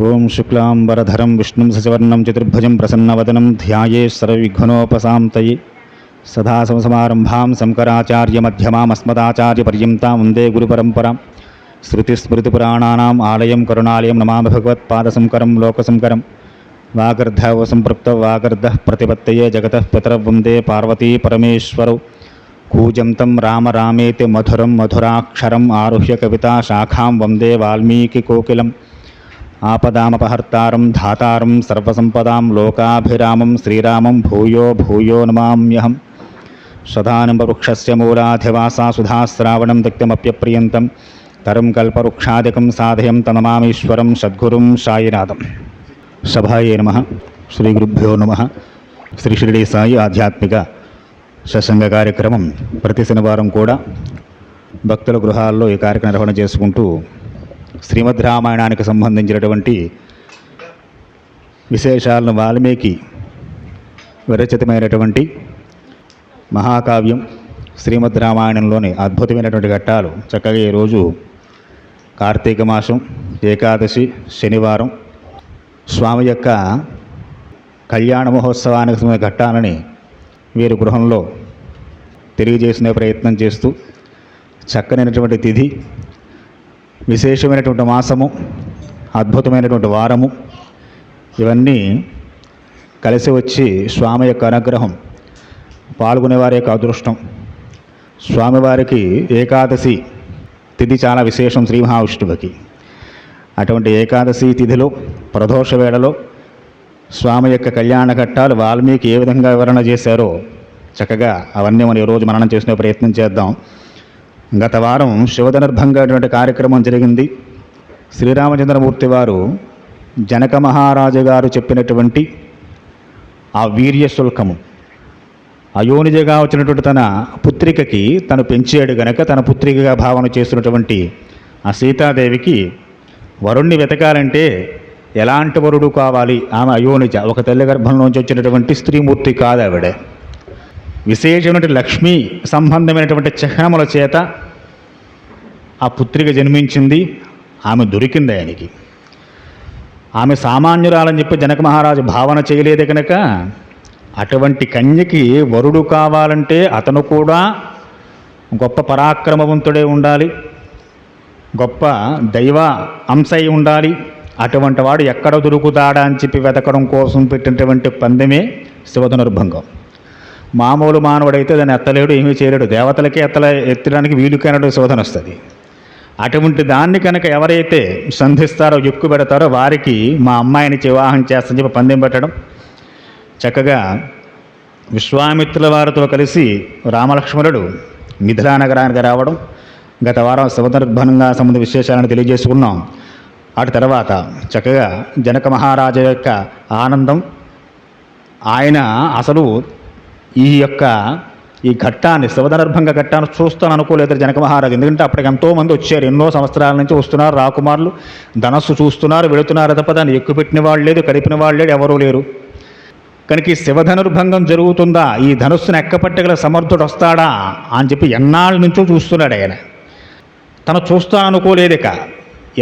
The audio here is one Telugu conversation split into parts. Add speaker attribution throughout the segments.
Speaker 1: ఓం శుక్లాంబరధరం విష్ణుం శశివర్ణం చతుర్భుజం ప్రసన్నవదనం ధ్యాయే సర్వవిఘ్నోపశాంతయే సదాశివసమారంభాం శంకరాచార్యమధ్యమామస్మదాచార్యపర్యంతాం వందే గురుపరంపరాం శృతిస్మృతిపురాణానాం ఆలయం కరుణాలయం నమామి భగవత్పాదశంకరం లోకశంకరం వాగర్ధవ సంపృక్త వాగర్ధః ప్రతిపత్తయే జగతః పితరౌ వందే పార్వతీ పరమేశ్వరౌ కూజంతం రామ రామేతి మధురం మధురాక్షరం ఆరుహ్య కవితా శాఖాం వందే వాల్మీకి కోకిలం ఆపదామపహర్తారం ధాతారం సర్వసంపదాం లోకాభిరామం శ్రీరామం భూయో భూయో నమామ్యహం సదానంబవృక్షస్య మూలాధివాసా సుధాశ్రావణం దక్తమప్యప్రియంతం తరం కల్పవృక్షాదికం సాధయం తనమామీశ్వరం సద్గురుం సాయినాథం. సభాయే నమః. శ్రీ గురుభ్యో నమః. శ్రీ షిరిడి సాయి ఆధ్యాత్మిక సత్సంగ కార్యక్రమం ప్రతి శనివారం కూడా భక్తుల గృహాల్లో ఈ కార్యక్రమం నిర్వహణ చేసుకుంటూ శ్రీమద్ రామాయణానికి సంబంధించినటువంటి విశేషాలను వాల్మీకి విరచితమైనటువంటి మహాకావ్యం శ్రీమద్ రామాయణంలోని అద్భుతమైనటువంటి ఘట్టాలు చక్కగా ఈరోజు కార్తీక మాసం ఏకాదశి శనివారం స్వామి యొక్క కళ్యాణ మహోత్సవానికి సంబంధించిన ఘట్టాలని వీరి గృహంలో తెలియజేసిన ప్రయత్నం చేస్తూ చక్కనైనటువంటి తిథి, విశేషమైనటువంటి మాసము, అద్భుతమైనటువంటి వారము ఇవన్నీ కలిసి వచ్చి స్వామి యొక్క అనుగ్రహం, పాల్గొనేవారి యొక్క అదృష్టం. స్వామివారికి ఏకాదశి తిథి చాలా విశేషం శ్రీ మహావిష్ణువుకి. అటువంటి ఏకాదశి తిథిలో ప్రదోష వేళలో స్వామి యొక్క కళ్యాణ ఘట్టాలు వాల్మీకి ఏ విధంగా వివరణ చేశారో చక్కగా అవన్నీ మనం ఈరోజు మననం చేసుకునే ప్రయత్నం చేద్దాం. గత వారం శివధనుర్భంగా అటువంటి కార్యక్రమం జరిగింది. శ్రీరామచంద్రమూర్తి వారు జనక మహారాజు గారు చెప్పినటువంటి ఆ వీర్య శుల్కము, అయోనిజగా వచ్చినటువంటి తన పుత్రికకి తను పెంచాడు గనక తన పుత్రికగా భావన చేస్తున్నటువంటి ఆ సీతాదేవికి వరుణ్ణి వెతకాలంటే ఎలాంటి వరుడు కావాలి? ఆమె అయోనిజ, ఒక తల్లి గర్భంలోంచి వచ్చినటువంటి స్త్రీమూర్తి కాదు ఆవిడ. విశేషమైనటువంటి లక్ష్మీ సంబంధమైనటువంటి చిహ్నముల చేత ఆ పుత్రిక జన్మించింది. ఆమె దొరికింది ఆయనకి. ఆమె సామాన్యురాలని చెప్పి జనక మహారాజు భావన చేయలేదు కనుక అటువంటి కన్యకి వరుడు కావాలంటే అతను కూడా గొప్ప పరాక్రమవంతుడే ఉండాలి, గొప్ప దైవ అంశై ఉండాలి. అటువంటి వాడు ఎక్కడ దొరుకుతాడా అని చెప్పి వెతకడం కోసం పెట్టినటువంటి పందెమే శివధనుర్భంగం. మామూలు మానవుడైతే దాన్ని ఎత్తలేడు, ఏమీ చేయలేడు. దేవతలకే ఎత్తడానికి వీలుకైనటువంటి శోధన వస్తుంది. అటువంటి దాన్ని కనుక ఎవరైతే సంధిస్తారో, ఎక్కువ పెడతారో వారికి మా అమ్మాయిని వివాహం చేస్తని చెప్పి పందెం పెట్టడం. చక్కగా విశ్వామిత్రుల వారితో కలిసి రామలక్ష్మణుడు మిథిలా నగరానికి రావడం గత వారం శివధనుర్భంగా సంబంధించిన విశేషాలను తెలియజేసుకున్నాం. అటు తర్వాత చక్కగా జనక మహారాజు యొక్క ఆనందం, ఆయన అసలు ఈ ఘట్టాన్ని శివధనుర్భంగ ఘట్టాన్ని చూస్తాను అనుకోలేదు జనక మహారాజు. ఎందుకంటే అప్పటికి ఎంతోమంది వచ్చారు, ఎన్నో సంవత్సరాల నుంచి వస్తున్నారు రాకుమారులు, ధనస్సు చూస్తున్నారు, వెళుతున్నారు తప్ప దాన్ని ఎక్కుపెట్టిన వాళ్ళు లేదు, కడిపిన వాళ్ళు లేడు, ఎవరూ లేరు. కనుక ఈ శివధనుర్భంగం జరుగుతుందా, ఈ ధనుస్సును ఎక్కపట్టగల సమర్థుడు వస్తాడా అని చెప్పి ఎన్నాళ్ళ నుంచో చూస్తున్నాడు ఆయన. తను చూస్తాననుకోలేదు. ఇక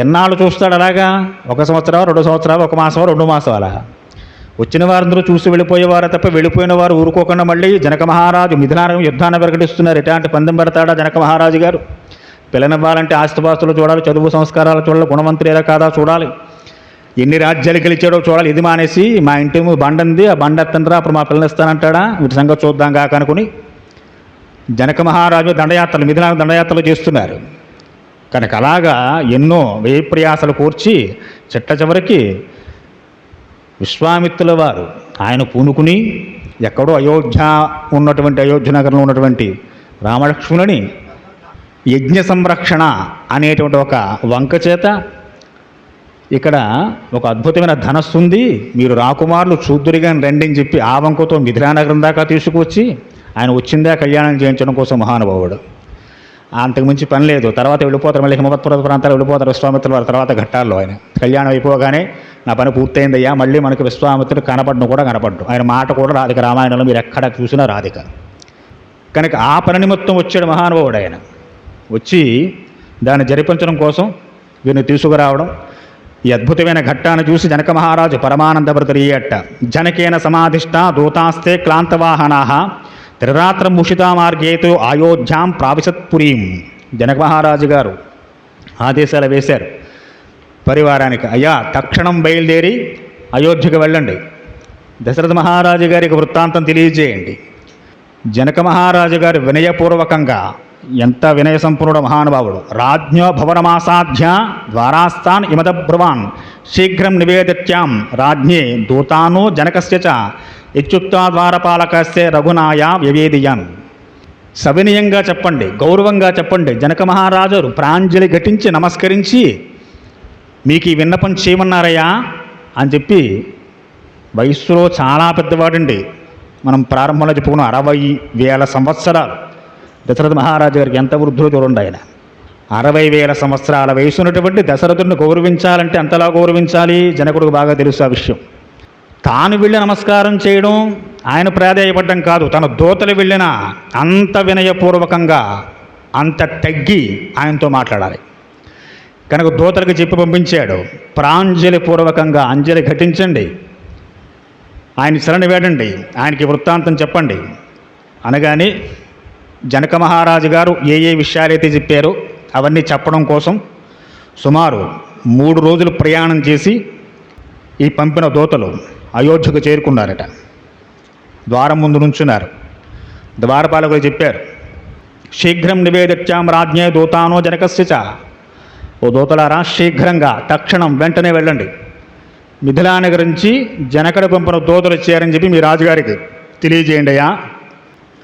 Speaker 1: ఎన్నాళ్ళు చూస్తాడు అలాగా? 1 సంవత్సరం, 2 సంవత్సరాలు, 1 మాసం, 2 మాసం అలా వచ్చిన వారందరూ చూసి వెళ్ళిపోయేవారు తప్ప వెళ్ళిపోయిన వారు ఊరుకోకుండా మళ్ళీ జనక మహారాజు మిథిలానగరం యుద్ధాన్ని ప్రకటిస్తున్నారు. ఎట్లాంటి పందెం పెడతాడా జనక మహారాజు గారు? పిల్లనివ్వాలంటే ఆస్తిపాస్తులు చూడాలి, చదువు సంస్కారాలు చూడాలి, గుణవంతులేదా కాదా చూడాలి, ఎన్ని రాజ్యాలు గెలిచాడో చూడాలి. ఇది మానేసి మా ఇంటి బండ ఉంది, ఆ బండ ఎత్తండ్రా అప్పుడు మా పిల్లనిస్తానంటాడా? వీటి సంగతి చూద్దాం కాక అనుకుని జనక మహారాజు దండయాత్రలు, మిథిలానగరం దండయాత్రలు చేస్తున్నారు. కనుక అలాగా ఎన్నో వ్యయప్రయాసలు కూర్చి చిట్ట చివరికి విశ్వామిత్రుల వారు ఆయన పూనుకుని ఎక్కడో అయోధ్య నగరంలో ఉన్నటువంటి రామలక్ష్మణుని యజ్ఞ సంరక్షణ అనేటువంటి ఒక వంక చేత ఇక్కడ ఒక అద్భుతమైన ధనస్సు ఉంది, మీరు రాకుమారులు చూద్దురిగా రెండని చెప్పి ఆ వంకతో మిథిలానగరం దాకా తీసుకువచ్చి ఆయన వచ్చిందే కళ్యాణం చేయించడం కోసం మహానుభావుడు. అంతకుమించి పని లేదు. తర్వాత వెళ్ళిపోతారు, మళ్ళీ హిమవత్పర్వత ప్రాంతాలు వెళ్ళిపోతారు విశ్వామిత్రుల వారి తర్వాత ఘట్టాల్లో. ఆయన కళ్యాణం అయిపోగానే నా పని పూర్తయిందయ్యా, మళ్ళీ మనకి విశ్వామిత్రుడు కనపడను కూడా కనపడ్డు, ఆయన మాట కూడా రాధిక రామాయణంలో మీరు ఎక్కడ చూసినా రాధిక. కనుక ఆ పని నిమిత్తం వచ్చాడు మహానుభావుడు. ఆయన వచ్చి దాన్ని జరిపించడం కోసం వీరిని తీసుకురావడం, ఈ అద్భుతమైన ఘట్టాన్ని చూసి జనక మహారాజు పరమానందభృతుడయ్యేట. జనకేన సమాధిష్ట దూతాస్తే క్లాంతవాహనా త్రిరాత్రం ముషితా మార్గేతు అయోధ్యాం ప్రావిశత్పురీం. జనక మహారాజు గారు ఆదేశాలు వేశారు పరివారానికి, అయ్యా తక్షణం బయలుదేరి అయోధ్యకు వెళ్ళండి, దశరథ మహారాజు గారికి వృత్తాంతం తెలియజేయండి. జనక మహారాజు గారు వినయపూర్వకంగా, ఎంత వినయ సంపన్నుడు మహానుభావుడు, రాజ్ఞో భవనమాసాధ్య ద్వారాస్తాన్ ఇమదబ్రువాన్ శీఘ్రం నివేదిత్యాం రాజ్ఞే దూతానో జనకస్య చ ఇత్యుక్తా ద్వారపాలకస్య రఘునాయ వ్యవేదియాన్. సవినయంగా చెప్పండి, గౌరవంగా చెప్పండి. జనక మహారాజు ప్రాంజలి ఘటించి నమస్కరించి, మీకు ఈ విన్నపం చేయమన్నారయ్యా అని చెప్పి, వయస్సులో చాలా పెద్దవాడండి, మనం ప్రారంభంలో చెప్పుకున్నాం 60,000 సంవత్సరాలు. దశరథ మహారాజు గారికి ఎంత వృద్ధులు చూడండి. ఆయన 60,000 సంవత్సరాల వయసు ఉన్నటువంటి దశరథుడిని గౌరవించాలంటే అంతలా గౌరవించాలి. జనకుడికి బాగా తెలుసు ఆ విషయం. తాను వెళ్ళి నమస్కారం చేయడం, ఆయన ప్రాధేయపడ్డం కాదు, తన దూతలు వెళ్ళిన అంత వినయపూర్వకంగా, అంత తగ్గి ఆయనతో మాట్లాడాలి. కనుక దూతలకు చెప్పి పంపించాడు, ప్రాంజలి పూర్వకంగా అంజలి ఘటించండి, ఆయన శరణి వేడండి, ఆయనకి వృత్తాంతం చెప్పండి అనగానే జనక మహారాజు గారు ఏ విషయాలైతే చెప్పారో అవన్నీ చెప్పడం కోసం సుమారు 3 రోజులు ప్రయాణం చేసి ఈ పంపిన దూతలు అయోధ్యకు చేరుకున్నారట. ద్వారం ముందు నుంచున్నారు. ద్వారపాలకులు చెప్పారు, శీఘ్రం నివేదిత్యాం రాజ్ఞే దూతానో జనకస్య చ. ఓ దూతలారా, శీఘ్రంగా తక్షణం వెంటనే వెళ్ళండి, మిథిలానగర్ నుంచి జనకుడు పంపిన దూతలు వచ్చారని చెప్పి మీ రాజుగారికి తెలియజేయండి అయ్యా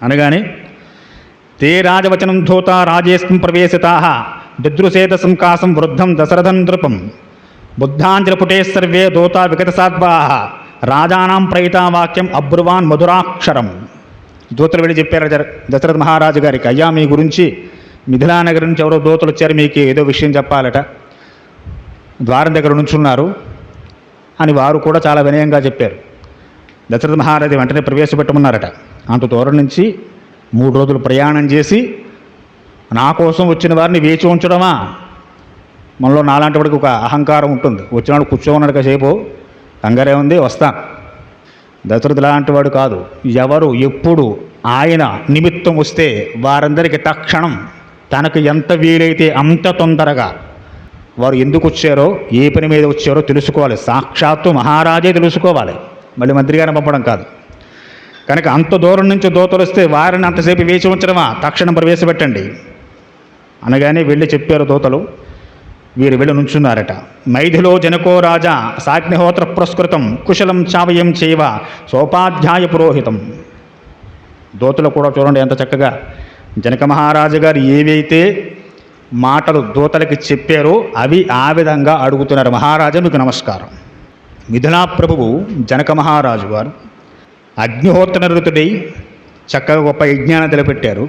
Speaker 1: అనగానే, తే రాజవచనం ధూత రాజేస్మిన్ ప్రవేశితా దిదృశేత సంకాసం వృద్ధం దశరథం నృపం బుద్ధాంజలిపుటే సర్వే దూత విగతసాత్వా రాజానాం ప్రయితావాక్యం అబ్రువాన్ మధురాక్షరం. దూతలు వెళ్ళి చెప్పారు దశరథ మహారాజు గారికి, అయ్యా మీ గురించి మిథిలానగర్ నుంచి ఎవరో దూతలు వచ్చారు, మీకు ఏదో విషయం చెప్పాలట, ద్వారం దగ్గర నుంచున్నారు అని వారు కూడా చాలా వినయంగా చెప్పారు. దశరథ మహారాజు వెంటనే ప్రవేశపెట్టమన్నారట. అంత దూరం నుంచి 3 రోజులు ప్రయాణం చేసి నా కోసం వచ్చిన వారిని వేచి ఉంచడమా? మనలో నాలాంటి వాడికి ఒక అహంకారం ఉంటుంది, వచ్చినాడు కూర్చోమన్నాడు కాసేపు, కంగారే ఉంది, వస్తా. దశరథుడు లాంటి వాడు కాదు. ఎవరు ఎప్పుడు ఆయన నిమిత్తం వస్తే వారందరికీ తక్షణం తనకు ఎంత వీలైతే అంత తొందరగా వారు ఎందుకు వచ్చారో, ఏ పని మీద వచ్చారో తెలుసుకోవాలి. సాక్షాత్తు మహారాజే తెలుసుకోవాలి, మళ్ళీ మంత్రి గారిని పంపడం కాదు. కనుక అంత దూరం నుంచి దూతలు వస్తే వారిని అంతసేపు వేచి ఉంచడమా, తక్షణం ప్రవేశపెట్టండి అనగానే వెళ్ళి చెప్పారు దూతలు. వీరు వెళ్ళి నుంచున్నారట. మైథిలో జనకో రాజా సాగ్నిహోత్ర పురస్కృతం కుశలం చావయం చేయవ సోపాధ్యాయ పురోహితం. దూతలు కూడా చూడండి ఎంత చక్కగా జనక మహారాజు గారు ఏవైతే మాటలు దూతలకి చెప్పారో అవి ఆ విధంగా అడుగుతున్నారు. మహారాజా మీకు నమస్కారం. మిథిలా ప్రభువు జనక మహారాజు వారు అగ్నిహోత్ర నిరతుడై చక్కగా గొప్ప యజ్ఞాన్ని తలపెట్టారు.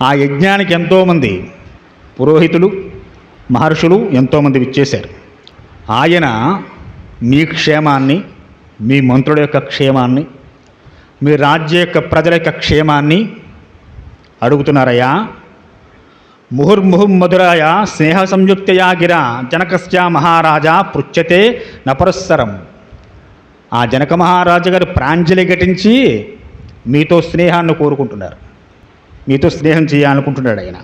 Speaker 1: ఆ యజ్ఞానికి ఎంతోమంది పురోహితులు మహర్షులు ఎంతోమంది విచ్చేశారు. ఆయన మీ క్షేమాన్ని, మీ మంత్రుల యొక్క క్షేమాన్ని, మీ రాజ్య యొక్క ప్రజల యొక్క క్షేమాన్ని అడుగుతున్నారయ్యా. ముహుర్ముహుర్మధురాయ స్నేహ సంయుక్తయా గిరా జనకస్య మహారాజా పృచ్యతే నపరస్సరం. ఆ జనక మహారాజు గారు ప్రాంజలి ఘటించి మీతో స్నేహాన్ని కోరుకుంటున్నారు, మీతో స్నేహం చేయాలనుకుంటున్నాడు ఆయన.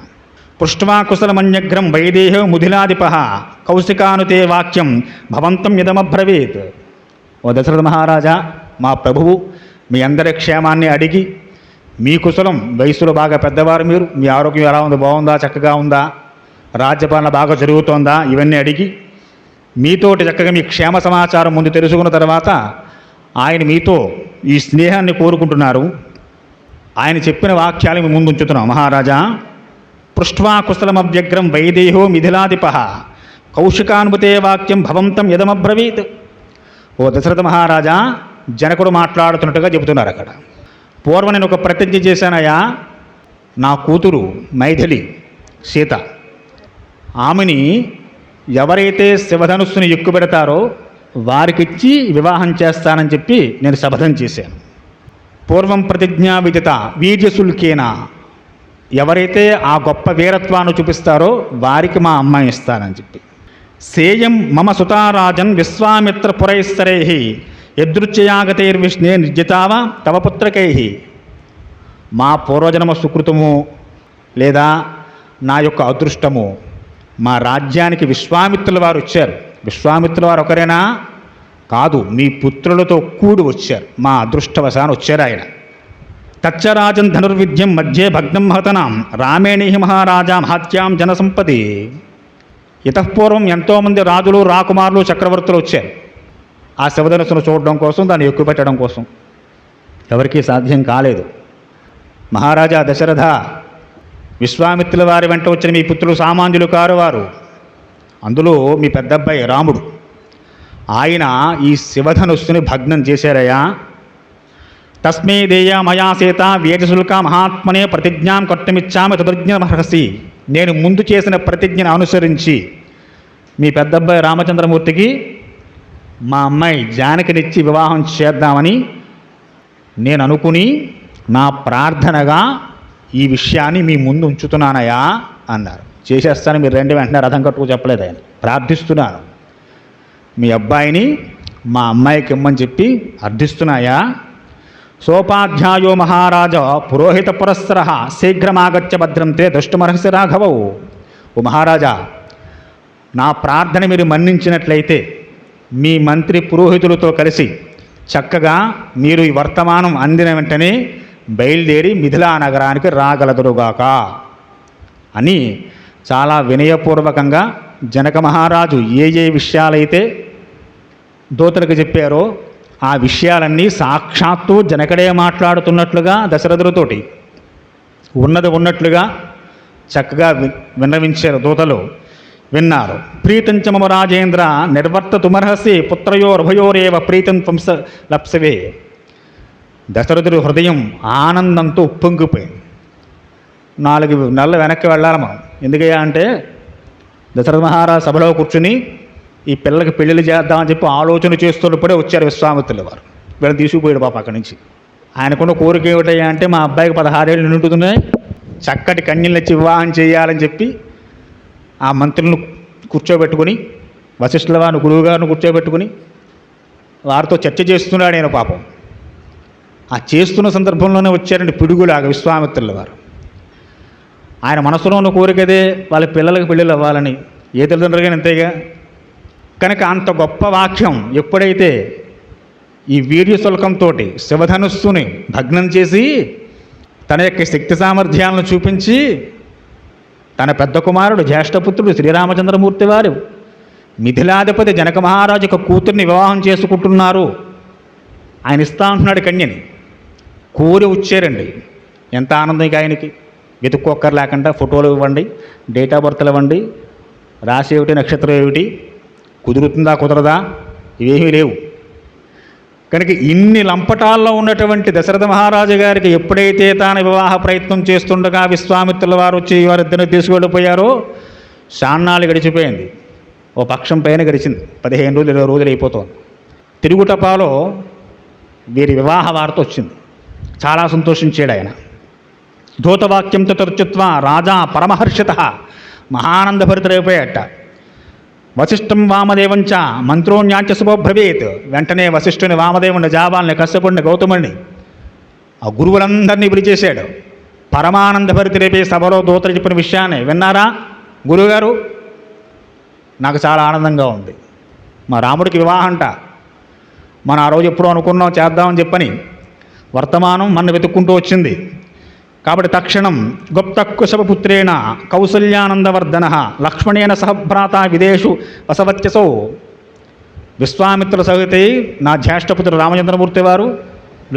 Speaker 1: పృష్ట్వా కుశలమన్యగ్రం వైదేహో ముధిలాధిప కౌశికానుతే వాక్యం భవంతం ఇదమబ్రవీత్. ఓ దశరథ మహారాజా, మా ప్రభువు మీ అందరి క్షేమాన్ని అడిగి, మీ కుశలం, వయసులో బాగా పెద్దవారు మీరు, మీ ఆరోగ్యం ఎలా ఉంది, బాగుందా, చక్కగా ఉందా, రాజ్యపాలన బాగా జరుగుతోందా, ఇవన్నీ అడిగి మీతోటి చక్కగా మీ క్షేమ సమాచారం ముందు తెలుసుకున్న తర్వాత ఆయన మీతో ఈ స్నేహాన్ని కోరుకుంటున్నారు. ఆయన చెప్పిన వాక్యాలు మీ ముందు ఉంచుతున్నాం. మహారాజా, పృష్ట్వా కుశలమవ్యగ్రం వైదేహో మిథిలాధిప కౌశికానుభతే వాక్యం భవంతం యదమబ్రవీత్. ఓ దశరథ మహారాజా, జనకుడు మాట్లాడుతున్నట్టుగా చెబుతున్నారు అక్కడ. పూర్వం నేను ఒక ప్రతిజ్ఞ చేశానయ్యా, నా కూతురు మైథిలి సీత, ఆమెని ఎవరైతే శివధనుస్సుని ఎక్కుపెడతారో వారికిచ్చి వివాహం చేస్తానని చెప్పి నేను శపథం చేశాను. పూర్వం ప్రతిజ్ఞా విదిత వీర్యశుల్కేన, ఎవరైతే ఆ గొప్ప వీరత్వాన్ని చూపిస్తారో వారికి మా అమ్మాయి ఇస్తానని చెప్పి. సేయం మమ సుతారాజన్ విశ్వామిత్ర పురైస్తరై యదృచ్ఛయాగతైర్విష్ణే నిర్జితావ తవ పుత్రకై. మా పూర్వజన్మ సుకృతము లేదా నా యొక్క అదృష్టము, మా రాజ్యానికి విశ్వామిత్రుల వారు వచ్చారు. విశ్వామిత్రుల వారు ఒకరేనా? కాదు, మీ పుత్రులతో కూడి వచ్చారు. మా అదృష్టవశాన్ని వచ్చారు ఆయన. తచ్చరాజన్ ధనుర్విద్యం మధ్యే భగ్నం హతనాం రామేణి మహారాజా మహాత్యాం జనసంపది. ఇతఃపూర్వం ఎంతోమంది రాజులు, రాకుమారులు, చక్రవర్తులు వచ్చారు ఆ శివధనుస్సును చూడడం కోసం, దాన్ని ఎక్కుపెట్టడం కోసం. ఎవరికీ సాధ్యం కాలేదు. మహారాజా దశరథ, విశ్వామిత్రుల వారి వెంట వచ్చిన మీ పుత్రులు సామాన్యులు కారు వారు. అందులో మీ పెద్దబ్బాయి రాముడు, ఆయన ఈ శివధనుస్సుని భగ్నం చేశారయ్యా. తస్మై దేయ మయా సీత వేదశుల్క మహాత్మనే ప్రతిజ్ఞాం కర్తుమిచ్చామి తదుజ్ఞమర్హసి. నేను ముందు చేసిన ప్రతిజ్ఞను అనుసరించి మీ పెద్దబ్బాయి రామచంద్రమూర్తికి మా అమ్మాయి జానకినిచ్చి వివాహం చేద్దామని నేను అనుకుని నా ప్రార్థనగా ఈ విషయాన్ని మీ ముందు ఉంచుతున్నానయా అన్నారు. చేసేస్తాను, మీరు రెండు వెంటనే రథం కట్టుకు చెప్పలేదు ఆయన. ప్రార్థిస్తున్నాను, మీ అబ్బాయిని మా అమ్మాయికి ఇమ్మని చెప్పి అర్థిస్తున్నాయా. సోపాధ్యాయో మహారాజ పురోహిత పురస్సర శీఘ్రమాగత్య భద్రం తే ద్రష్టుమర్హసి రాఘవౌ. ఓ మహారాజా, నా ప్రార్థన మీరు మన్నించినట్లయితే మీ మంత్రి పురోహితులతో కలిసి చక్కగా మీరు ఈ వర్తమానం అందిన వెంటనే బయలుదేరి మిథిలా నగరానికి రాగలదురుగాక అని చాలా వినయపూర్వకంగా జనక మహారాజు ఏ విషయాలైతే దూతలకు చెప్పారో ఆ విషయాలన్నీ సాక్షాత్తు జనకుడే మాట్లాడుతున్నట్లుగా దశరథుడితోటి ఉన్నది ఉన్నట్లుగా చక్కగా విన్నవించారు. దూతలు విన్నారు. ప్రీతంచ మమ రాజేంద్ర నిర్వర్తతుమర్హసి పుత్రయోర్భయోరేవ ప్రీతం త్వంస లప్సవే. దశరథుడి హృదయం ఆనందంతో ఉప్పొంగిపోయింది. 4 నెలలు వెనక్కి వెళ్ళాలి మనం. ఎందుకయ్యా అంటే దశరథ మహారాజు సభలో కూర్చుని ఈ పిల్లలకి పెళ్ళిళ్ళు చేద్దామని చెప్పి ఆలోచన చేస్తున్నప్పుడే వచ్చారు విశ్వామిత్రుల వారు. వీళ్ళని తీసుకుపోయాడు పాప అక్కడి నుంచి. ఆయనకున్న కోరిక ఏమిటయ్యా అంటే మా అబ్బాయికి 16 ఏళ్ళు నిండుతున్నాయి, చక్కటి కన్యలనిచ్చి వివాహం చేయాలని చెప్పి ఆ మంత్రులను కూర్చోబెట్టుకుని, వశిష్ఠుల వారిని, గురువుగారిని కూర్చోబెట్టుకుని వారితో చర్చ చేస్తున్నాడు ఆయన పాపం. ఆ చేస్తున్న సందర్భంలోనే వచ్చారండి పిడుగులాగా విశ్వామిత్రుల వారు. ఆయన మనసులో ఉన్న కోరికదే వాళ్ళ పిల్లలకి పెళ్ళిళ్ళు అవ్వాలని. ఏ తల్లిదండ్రులుగా అంతేగా. కనుక అంత గొప్ప వాక్యం ఎప్పుడైతే ఈ వీర్యశుల్కంతో శివధనుస్సుని భగ్నం చేసి తన యొక్క శక్తి సామర్థ్యాలను చూపించి తన పెద్ద కుమారుడు జ్యేష్ఠపుత్రుడు శ్రీరామచంద్రమూర్తి వారు మిథిలాధిపతి జనక మహారాజు యొక్క కూతుర్ని వివాహం చేసుకుంటున్నారు. ఆయన ఇస్తా ఉంటున్నాడు కన్యని. కోరి వచ్చారండి. ఎంత ఆనందం ఇక ఆయనకి. వెతుక్కోక్కర్ లేకుండా ఫోటోలు ఇవ్వండి, డేట్ ఆఫ్ బర్త్లు ఇవ్వండి, రాశి ఏమిటి, నక్షత్రం ఏమిటి, కుదురుతుందా కుదరదా, ఇవేమీ లేవు. కనుక ఇన్ని లంపటాల్లో ఉన్నటువంటి దశరథ మహారాజు గారికి ఎప్పుడైతే తాను వివాహ ప్రయత్నం చేస్తుండగా విశ్వామిత్రుల వారు వచ్చి వారిద్దరిని తీసుకెళ్ళిపోయారో శాన్నాళ్ళు గడిచిపోయింది. ఓ పక్షం పైన గడిచింది. 15 రోజులు 20 రోజులు అయిపోతుంది. తిరుగుటపాలో వీరి వివాహ వార్త వచ్చింది. చాలా సంతోషించాడు ఆయన. దూతవాక్యంతో తరుచుత్వ రాజా పరమహర్షిత, మహానందభరితుడైపోయాట. వశిష్ఠం వామదేవంచ మంత్రోన్యాంచ శుభోభ్రవేత్. వెంటనే వశిష్ఠుని, వామదేవుని, జాబాల్ని, కశ్యపుడిని, గౌతముడిని, ఆ గురువులందరినీ పిలిచేశాడు. పరమానందభరితుడైపోయి సభలో దూతలు చెప్పిన విషయాన్ని విన్నారా గురువుగారు? నాకు చాలా ఆనందంగా ఉంది. మా రాముడికి వివాహం అంట. మనం ఆ రోజు ఎప్పుడో అనుకున్నాం చేద్దామని చెప్పని వర్తమానం మన వెతుక్కుంటూ వచ్చింది. కాబట్టి తక్షణం గుప్తకుశపుత్రేణ కౌసల్యానందవర్ధన లక్ష్మణేన సహభ్రాత విదేశు వసవత్యసౌ. విశ్వామిత్రుల సహితై నా జ్యేష్ఠపుత్రుడు రామచంద్రమూర్తి వారు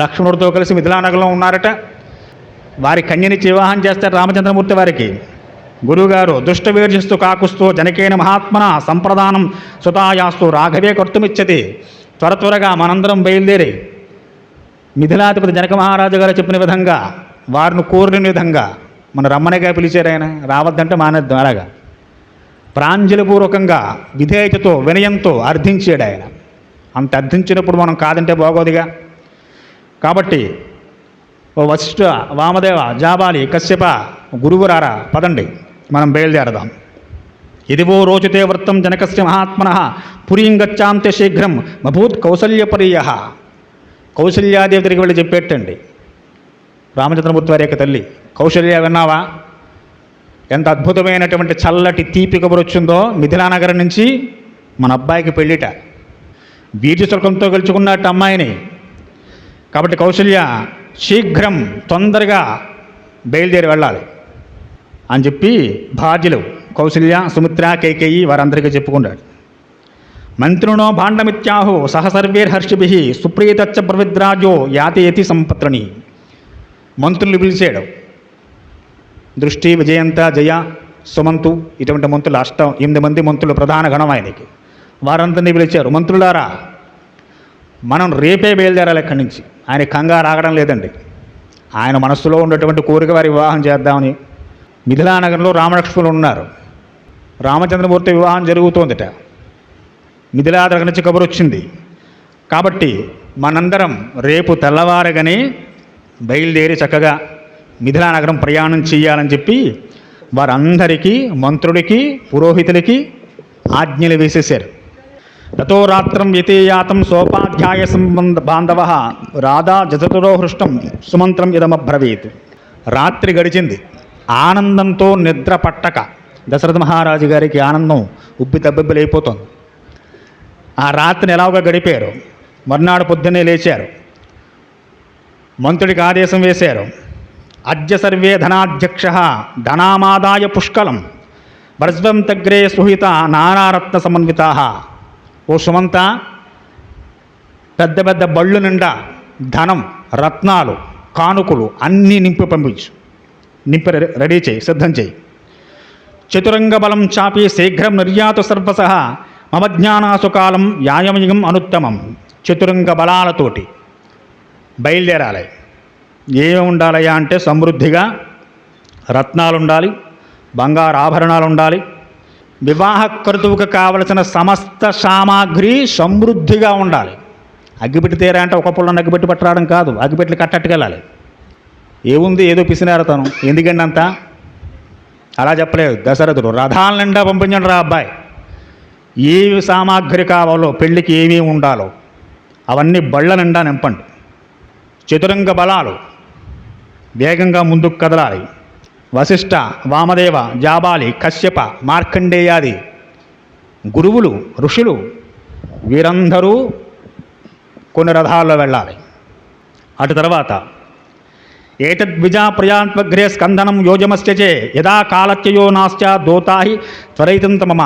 Speaker 1: లక్ష్మణుడితో కలిసి మిథిలానగరంలో ఉన్నారట. వారి కన్యనిచ్చి వివాహం చేస్తారు రామచంద్రమూర్తి వారికి. గురువుగారు దుష్టవీర్యస్తు కాకుస్తూ జనకేన మహాత్మన సంప్రదానం సుతాయాస్తు రాఘవే కర్తుమిచ్చతి. త్వరగా మనందరం బయలుదేరి మిథిలాధిపతి జనక మహారాజు గారు చెప్పిన విధంగా, వారిని కోరిన విధంగా మన రమ్మనిగా పిలిచారు. ఆయన రావద్దంటే మానేద్దాం. అలాగా ప్రాంజలిపూర్వకంగా విధేయతతో వినయంతో అర్థించాడు ఆయన. అంత అర్థించినప్పుడు మనం కాదంటే బాగోదుగా. కాబట్టి ఓ వశిష్ఠ, వామదేవ, జాబాలి, కశ్యప, గురువురారా పదండి మనం బయలుదేరదాం. ఇదివో రోచతే వృత్తం జనకస్య మహాత్మనః పురీం గచ్చాంతే శీఘ్రం మభూత్ కౌసల్యపర్యః. కౌసల్యాదేవి దగ్గరికి వెళ్ళి చెప్పేటండి రామచంద్రమూర్తి వారి యొక్క తల్లి, కౌశల్య విన్నావా, ఎంత అద్భుతమైనటువంటి చల్లటి తీపి కబురు వచ్చిందో మిథిలానగరం నుంచి మన అబ్బాయికి పెళ్ళిట, బీజశుల్కంతో గెలుచుకున్నట్టు అమ్మాయిని. కాబట్టి కౌశల్య శీఘ్రం తొందరగా బయలుదేరి వెళ్ళాలి అని చెప్పి భార్యలు కౌశల్య, సుమిత్ర, కైకేయి వారందరికీ చెప్పుకున్నాడు. మంత్రినో భాండమిత్యాహో సహసర్వేర్హర్షిభి సుప్రీతచ్చ ప్రవిద్రాజో యాతేతి సంపత్రణి. మంత్రులు పిలిచాడు. దృష్టి, విజయంత, జయ, సుమంతు ఇటువంటి మంత్రులు 8 మంది మంత్రులు ప్రధాన గణం ఆయనకి. వారందరినీ పిలిచారు. మంత్రులారా, మనం రేపే బయలుదేరాలి ఇక్కడి నుంచి. ఆయన కంగారు ఆగడం లేదండి. ఆయన మనస్సులో ఉన్నటువంటి కోరిక వారి వివాహం చేద్దామని. మిథిలానగరంలో రామలక్ష్మణులు ఉన్నారు. రామచంద్రమూర్తి వివాహం జరుగుతోందిట. మిథిలానగరం నుంచి కబురు వచ్చింది. కాబట్టి మనందరం రేపు తెల్లవారగానే బయలుదేరి చక్కగా మిథిలానగరం ప్రయాణం చేయాలని చెప్పి వారందరికీ, మంత్రులకి, పురోహితులకి ఆజ్ఞలు వేసేశారు. తతో రాత్రం వ్యతేయాతం సోపాధ్యాయ సంబంధ బాంధవ రాధా జతతురో హృష్టం సుమంత్రం ఇదమబ్రవీత్. రాత్రి గడిచింది. ఆనందంతో నిద్ర పట్టక దశరథ మహారాజు గారికి ఆనందం ఉబ్బి తబ్బిబ్బులైపోతుంది. ఆ రాత్రిని ఎలాగో గడిపారు. మర్నాడు పొద్దున్నే లేచారు. మంత్రుడికి ఆదేశం వేశారు. అద్య సర్వే ధనాధ్యక్ష ధనామాదాయ పుష్కలం వజ్రం తగ్రే సుహిత నానారత్న సమన్వితా. ఓ సుమంత, పెద్ద పెద్ద బళ్ళు నిండా ధనం, రత్నాలు, కానుకలు అన్నీ నింపి పంపించు. నింపి రెడీ చేయి, సిద్ధం చేయి. చతురంగ బలం చాపి శీఘ్రం నిర్యాతు సర్వసహ మమ జ్ఞానాసుకాలం యాయమయం అనుత్తమం. చతురంగ బలాలతోటి బయలుదేరాలి. ఏమి ఉండాలయ్యా అంటే సమృద్ధిగా రత్నాలు ఉండాలి, బంగారు ఆభరణాలు ఉండాలి, వివాహ క్రతువుకు కావలసిన సమస్త సామాగ్రి సమృద్ధిగా ఉండాలి. అగ్గిపెట్టి తీరా అంటే ఒక పుల్లని అగ్గిపెట్టి పట్టరావడం కాదు, అగ్గిపెట్లు కట్టట్టుకెళ్ళాలి. ఏముంది, ఏదో పిసినారతను, ఎందుకండి అంతా అలా చెప్పలేదు దశరథుడు. రథాల నిండా పంపించండి రా అబ్బాయి. ఏవి సామాగ్రి కావాలో, పెళ్ళికి ఏమేమి ఉండాలో అవన్నీ బళ్ళ నిండా నింపండి. చతురంగ బలాలు వేగంగా ముందుకు కదలాలి. వశిష్ఠ, వామదేవ, జాబాలి, కశ్యప, మార్కండేయాది గురువులు, ఋషులు వీరందరూ కొన్ని రథాల్లో వెళ్ళాలి. అటు తర్వాత ఏతద్విజా ప్రయాత్వగ్రే స్కందనం యోజమస్యచే యదా కాలత్యయో నాశ్చ దోతాహి త్వరైతంతమమ.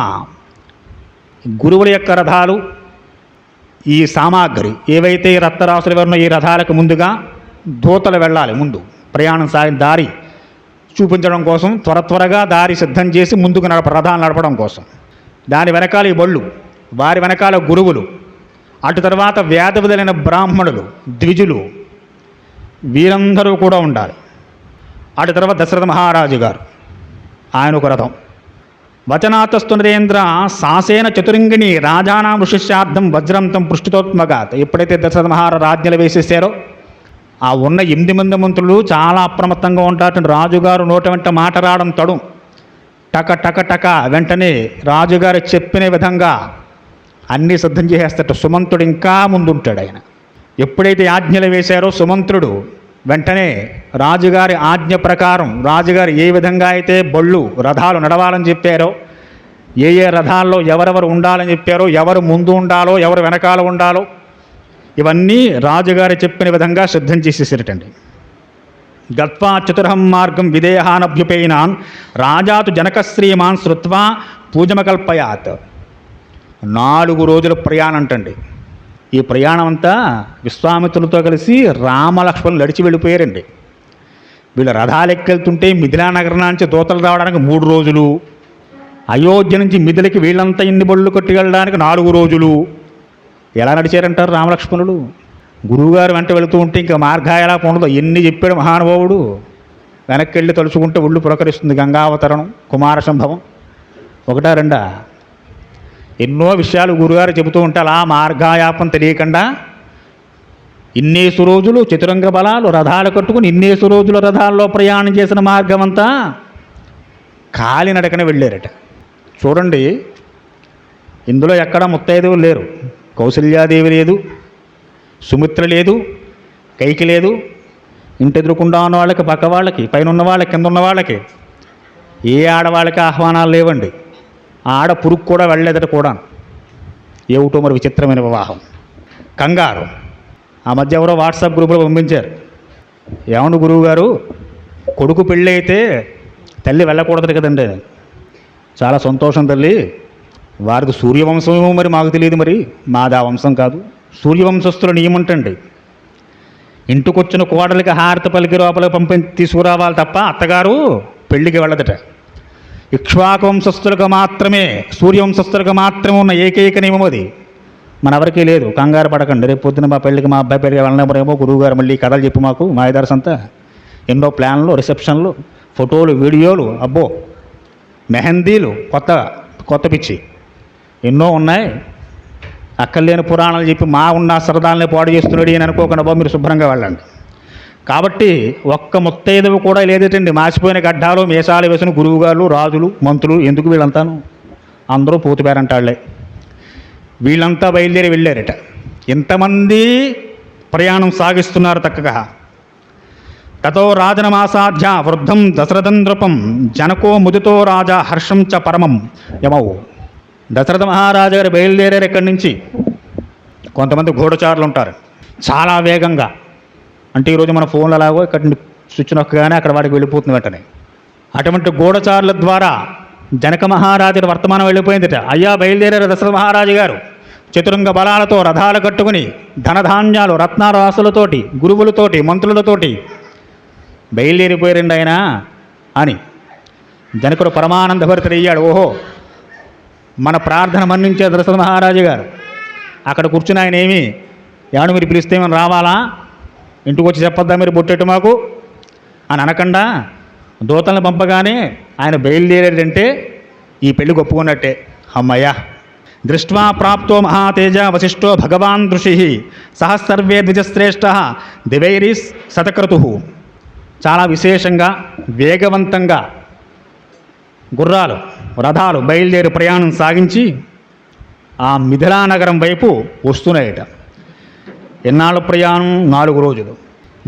Speaker 1: గురువుల యొక్క రథాలు, ఈ సామాగ్రి ఏవైతే రత్నరాసులు ఎవరినో ఈ రథాలకు ముందుగా దూతలు వెళ్ళాలి. ముందు ప్రయాణం సాగిన దారి చూపించడం కోసం త్వరగా దారి సిద్ధం చేసి ముందుకు రథాలు నడపడం కోసం. దాని వెనకాల ఈ బళ్ళు, వారి వెనకాల గురువులు, అటు తర్వాత వేదవిధులైన బ్రాహ్మణులు, ద్విజులు వీరందరూ కూడా ఉండాలి. అటు తర్వాత దశరథ మహారాజు గారు, ఆయన ఒక రథం. వచనాతస్తు నరేంద్ర సాసేన చతురంగిణి రాజానాం ఋషిశార్థం వజ్రంతం పృష్ఠితోత్మగాత్. ఎప్పుడైతే దశరథ మహారాజు ఆజ్ఞలు వేసేసారో ఆ ఉన్న 8 మంది మంత్రులు చాలా అప్రమత్తంగా ఉంటారు. రాజుగారు నోట వెంట మాట రావడం తడు. టక టక టక వెంటనే రాజుగారు చెప్పిన విధంగా అన్నీ సిద్ధం చేసేస్తట. సుమంతుడు ఇంకా ముందుంటాడు. ఆయన ఎప్పుడైతే ఆజ్ఞలు వేశారో సుమంత్రుడు వెంటనే రాజుగారి ఆజ్ఞ ప్రకారం, రాజుగారు ఏ విధంగా అయితే బళ్ళు, రథాలు నడవాలని చెప్పారో, ఏ రథాల్లో ఎవరెవరు ఉండాలని చెప్పారో, ఎవరు ముందు ఉండాలో, ఎవరు వెనకాల ఉండాలో ఇవన్నీ రాజుగారు చెప్పిన విధంగా సిద్ధం చేసేసరటండి. గత్వా చతుర్హం మార్గం విదేహానభ్యుపైనాన్ రాజాతు జనకశ్రీమాన్ శృత్వా పూజమకల్పయాత్. 4 రోజుల ప్రయాణం అంటండి. ఈ ప్రయాణం అంతా విశ్వామిత్రులతో కలిసి రామలక్ష్మణులు నడిచి వెళ్ళిపోయారండి. వీళ్ళు రథాలు ఎక్కెళ్తుంటే మిథిలానగరం నుంచి దూతలు రావడానికి 3 రోజులు, అయోధ్య నుంచి మిథిలకి వీళ్ళంతా ఇన్ని బళ్ళు కొట్టుకెళ్ళడానికి 4 రోజులు. ఎలా నడిచారంటారు రామలక్ష్మణులు? గురువుగారు వెంట వెళుతూ ఉంటే ఇంకా మార్గా ఎలా ఉండదు. ఎన్ని చెప్పాడు మహానుభావుడు. వెనక్కి వెళ్ళి తలుచుకుంటే ఒళ్ళు పులకరిస్తుంది. గంగావతరణం, కుమార సంభవం, 1, 2 ఎన్నో విషయాలు గురుగారు చెబుతూ ఉంటే అలా మార్గాయాపం తెలియకుండా ఇన్నేసు రోజులు చతురంగ బలాలు రథాలు కట్టుకుని ఇన్నేసు రోజుల రథాల్లో ప్రయాణం చేసిన మార్గం అంతా కాలినడకన వెళ్ళారట. చూడండి, ఇందులో ఎక్కడ ముత్తైదువులు లేరు. కౌసల్యాదేవి లేదు, సుమిత్ర లేదు, కైకి లేదు. ఇంటి ఎదురుకుండా ఉన్న వాళ్ళకి, పక్క వాళ్ళకి, పైన ఉన్న వాళ్ళకి, కింద ఉన్న వాళ్ళకి, ఏ ఆడవాళ్ళకి ఆహ్వానాలు లేవండి. ఆడ పురుగు కూడా వెళ్ళలేదట కూడా. ఏమిటో మరి విచిత్రమైన వివాహం. కంగారు. ఆ మధ్య ఎవరో వాట్సాప్ గ్రూపులో పంపించారు, ఏమన్నా గురువు గారు, కొడుకు పెళ్ళి అయితే తల్లి వెళ్ళకూడదు కదండి. చాలా సంతోషం తల్లి, వారిది సూర్యవంశమేమో మరి మాకు తెలియదు, మరి మాది ఆ వంశం కాదు. సూర్యవంశస్థుల నియమంటండి, ఇంటికొచ్చిన కోడలికి హారతి పలికి లోపల తీసుకురావాలి తప్ప అత్తగారు పెళ్ళికి వెళ్ళదట. ఇక్ష్వాకు వంశస్థులకు మాత్రమే, సూర్యవంశస్థులకు మాత్రమే ఉన్న ఏకైక నియమం అది. మనెవరికీ లేదు. కంగారు పడకండి. రేపు పొద్దున మా పెళ్ళికి మా అబ్బాయి పెళ్ళికి వెళ్ళినప్పుడేమో గురువుగారు మళ్ళీ కథలు చెప్పి మాకు మాయదార్స్ అంతా ఎన్నో ప్లాన్లు, రిసెప్షన్లు, ఫోటోలు, వీడియోలు, అబ్బో మెహందీలు, కొత్త కొత్త పిచ్చి ఎన్నో ఉన్నాయి. అక్కర్లేని పురాణాలు చెప్పి మా ఉన్న సరదాలని పాడు చేస్తున్నాడు అని అనుకోకుండా బాబు మీరు శుభ్రంగా వెళ్ళండి. కాబట్టి ఒక్క ముత్తైదువు కూడా లేదేటండి. మాసిపోయిన గడ్డాలు మీసాలు వేసిన గురువుగారు, రాజులు, మంత్రులు, ఎందుకు వీళ్ళంతాను? అందరూ పోతుపేరంటాళ్లే. వీళ్ళంతా బయలుదేరి వెళ్ళారట. ఇంతమంది ప్రయాణం సాగిస్తున్నారు చక్కగా. తతో రాజనమాసాధ్య వృద్ధం దశరథం నృపం జనకో ముదితో రాజా హర్షం చ పరమం యమౌ. దశరథ మహారాజు గారు బయలుదేరారు ఇక్కడి నుంచి. కొంతమంది గూఢచారులు ఉంటారు చాలా వేగంగా. అంటే ఈరోజు మన ఫోన్లు అలాగో ఇక్కడ స్విచ్ నొక్కగానే అక్కడ వాడికి వెళ్ళిపోతుంది వెంటనే. అటువంటి గూఢచారుల ద్వారా జనక మహారాజు వర్తమానం వెళ్ళిపోయిందిట. అయ్యా బయలుదేరారు దశరథ మహారాజు గారు చతురంగ బలాలతో రథాలు కట్టుకుని ధనధాన్యాలు రత్నారాసులతోటి గురువులతోటి మంత్రులతోటి బయలుదేరిపోయారండి ఆయన అని జనకుడు పరమానందభరితుడయ్యాడు. ఓహో, మన ప్రార్థన మన్నించే దశరథ మహారాజు గారు అక్కడ కూర్చుని ఆయన ఏమి ఏమన్నా మీరు పిలిస్తే మనం రావాలా, ఇంటికి వచ్చి చెప్పొద్దా మీరు బొట్టెట్టు మాకు అని అనకుండా దూతలను పంపగానే ఆయన బయలుదేరాడంటే ఈ పెళ్లి ఒప్పుకున్నట్టే. అమ్మయ్య. దృష్ట్వా ప్రాప్తో మహాతేజ వశిష్ఠో భగవాన్ ఋషి సహస్సర్వే ద్విజశ్రేష్ఠ దివైరీస్ శతక్రతు. చాలా విశేషంగా వేగవంతంగా గుర్రాలు, రథాలు బయలుదేరి ప్రయాణం సాగించి ఆ మిథిలా నగరం వైపు వస్తున్నాయట. ఎన్నాళ్ళ ప్రయాణం? 4 రోజులు.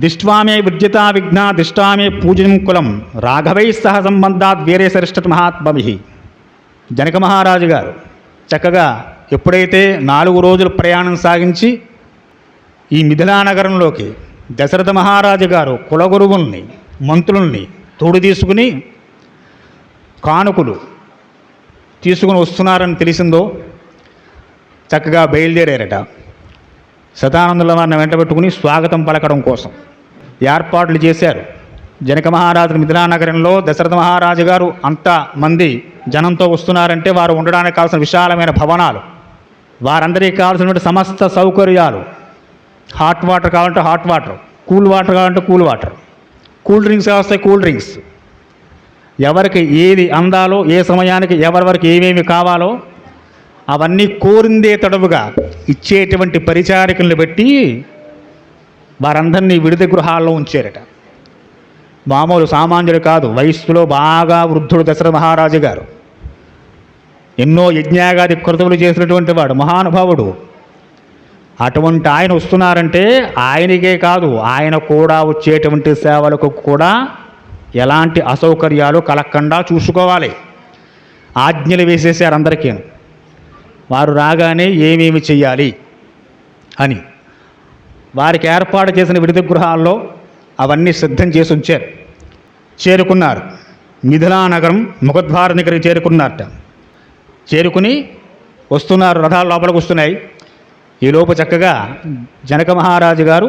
Speaker 1: దిష్ట్వామే విద్యతా విఘ్న దిష్టామే పూజం కులం రాఘవై సహ సంబంధాత్ వీరే సరిష్ట మహాత్మభి. జనక మహారాజు గారు చక్కగా ఎప్పుడైతే 4 రోజులు ప్రయాణం సాగించి ఈ మిథిలా నగరంలోకి దశరథ మహారాజు గారు కులగురువుల్ని, మంత్రుల్ని తోడు తీసుకుని కానుకలు తీసుకుని వస్తున్నారని తెలిసిందో చక్కగా బయలుదేరారట. శతానందుల వారిని వెంటబెట్టుకుని స్వాగతం పలకడం కోసం ఏర్పాట్లు చేశారు. జనక మహారాజు మిథిలా నగరంలో దశరథ మహారాజు గారు అంతమంది జనంతో వస్తున్నారంటే వారు ఉండడానికి కావాల్సిన విశాలమైన భవనాలు, వారందరికీ కావాల్సినటువంటి సమస్త సౌకర్యాలు, హాట్ వాటర్ కావాలంటే హాట్ వాటర్, కూల్ వాటర్ కావాలంటే కూల్ వాటర్, కూల్ డ్రింక్స్ కావస్తాయి కూల్ డ్రింక్స్, ఎవరికి ఏది అందాలో ఏ సమయానికి ఎవరెవరికి ఏమేమి కావాలో అవన్నీ కోరిందే తడవుగా ఇచ్చేటువంటి పరిచారికలను బట్టి వారందరినీ విడిది గృహాల్లో ఉంచారట. మామూలు సామాన్యుడు కాదు, వయస్సులో బాగా వృద్ధుడు దశరథ మహారాజు గారు. ఎన్నో యజ్ఞాగాది కృతువులు చేసినటువంటి వాడు, మహానుభావుడు. అటువంటి ఆయన వస్తున్నారంటే ఆయనకే కాదు, ఆయన కూడా వచ్చేటువంటి సేవలకు కూడా ఎలాంటి అసౌకర్యాలు కలగకుండా చూసుకోవాలి. ఆజ్ఞలు వేసేసారు అందరికీ. వారు రాగానే ఏమేమి చెయ్యాలి అని వారికి ఏర్పాటు చేసిన విడిది గృహాల్లో అవన్నీ సిద్ధం చేసి ఉంచారు. చేరుకున్నారు. మిథిలా నగరం ముఖద్వార దగ్గరికి చేరుకున్నారట. చేరుకుని వస్తున్నారు, రథాలు లోపలికి వస్తున్నాయి. ఈలోపు చక్కగా జనక మహారాజు గారు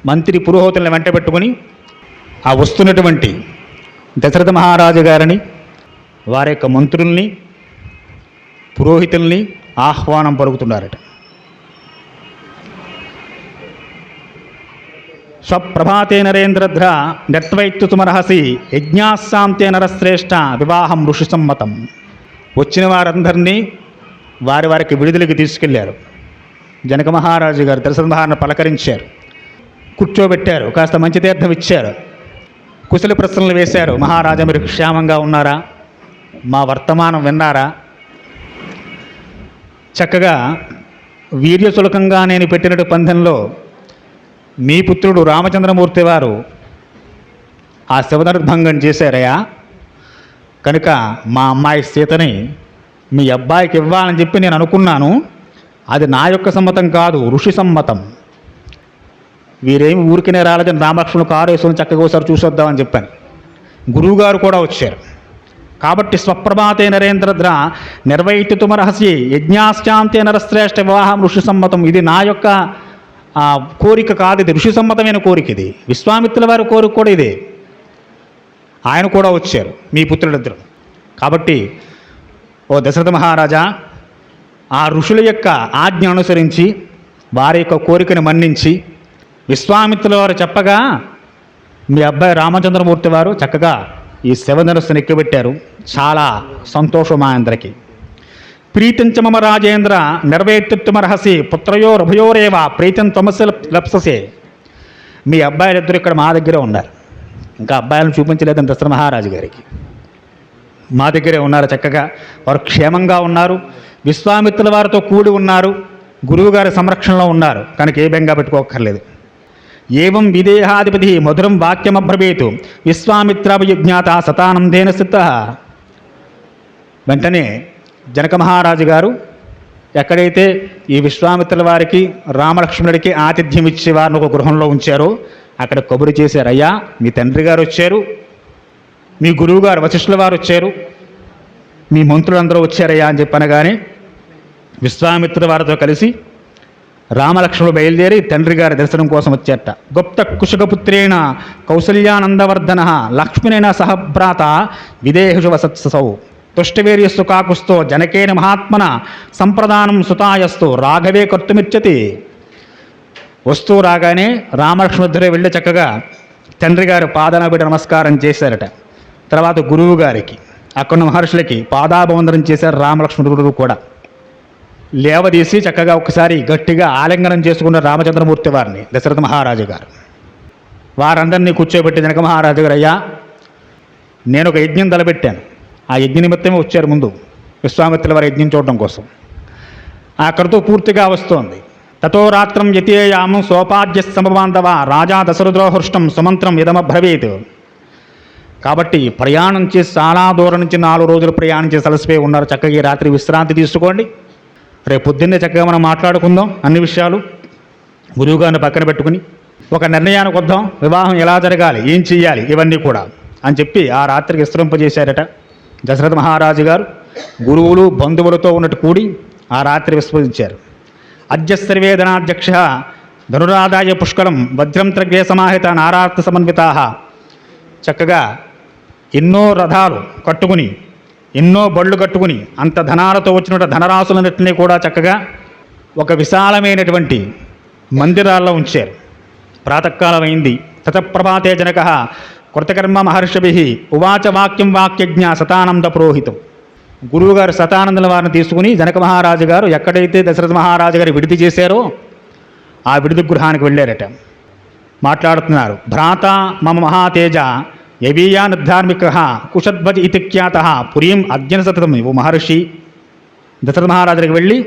Speaker 1: మంత్రి పురోహితులను వెంట పెట్టుకుని ఆ వస్తున్నటువంటి దశరథ మహారాజు గారిని, వారి యొక్క మంత్రుల్ని, పురోహితుల్ని ఆహ్వానం పలుకుతున్నారట. స్వప్రభాతే నరేంద్రధ్ర గత్వైత్తు సుమరహసి యజ్ఞాశాంతే నరశ్రేష్ఠ వివాహం ఋషి సమ్మతం. వచ్చిన వారందరినీ వారికి విడుదలకి తీసుకెళ్లారు. జనక మహారాజు గారు దశరథ మహారాజును పలకరించారు, కూర్చోబెట్టారు, కాస్త మంచి తీర్థం ఇచ్చారు, కుశల ప్రశ్నలు వేశారు. మహారాజా మీరు క్షేమంగా ఉన్నారా, మా వర్తమానం విన్నారా? చక్కగా వీర్యశులకంగా నేను పెట్టినట్టు పందెంలో మీ పుత్రుడు రామచంద్రమూర్తి వారు ఆ శివధనుర్భంగం చేశారయ్యా. కనుక మా అమ్మాయి సీతని మీ అబ్బాయికి ఇవ్వాలని చెప్పి నేను అనుకున్నాను. అది నా యొక్క సమ్మతం కాదు, ఋషి సమ్మతం. వీరేమి ఊరికినే రాలేదని రామలక్ష్మణులు కారు వేసుకుని చక్కగా ఒకసారి చూసొద్దామని చెప్పాను. గురువుగారు కూడా వచ్చారు. కాబట్టి స్వప్రభాతే నరేంద్రద్ర నిర్వైతుమ రహస్యే యజ్ఞాశ్చాంతే నరశ్రేష్ఠ వివాహం ఋషి సమ్మతం. ఇది నా యొక్క కోరిక కాదు, ఇది ఋషి సమ్మతమైన కోరిక. ఇది విశ్వామిత్రుల వారి కోరిక కూడా ఇదే. ఆయన కూడా వచ్చారు, మీ పుత్రుడిద్దరు. కాబట్టి ఓ దశరథ మహారాజా, ఆ ఋషుల యొక్క ఆజ్ఞ అనుసరించి వారి యొక్క కోరికను మన్నించి విశ్వామిత్రుల వారు చెప్పగా మీ అబ్బాయి రామచంద్రమూర్తి వారు చక్కగా ఈ శివధనుస్సును ఎక్కిబెట్టారు. చాలా సంతోషం మా అందరికీ. ప్రీతించ మమ రాజేంద్ర నిర్వేత్తుమర్హసి పుత్రయోరభయోరేవా ప్రీతం త్వమస్య లప్ససే. మీ అబ్బాయిలిద్దరు ఇక్కడ మా దగ్గరే ఉన్నారు. ఇంకా అబ్బాయిలను చూపించలేదని దశరథ మహారాజు గారికి. మా దగ్గరే ఉన్నారు. చక్కగా వారు క్షేమంగా ఉన్నారు. విశ్వామిత్రుల వారితో కూడి ఉన్నారు. గురువుగారి సంరక్షణలో ఉన్నారు. కనుక ఏ బెంగా పెట్టుకోక్కర్లేదు. ఏవం విదేహాధిపతి మధురం వాక్యమబ్రవీతు విశ్వామిత్రాభిజ్ఞాత సతానందేన స్థిత. వెంటనే జనక మహారాజు గారు ఎక్కడైతే ఈ విశ్వామిత్రుల వారికి రామలక్ష్మణుడికి ఆతిథ్యం ఇచ్చే వారిని ఒక గృహంలో ఉంచారో అక్కడ కబురు చేశారు. అయ్యా, మీ తండ్రి గారు వచ్చారు, మీ గురువు గారు వశిష్ఠుల వారు వచ్చారు, మీ మంత్రులందరూ వచ్చారయ్యా అని చెప్పనగానే విశ్వామిత్రుల వారితో కలిసి రామలక్ష్మణుడు బయలుదేరి తండ్రి గారి దర్శనం కోసం వచ్చేట. గుప్త కుశకపుత్రేణ కౌసల్యానందవర్ధన లక్ష్మణేన సహభ్రాత విదేహుషు వసత్సౌ తుష్టవీర్యస్సు కాకుస్తో జనకేన మహాత్మన సంప్రదానం సుతాయస్తు రాఘవే కర్తుమిచ్చతి. వస్తూ రాగానే రామలక్ష్మణుద్దరే వెళ్ళి చక్కగా తండ్రి గారు పాదాన పెట్టి నమస్కారం చేశారట. తర్వాత గురువు గారికి అక్కడ మహర్షులకి పాదాభివందనం చేశారు రామలక్ష్మణుడు కూడా. లేవదీసి చక్కగా ఒకసారి గట్టిగా ఆలింగనం చేసుకున్న రామచంద్రమూర్తి వారిని దశరథ మహారాజు గారు. వారందరినీ కూర్చోబెట్టి జనక మహారాజు గారు, అయ్యా, నేను ఒక యజ్ఞం తలపెట్టాను. ఆ యజ్ఞ నిమిత్తమే వచ్చారు ముందు విశ్వామిత్రుల వారి యజ్ఞం చూడడం కోసం. ఆ కృతు పూర్తిగా వస్తోంది. తతో రాత్రం యతేయామం సోపాద్య సమబాంధవ రాజా దశరథోహృష్టం సుమంత్రం ఇదమబ్రవీత్. కాబట్టి ప్రయాణం చేసి చాలా దూరం నుంచి 4 రోజులు ప్రయాణం చేసి అలసిపోయి ఉన్నారు. చక్కగా ఈ రాత్రి విశ్రాంతి తీసుకోండి. రేపు పొద్దున్నే చక్కగా మనం మాట్లాడుకుందాం అన్ని విషయాలు. గురువుగారిని పక్కన పెట్టుకుని ఒక నిర్ణయానికి వద్దాం. వివాహం ఎలా జరగాలి, ఏం చెయ్యాలి, ఇవన్నీ కూడా అని చెప్పి ఆ రాత్రికి విశ్రమింపజేశారట దశరథ మహారాజు గారు. గురువులు బంధువులతో ఉన్నట్టు కూడి ఆ రాత్రి విశ్వసించారు. అద్య సర్వేదనాధ్యక్ష ధనురాదాయ పుష్కరం వజ్రం త్రగ్గే సమాహిత నారార్థ సమన్వితా. చక్కగా ఎన్నో రథాలు కట్టుకుని ఎన్నో బళ్ళు కట్టుకుని అంత ధనాలతో వచ్చిన ధనరాశులన్నింటినీ కూడా చక్కగా ఒక విశాలమైనటువంటి మందిరాల్లో ఉంచారు. ప్రాతకాలం అయింది. తతప్రభాతే జనక కృతకర్మ మహర్షిభి ఉవాచ వాక్యం వాక్యజ్ఞ సతానంద పురోహితం. గురువుగారు సతానందుల వారిని తీసుకుని జనక మహారాజు గారు ఎక్కడైతే దశరథ మహారాజు గారు విడిది చేశారో ఆ విడిది గృహానికి వెళ్ళారట. మాట్లాడుతున్నారు. భ్రాత మమ మహాతేజ యవీయా నిర్ధార్మిక కుశధ్వజ ఇతి ఖ్యాత పురీం అద్యన సతతం. ఓ మహర్షి దశరథ మహారాజుకి వెళ్ళి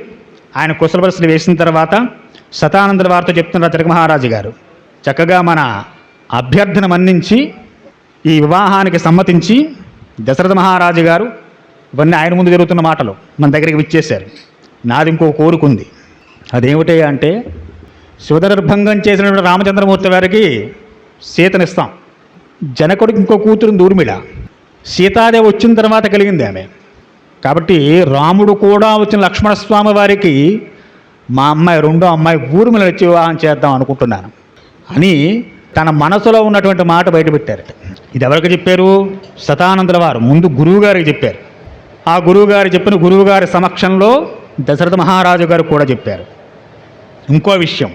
Speaker 1: ఆయన కుశలపరిశలు వేసిన తర్వాత శతానందుల వారితో చెప్తున్నారు జనక మహారాజు గారు, చక్కగా మన అభ్యర్థన మన్నించి ఈ వివాహానికి సమ్మతించి దశరథ మహారాజు గారు ఇవన్నీ ఆయన ముందు జరుగుతున్న మాటలు మన దగ్గరికి విచ్చేశారు. నాది ఇంకో కోరుకుంది. అదేమిటి అంటే శివధనుర్భంగం చేసినటువంటి రామచంద్రమూర్తి వారికి సీతనిస్తాం. జనకుడికి ఇంకో కూతురు ఊర్మిళ. సీతాదేవి వచ్చిన తర్వాత కలిగింది ఆమె. కాబట్టి రాముడు కూడా వచ్చిన లక్ష్మణస్వామి వారికి మా అమ్మాయి రెండో అమ్మాయి ఊర్మిళ వచ్చి వివాహం చేద్దాం అనుకుంటున్నాను అని తన మనసులో ఉన్నటువంటి మాట బయటపెట్టారట. ఇది ఎవరికి చెప్పారు? శతానందుల వారు ముందు గురువుగారికి చెప్పారు. ఆ గురువుగారు చెప్పిన గురువుగారి సమక్షంలో దశరథ మహారాజు గారు కూడా చెప్పారు. ఇంకో విషయం,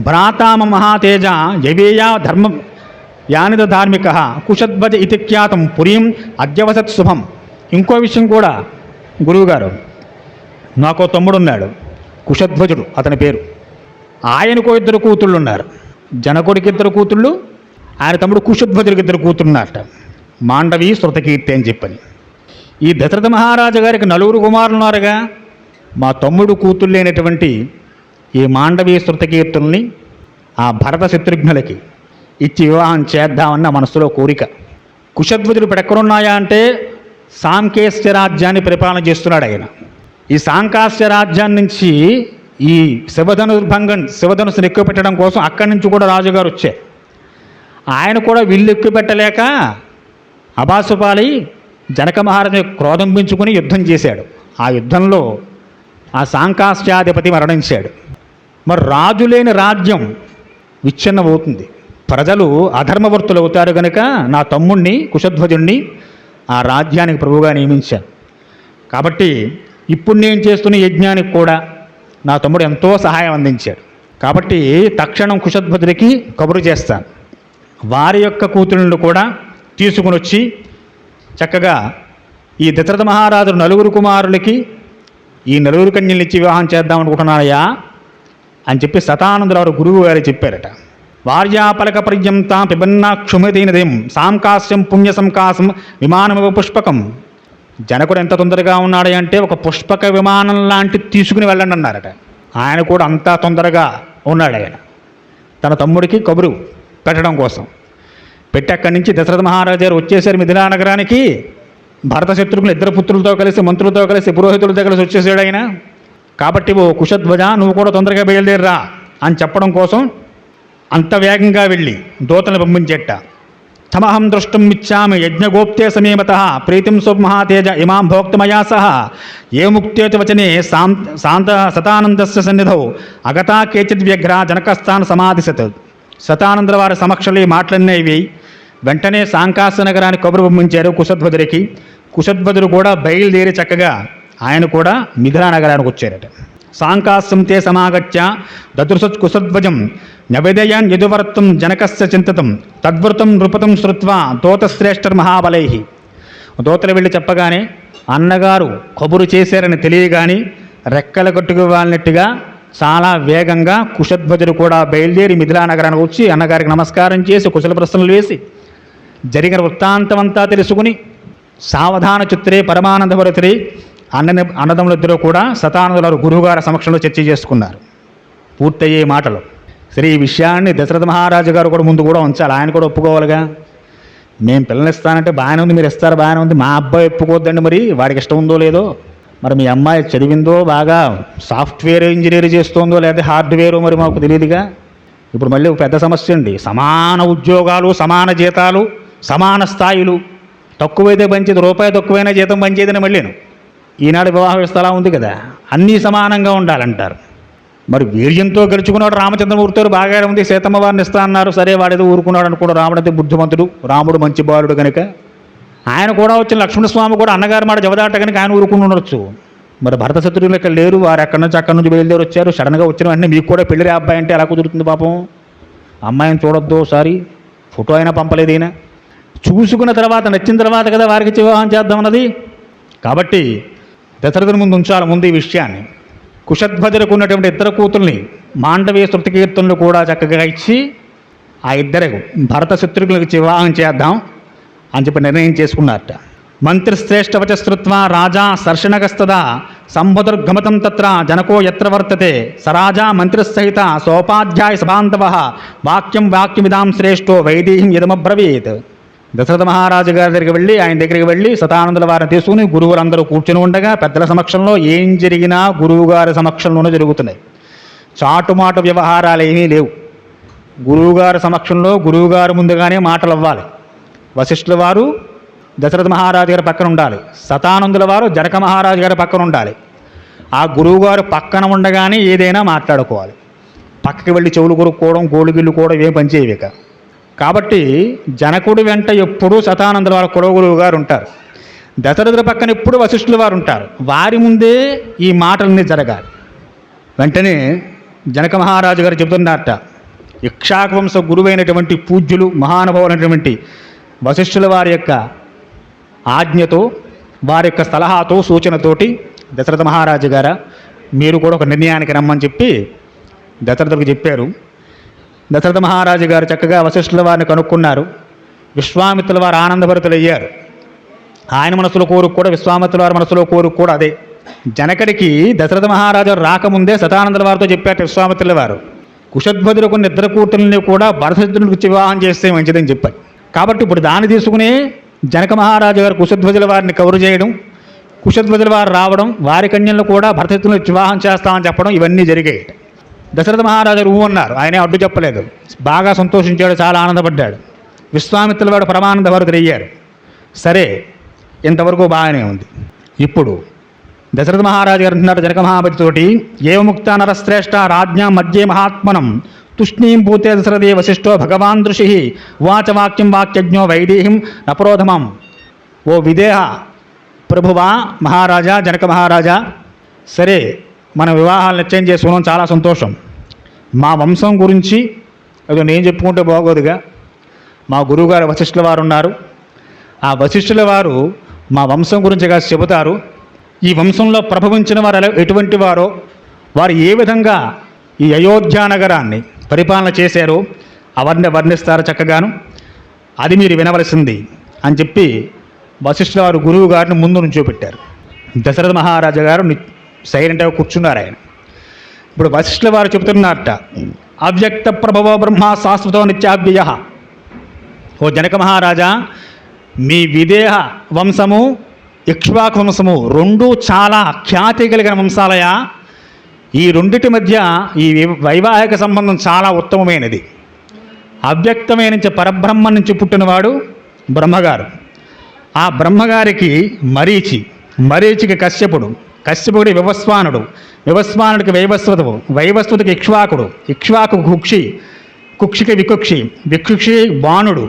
Speaker 1: భ్రాతామ మహాతేజ యవేయా ధర్మం యానిద ధార్మిక కుశధ్వజ ఇతి ఖ్యాతం పురీం అద్యవసత్ శుభం. ఇంకో విషయం కూడా గురువుగారు, నాకో తమ్ముడున్నాడు కుశధ్వజుడు అతని పేరు. ఆయనకో 2 కూతుళ్ళు ఉన్నారు. జనకుడికి 2 కూతుళ్ళు, ఆయన తమ్ముడు కుశధ్వజుడికి 2 కూతుళ్ళున్నారట. మాండవి శృతకీర్తి అని చెప్పని. ఈ దశరథ మహారాజు గారికి 4 కుమారులు ఉన్నారుగా, మా తమ్ముడు కూతురు లేనటువంటి ఈ మాండవీయ శృతకీర్తుల్ని ఆ భరత శత్రుఘ్నులకి ఇచ్చి వివాహం చేద్దామన్న మనసులో కోరిక. కుశధ్వజులు ఇప్పుడు ఎక్కడున్నాయా అంటే సాంకేశ్య రాజ్యాన్ని పరిపాలన చేస్తున్నాడు ఆయన. ఈ సాంకాస్య రాజ్యాన్ని నుంచి ఈ శివధనుసుని ఎక్కువ పెట్టడం కోసం అక్కడి నుంచి కూడా రాజుగారు వచ్చారు. ఆయన కూడా విల్లు ఎక్కువ పెట్టలేక అబాసుపాలై జనక మహారాజు క్రోధం పెంచుకుని యుద్ధం చేశాడు. ఆ యుద్ధంలో ఆ సాంకాస్యాధిపతి మరణించాడు. మరి రాజు లేని రాజ్యం విచ్ఛిన్నమవుతుంది, ప్రజలు అధర్మవర్తులు అవుతారు కనుక నా తమ్ముణ్ణి కుశధ్వజుణ్ణి ఆ రాజ్యానికి ప్రభువుగా నియమించాను. కాబట్టి ఇప్పుడు నేను చేస్తున్న యజ్ఞానికి కూడా నా తమ్ముడు ఎంతో సహాయం అందించాడు. కాబట్టి తక్షణం కుశధ్వజుడికి కబురు చేస్తాను. వారి యొక్క కూతురులను కూడా తీసుకుని వచ్చి చక్కగా ఈ దశరథ మహారాజు 4 కుమారులకి ఈ 4 కన్యల్ని ఇచ్చి వివాహం చేద్దాం అనుకుంటున్నానయ్యా అని చెప్పి శతానందుల వారు గురువు గారు చెప్పారట. వార్యాపలక పర్యంతం పిబన్నాక్షుమదీనదేం సాంకాస్యం పుణ్య సంకాసం విమానమివ పుష్పకం. జనకుడు ఎంత తొందరగా ఉన్నాడు అంటే ఒక పుష్పక విమానం లాంటి తీసుకుని వెళ్ళండి అన్నారట. ఆయన కూడా అంతా తొందరగా ఉన్నాడు. ఆయన తన తమ్ముడికి కబురు పెట్టడం కోసం పెట్టి అక్కడి నుంచి దశరథ మహారాజు గారు వచ్చేసారు మిథిలా నగరానికి. భరత శత్రుఘ్నులు 2 పుత్రులతో కలిసి, మంత్రులతో కలిసి, పురోహితులతో కలిసి వచ్చేసాడు ఆయన. కాబట్టి ఓ కుశధ్వజ నువ్వు కూడా తొందరగా బయలుదేరరా అని చెప్పడం కోసం అంత వేగంగా వెళ్ళి దూతలను పంపించేట. తమహం దృష్టం ఇచ్చామి యజ్ఞగోప్తే సమేమత ప్రీతిం స్వమహాతేజ ఇమాం భోక్తమయా సహ ఏ ముక్తేతి వచనే శతానందస్య సన్నిధౌ అగతా కేచిద్ వ్యగ్ర జనకస్థాన సమాధిసత్. శతానందుల వారి సమక్షంలో ఈ మాటలనేవి వెంటనే సాంకాస నగరానికి కబురు పంపించారు కుశధ్వజుడికి. కుశధ్వజుడు కూడా బయలుదేరి చక్కగా ఆయన కూడా మిథిలా నగరానికి వచ్చారట. సాంకాస్యం తే సమాగత్య దదృశత్ కుశధ్వజం నవేదయాన్ యదువర్తం జనకస్య చింతతం తద్వృతం నృపతం శ్రుత్వా దూతశ్రేష్ఠర్ మహాబలై. దూతలు వెళ్ళి చెప్పగానే అన్నగారు కబురు చేశారని తెలియగాని రెక్కల కట్టుకు వాళ్ళనట్టుగా చాలా వేగంగా కుశధ్వజుడు కూడా బయలుదేరి మిథిలా నగరానికి వచ్చి అన్నగారికి నమస్కారం చేసి కుశల ప్రశ్నలు వేసి జరిగిన వృత్తాంతమంతా తెలుసుకుని సావధాన చిత్రే పరమానందభరతుడి అన్నదమ్ములిద్దరూ కూడా శతానందుల గురువుగారి సమక్షంలో చర్చ చేసుకున్నారు. పూర్తయ్యే మాటలు సరే ఈ విషయాన్ని దశరథ మహారాజు గారు కూడా ముందు కూడా ఉంచాలి. ఆయన కూడా ఒప్పుకోవాలిగా. మేము పిల్లలు ఇస్తానంటే బాగానే ఉంది, మీరు ఇస్తారు బాగానే ఉంది, మా అబ్బాయి ఒప్పుకోవద్దండి, మరి వాడికి ఇష్టం ఉందో లేదో, మరి మీ అమ్మాయి చదివిందో బాగా సాఫ్ట్వేర్ ఇంజనీర్ చేస్తుందో లేదా హార్డ్వేర్ మరి మాకు తెలియదుగా. ఇప్పుడు మళ్ళీ ఒక పెద్ద సమస్య అండి. సమాన ఉద్యోగాలు, సమాన జీతాలు, సమాన స్థాయిలు. తక్కువైతే పంచేది, రూపాయి తక్కువైనా జీతం పంచేదని మళ్ళీను. ఈనాడు వివాహ వ్యవస్థ అలా ఉంది కదా, అన్నీ సమానంగా ఉండాలంటారు. మరి వీర్యంతో గెలుచుకున్నాడు రామచంద్రమూర్తి బాగా ఉంది, సీతమ్మ వారిని ఇస్తా అన్నారు. సరే వాడేదో ఊరుకున్నాడు అనుకోడు. రాముడైతే బుద్ధిమంతుడు, రాముడు మంచి బాలుడు కనుక ఆయన కూడా వచ్చిన లక్ష్మణస్వామి కూడా అన్నగారి మాట జవదాట కనుక ఆయన ఊరుకుని ఉండొచ్చు. మరి భరత శత్రువులు ఇక్కడ లేరు, వారు ఎక్కడి నుంచి అక్కడి నుంచి బయలుదేరి వచ్చారు. సడన్గా వచ్చిన వెంటనే మీకు కూడా పెళ్ళిరే అబ్బాయి అంటే ఎలా కుదురుతుంది పాపం. అమ్మాయిని చూడొద్దు, ఒకసారి ఫోటో అయినా పంపలేదు. ఈయన చూసుకున్న తర్వాత నచ్చిన తర్వాత కదా వారికి వివాహం చేద్దామన్నది. కాబట్టి దశరథుని ముందు ఉంచాలి ముందు ఈ విషయాన్ని. కుశధ్వజులకు ఉన్నటువంటి 2 కూతుల్ని మాండవీయ శృతకీర్తనలు కూడా చక్కగా ఇచ్చి ఆ ఇద్దరు భరత శత్రుఘ్నులకు వివాహం చేద్దాం అని చెప్పి నిర్ణయం చేసుకున్నారట. మంత్రిశ్రేష్ఠవచ శ్రుత్వా రాజా సర్షణగస్తదా సంబుధుర్గమతం తత్ర జనకో యత్ర వర్తతే సరాజా మంత్రిసహిత సోపాధ్యాయ సభాంతవ వాక్యమిదాం శ్రేష్ఠో వైదేహీం యదమబ్రవీత్. దశరథ మహారాజు గారి దగ్గరికి వెళ్ళి ఆయన దగ్గరికి వెళ్ళి శతానందుల వారిని తీసుకుని గురువులందరూ కూర్చుని ఉండగా పెద్దల సమక్షంలో ఏం జరిగినా గురువుగారి సమక్షంలోనే జరుగుతున్నాయి. చాటుమాటు వ్యవహారాలు ఏమీ లేవు. గురువుగారి సమక్షంలో గురువుగారు ముందుగానే మాటలు అవ్వాలి. వశిష్ఠుల వారు దశరథ మహారాజు గారి పక్కన ఉండాలి, శతానందుల వారు జనక మహారాజు గారి పక్కన ఉండాలి. ఆ గురువుగారు పక్కన ఉండగానే ఏదైనా మాట్లాడుకోవాలి. పక్కకి వెళ్ళి చెవులు కొరుక్కోవడం, గోళ్ళు గిల్లుకోవడం ఏం పనిచేయవిక. కాబట్టి జనకుడి వెంట ఎప్పుడూ శతానందుల వారు కులగురువు గారు ఉంటారు. దశరథుల పక్కన ఎప్పుడు వశిష్ఠుల వారు ఉంటారు. వారి ముందే ఈ మాటలన్నీ జరగాలి. వెంటనే జనక మహారాజు గారు చెబుతున్నారట, ఇక్ష్వాకు వంశ గురువైనటువంటి పూజ్యులు మహానుభావులైనటువంటి వశిష్ఠుల వారి యొక్క ఆజ్ఞతో, వారి యొక్క సలహాతో, సూచనతోటి దశరథ మహారాజు గారు మీరు కూడా ఒక నిర్ణయానికి రమ్మని చెప్పి దశరథులకు చెప్పారు. దశరథ మహారాజు గారు చక్కగా వశిష్ఠుల వారిని కనుక్కున్నారు. విశ్వామిత్రుల వారు ఆనందభరితులయ్యారు. ఆయన మనసులో కోరిక కూడా విశ్వామిత్రుల వారి మనసులో కోరిక కూడా అదే. జనకుడికి దశరథ మహారాజు రాకముందే శతానందుల వారితో చెప్పారు విశ్వామిత్రుల వారు, కుశధ్వజులకు ఇద్దరు కూతుర్ని కూడా భరతశత్రునికి వివాహం చేస్తే మంచిదని చెప్పారు. కాబట్టి ఇప్పుడు దాన్ని తీసుకుని జనక మహారాజు గారు కుశధ్వజుల వారిని కవరు చేయడం, కుశధ్వజుల వారు రావడం, వారి కన్యలను కూడా భరతశత్రునికి వివాహం చేస్తామని చెప్పడం ఇవన్నీ జరిగాయి. దశరథ మహారాజు ఊ అన్నారు, ఆయనే అడ్డు చెప్పలేదు. బాగా సంతోషించాడు, చాలా ఆనందపడ్డాడు. విశ్వామిత్రుల వాడు పరమానంద భరితుడయ్యారు. సరే, ఇంతవరకు బాగానే ఉంది. ఇప్పుడు దశరథ మహారాజు గారు అంటున్నారు జనక మహాపతితోటి, ఏవముక్త నరశ్రేష్ఠ రాజ్ఞాం మధ్యే మహాత్మనం తుష్ణీం భూతే దశరథే వశిష్ఠో భగవాన్ దృషి ఉవాచ వాక్యం వాక్యజ్ఞో వైదేహిం నపరోధమం. ఓ విదేహ ప్రభువా, మహారాజా, జనక మహారాజా, సరే మన వివాహాలు నిశ్చయం చేసుకున్నాం, చాలా సంతోషం. మా వంశం గురించి ఏదో నేను చెప్పుకుంటే బాగోదుగా. మా గురువుగారు వశిష్ఠుల వారు ఉన్నారు. ఆ వశిష్ఠుల వారు మా వంశం గురించి కాస్త చెబుతారు. ఈ వంశంలో ప్రభవించిన వారు ఎటువంటి వారో, వారు ఏ విధంగా ఈ అయోధ్య నగరాన్ని పరిపాలన చేశారో అవన్నీ వర్ణిస్తారు చక్కగాను. అది మీరు వినవలసింది అని చెప్పి వశిష్ఠుల వారు గురువు గారిని ముందు నుంచోపెట్టారు. దశరథ మహారాజు గారు సైలెంట్గా కూర్చున్నారు. ఆయన ఇప్పుడు వశిష్ఠుల వారు చెబుతున్నారట, అవ్యక్త ప్రభవ బ్రహ్మ శాశ్వతో నిత్యాభ్యయ. ఓ జనక మహారాజా, మీ విదేహ వంశము ఇక్ష్వాకు వంశము రెండూ చాలా ఖ్యాతి కలిగిన వంశాలయా. ఈ రెండిటి మధ్య ఈ వైవాహిక సంబంధం చాలా ఉత్తమమైనది. అవ్యక్తమైన నుంచి పరబ్రహ్మ నుంచి పుట్టినవాడు బ్రహ్మగారు. ఆ బ్రహ్మగారికి మరీచికి కశ్యపుడు, కశ్యపుడి వివస్వానుడు, వివస్వానుడికి వైవస్వతువు, వైవస్వతికి ఇక్ష్వాకుడు, ఇక్ష్వాకు కుక్షి, కుక్షికి వికుక్షి, వికుక్షి బాణుడు,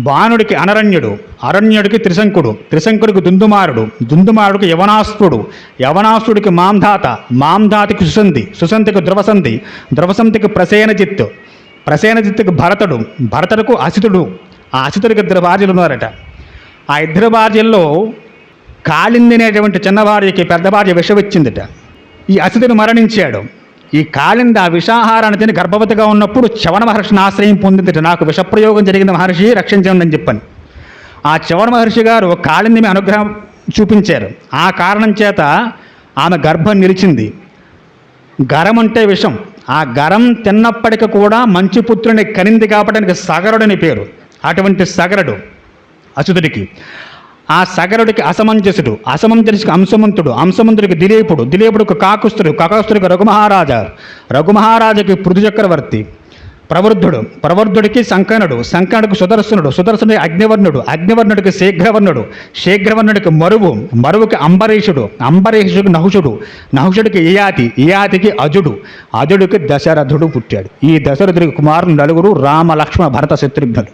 Speaker 1: బాణుడికి అనరణ్యుడు, అరణ్యుడికి త్రిశంకుడు, త్రిశంకుడికి దుందుమారుడు, దుందుమారుడికి యవనాస్తుడు, యవనాస్తుడికి మాంధాత, మాంధాతికి సుసంధి, సుసంధికి ధ్రువసంధి, ధ్రువసంధికి ప్రసేనజిత్తు, ప్రసేనజిత్తుకి భరతుడు, భరతుడికి అసితుడు. ఆ అసితుడికి ఇద్దరు భార్యలు ఉన్నారట. ఆ ఇద్దరు భార్యల్లో కాళింది అనేటువంటి చిన్న భార్యకి పెద్ద భార్య విషమిచ్చిందట. ఈ అసితుడు మరణించాడు. ఈ కాళింది ఆ విషాహారాన్ని తిని గర్భవతిగా ఉన్నప్పుడు చవన మహర్షిని ఆశ్రయం పొందిందట. నాకు విషప్రయోగం జరిగిన మహర్షి రక్షించండి అని చెప్పని ఆ చవన మహర్షి గారు కాళింది మీ అనుగ్రహం చూపించారు. ఆ కారణం చేత ఆమె గర్భం నిలిచింది. గరం అంటే విషం. ఆ గరం తిన్నప్పటికీ కూడా మంచి పుత్రుని కనింది కాబట్టి సగరుడని పేరు. అటువంటి సగరుడు అసుతుడికి. ఆ సగరుడికి అసమంజసుడు, అసమంజసుడికి అంశమంతుడు, అంశమంతుడికి దిలీపుడు, దిలీపుడికి కాకుస్తుడు, కాకుస్తుడికి రఘుమహారాజా, రఘుమహారాజుకి పృథు చక్రవర్తి, ప్రవృద్ధుడు, ప్రవృద్ధుడికి సంకనుడు, సంకనుడికి సుదర్శనుడు, సుదర్శనుడికి అగ్నివర్ణుడు, అగ్నివర్ణుడికి శీఘ్రవర్ణుడు, శీఘ్రవర్ణుడికి మరువు, మరువుకి అంబరీషుడు, అంబరీషుడికి నహుషుడు, నహుషుడికి ఇయాతి, ఇయాతికి అజుడు, అజుడికి దశరథుడు పుట్టాడు. ఈ దశరథుడికి కుమారులు నలుగురు రామ లక్ష్మణ భరత శత్రుఘ్నులు.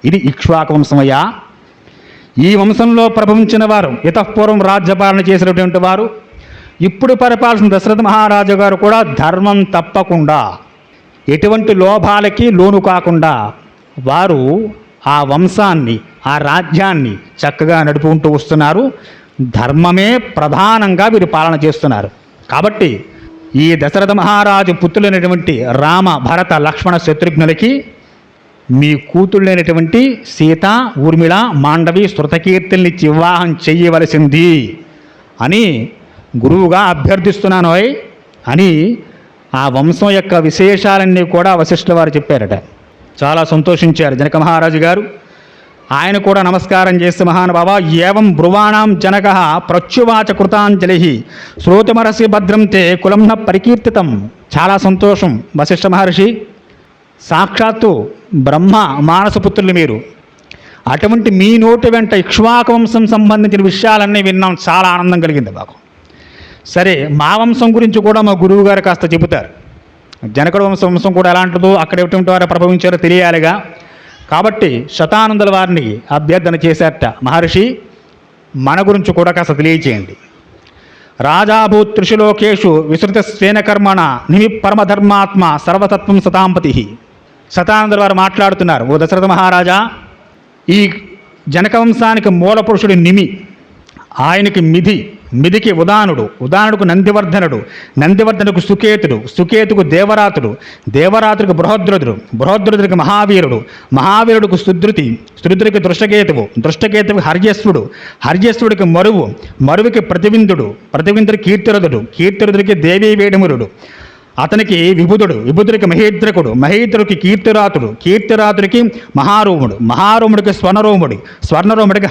Speaker 1: ఇది ఇక్ష్వాకు వంశమయ్యా. ఈ వంశంలో ప్రభవించిన వారు ఇతఃపూర్వం రాజ్యపాలన చేసినటువంటి వారు ఇప్పుడు పరిపాలన దశరథ మహారాజు గారు కూడా ధర్మం తప్పకుండా ఎటువంటి లోభాలకి లోను కాకుండా వారు ఆ వంశాన్ని, ఆ రాజ్యాన్ని చక్కగా నడుపుకుంటూ వస్తున్నారు. ధర్మమే ప్రధానంగా వీరు పాలన చేస్తున్నారు. కాబట్టి ఈ దశరథ మహారాజు పుత్రులైనటువంటి రామ భరత లక్ష్మణ శత్రుఘ్నులకి మీ కూతుళ్ళైనటువంటి సీత, ఊర్మిళ, మాండవి, శృతకీర్తుల్ని వివాహం చెయ్యవలసింది అని గురువుగా అభ్యర్థిస్తున్నాను అని ఆ వంశం యొక్క విశేషాలన్నీ కూడా వశిష్ఠుల వారు చెప్పారట. చాలా సంతోషించారు జనక మహారాజు గారు. ఆయన కూడా నమస్కారం చేసి, మహానుభావ ఏవం బ్రువాణం జనక ప్రత్యువాచ కృతాంజలి శ్రోతమరసి భద్రం తే కులం న పరికీర్తితం. చాలా సంతోషం వశిష్ఠ మహర్షి, సాక్షాత్తు బ్రహ్మ మానసపుత్రులు మీరు. అటువంటి మీ నోటి వెంట ఇక్ష్వాకు వంశం సంబంధించిన విషయాలన్నీ విన్నాం, చాలా ఆనందం కలిగింది మాకు. సరే, మా వంశం గురించి కూడా మా గురువు గారు కాస్త చెబుతారు. జనకుడు వంశం కూడా ఎలాంటిదో, అక్కడ ఎటువంటి వారు ప్రభవించారో తెలియాలిగా. కాబట్టి శతానందుల వారిని అభ్యర్థన చేశారట, మహర్షి మన గురించి కూడా కాస్త తెలియచేయండి. రాజాభూత్ త్రిశులోకేషు విస్తృత స్వేనకర్మణ నిమి పరమధర్మాత్మ సర్వతత్వం సతాంపతి. శతానందుల వారు మాట్లాడుతున్నారు, ఓ దశరథ మహారాజా, ఈ జనక వంశానికి మూల పురుషుడు నిమి, ఆయనకి మిథి, మిదికి ఉదానుడుకు నందివర్ధనుడు, నందివర్ధనుకు సుకేతుకు దేవరాతుడికి బృహద్రుడికి మహావీరుడికి సుధృతికి దృష్టకేతువుకి హర్యస్వుడికి మరువుకి ప్రతివిందుడికి కీర్తిరథుడికి దేవీవేడుమురుడు, అతనికి విభుదుడికి మహేంద్రుడికి కీర్తిరాతుడికి మహారోముడికి స్వర్ణరోముడికి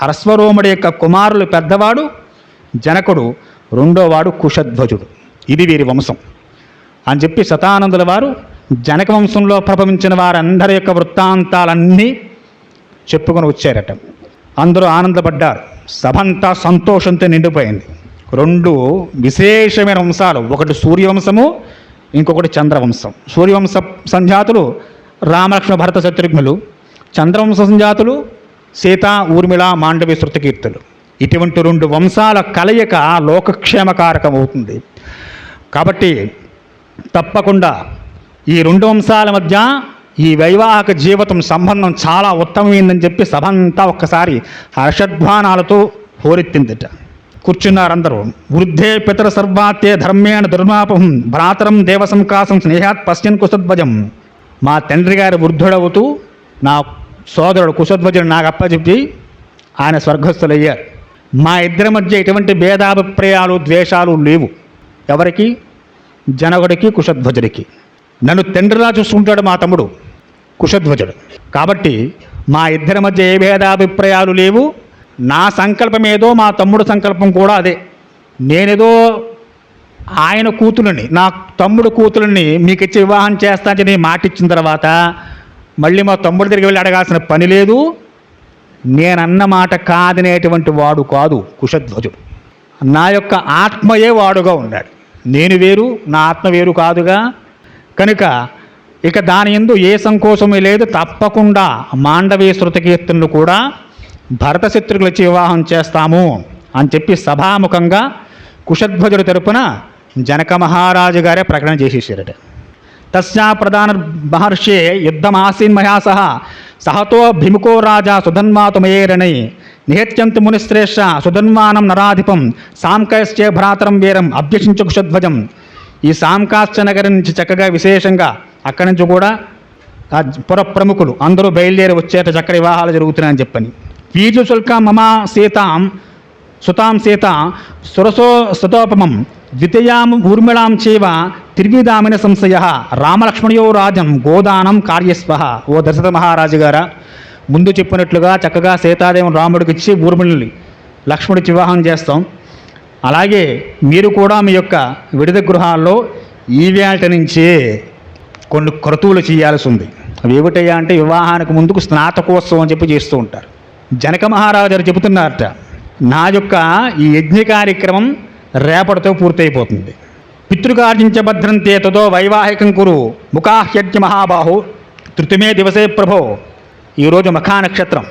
Speaker 1: హరస్వరోముడి యొక్క కుమారులు పెద్దవాడు జనకుడు, రెండోవాడు కుశధ్వజుడు. ఇది వీరి వంశం అని చెప్పి శతానందుల వారు జనక వంశంలో ప్రభవించిన వారందరి యొక్క వృత్తాంతాలన్నీ చెప్పుకొని వచ్చారట. అందరూ ఆనందపడ్డారు. సభంతా సంతోషంతో నిండిపోయింది. రెండు విశేషమైన వంశాలు, ఒకటి సూర్యవంశము, ఇంకొకటి చంద్రవంశం. సూర్యవంశ సంజాతులు రామలక్ష్మణ భరత శత్రుఘ్నులు, చంద్రవంశ సంజాతులు సీత ఊర్మిళ మాండవి శృతకీర్తులు. ఇటువంటి రెండు వంశాల కలయిక లోకక్షేమకారకం అవుతుంది. కాబట్టి తప్పకుండా ఈ రెండు వంశాల మధ్య ఈ వైవాహిక జీవితం సంబంధం చాలా ఉత్తమమైందని చెప్పి సభంతా ఒక్కసారి హర్షధ్వానాలతో హోరెత్తిందిట. కూర్చున్నారందరూ. వృద్ధే పితర సర్వాత్యే ధర్మేణ దుర్మాపం భ్రాతరం దేవసంకాసం స్నేహాత్ పశ్యన్ కుశధ్వజం. మా తండ్రి గారి వృద్ధుడవుతూ నా సోదరుడు కుశధ్వజుడు నాకు అప్పచెప్పి ఆయన స్వర్గస్థులయ్యారు. మా ఇద్దరి మధ్య ఎటువంటి భేదాభిప్రాయాలు ద్వేషాలు లేవు. ఎవరికి? జనకుడికి కుశధ్వజుడికి. నన్ను తండ్రిలా చూసుకుంటాడు మా తమ్ముడు కుశధ్వజుడు. కాబట్టి మా ఇద్దరి మధ్య ఏ భేదాభిప్రాయాలు లేవు. నా సంకల్పం ఏదో మా తమ్ముడు సంకల్పం కూడా అదే. నేనేదో ఆయన కూతురుని, నా తమ్ముడు కూతురుని మీకు ఇచ్చి వివాహం చేస్తానని నేను మాట ఇచ్చిన తర్వాత మళ్ళీ మా తమ్ముడి దగ్గరికి వెళ్ళి అడగాల్సిన పని లేదు. నేనన్న మాట కాదనేటువంటి వాడు కాదు కుశధ్వజుడు. నా యొక్క ఆత్మయే వాడుగా ఉన్నాడు. నేను వేరు, నా ఆత్మ వేరు కాదుగా. కనుక ఇక దాని యందు ఏ సంకోచమే లేదు. తప్పకుండా మాండవీ శృతకీర్తనలు కూడా భరత శత్రుఘ్నులు వచ్చి వివాహం చేస్తాము అని చెప్పి సభాముఖంగా కుశధ్వజుడి తరపున జనక మహారాజు గారే ప్రకటన చేసేసారట. తస్యా ప్రధాన మహర్షే యుద్ధమాసీన్ మయా సహతో భీముకో రాజా సుధన్వాతుమయేరణై నిహత్యంతి మునిశ్రేష్ఠ సుధన్వానం నరాధిపం సాంకశ్చే భ్రాతరం వీరం అభ్యసించు కుశధ్వజం. ఈ సాంకాశ్చ నగరం నుంచి చక్కగా విశేషంగా అక్కడి నుంచి కూడా పుర ప్రముఖులు అందరూ బయలుదేరి వచ్చేట చక్కటి వివాహాలు జరుగుతున్నాయని చెప్పని. వీజు శుల్క మమా సీతాం సుతాం సీత సురసో సుతోపమం ద్వితీయాం ఊర్మిళాం చేవ త్రివిధామిన సంశయ రామలక్ష్మణయో రాజం గోదానం కార్యస్వ. ఓ దశరథ మహారాజు గారా, ముందు చెప్పినట్లుగా చక్కగా సీతాదేవం రాముడికి ఇచ్చి ఊర్మిళని లక్ష్మణుడికి వివాహం చేస్తాం. అలాగే మీరు కూడా మీ యొక్క విడిద గృహాల్లో ఈవేళ నుంచే కొన్ని క్రతువులు చేయాల్సి ఉంది. అవి ఏమిటయ్యా అంటే వివాహానికి ముందుకు స్నాతకోత్సవం అని చెప్పి చేస్తూ ఉంటారు. జనక మహారాజు గారు చెబుతున్నారట, నా యొక్క ఈ యజ్ఞ కార్యక్రమం రేపటితో పూర్తయిపోతుంది. పితృకార్జించ భద్రంతే తదో వైవాహికం కురు ముఖాహ్యజ్ఞ మహాబాహు తృతిమే దివసే ప్రభో. ఈరోజు మఖా నక్షత్రం,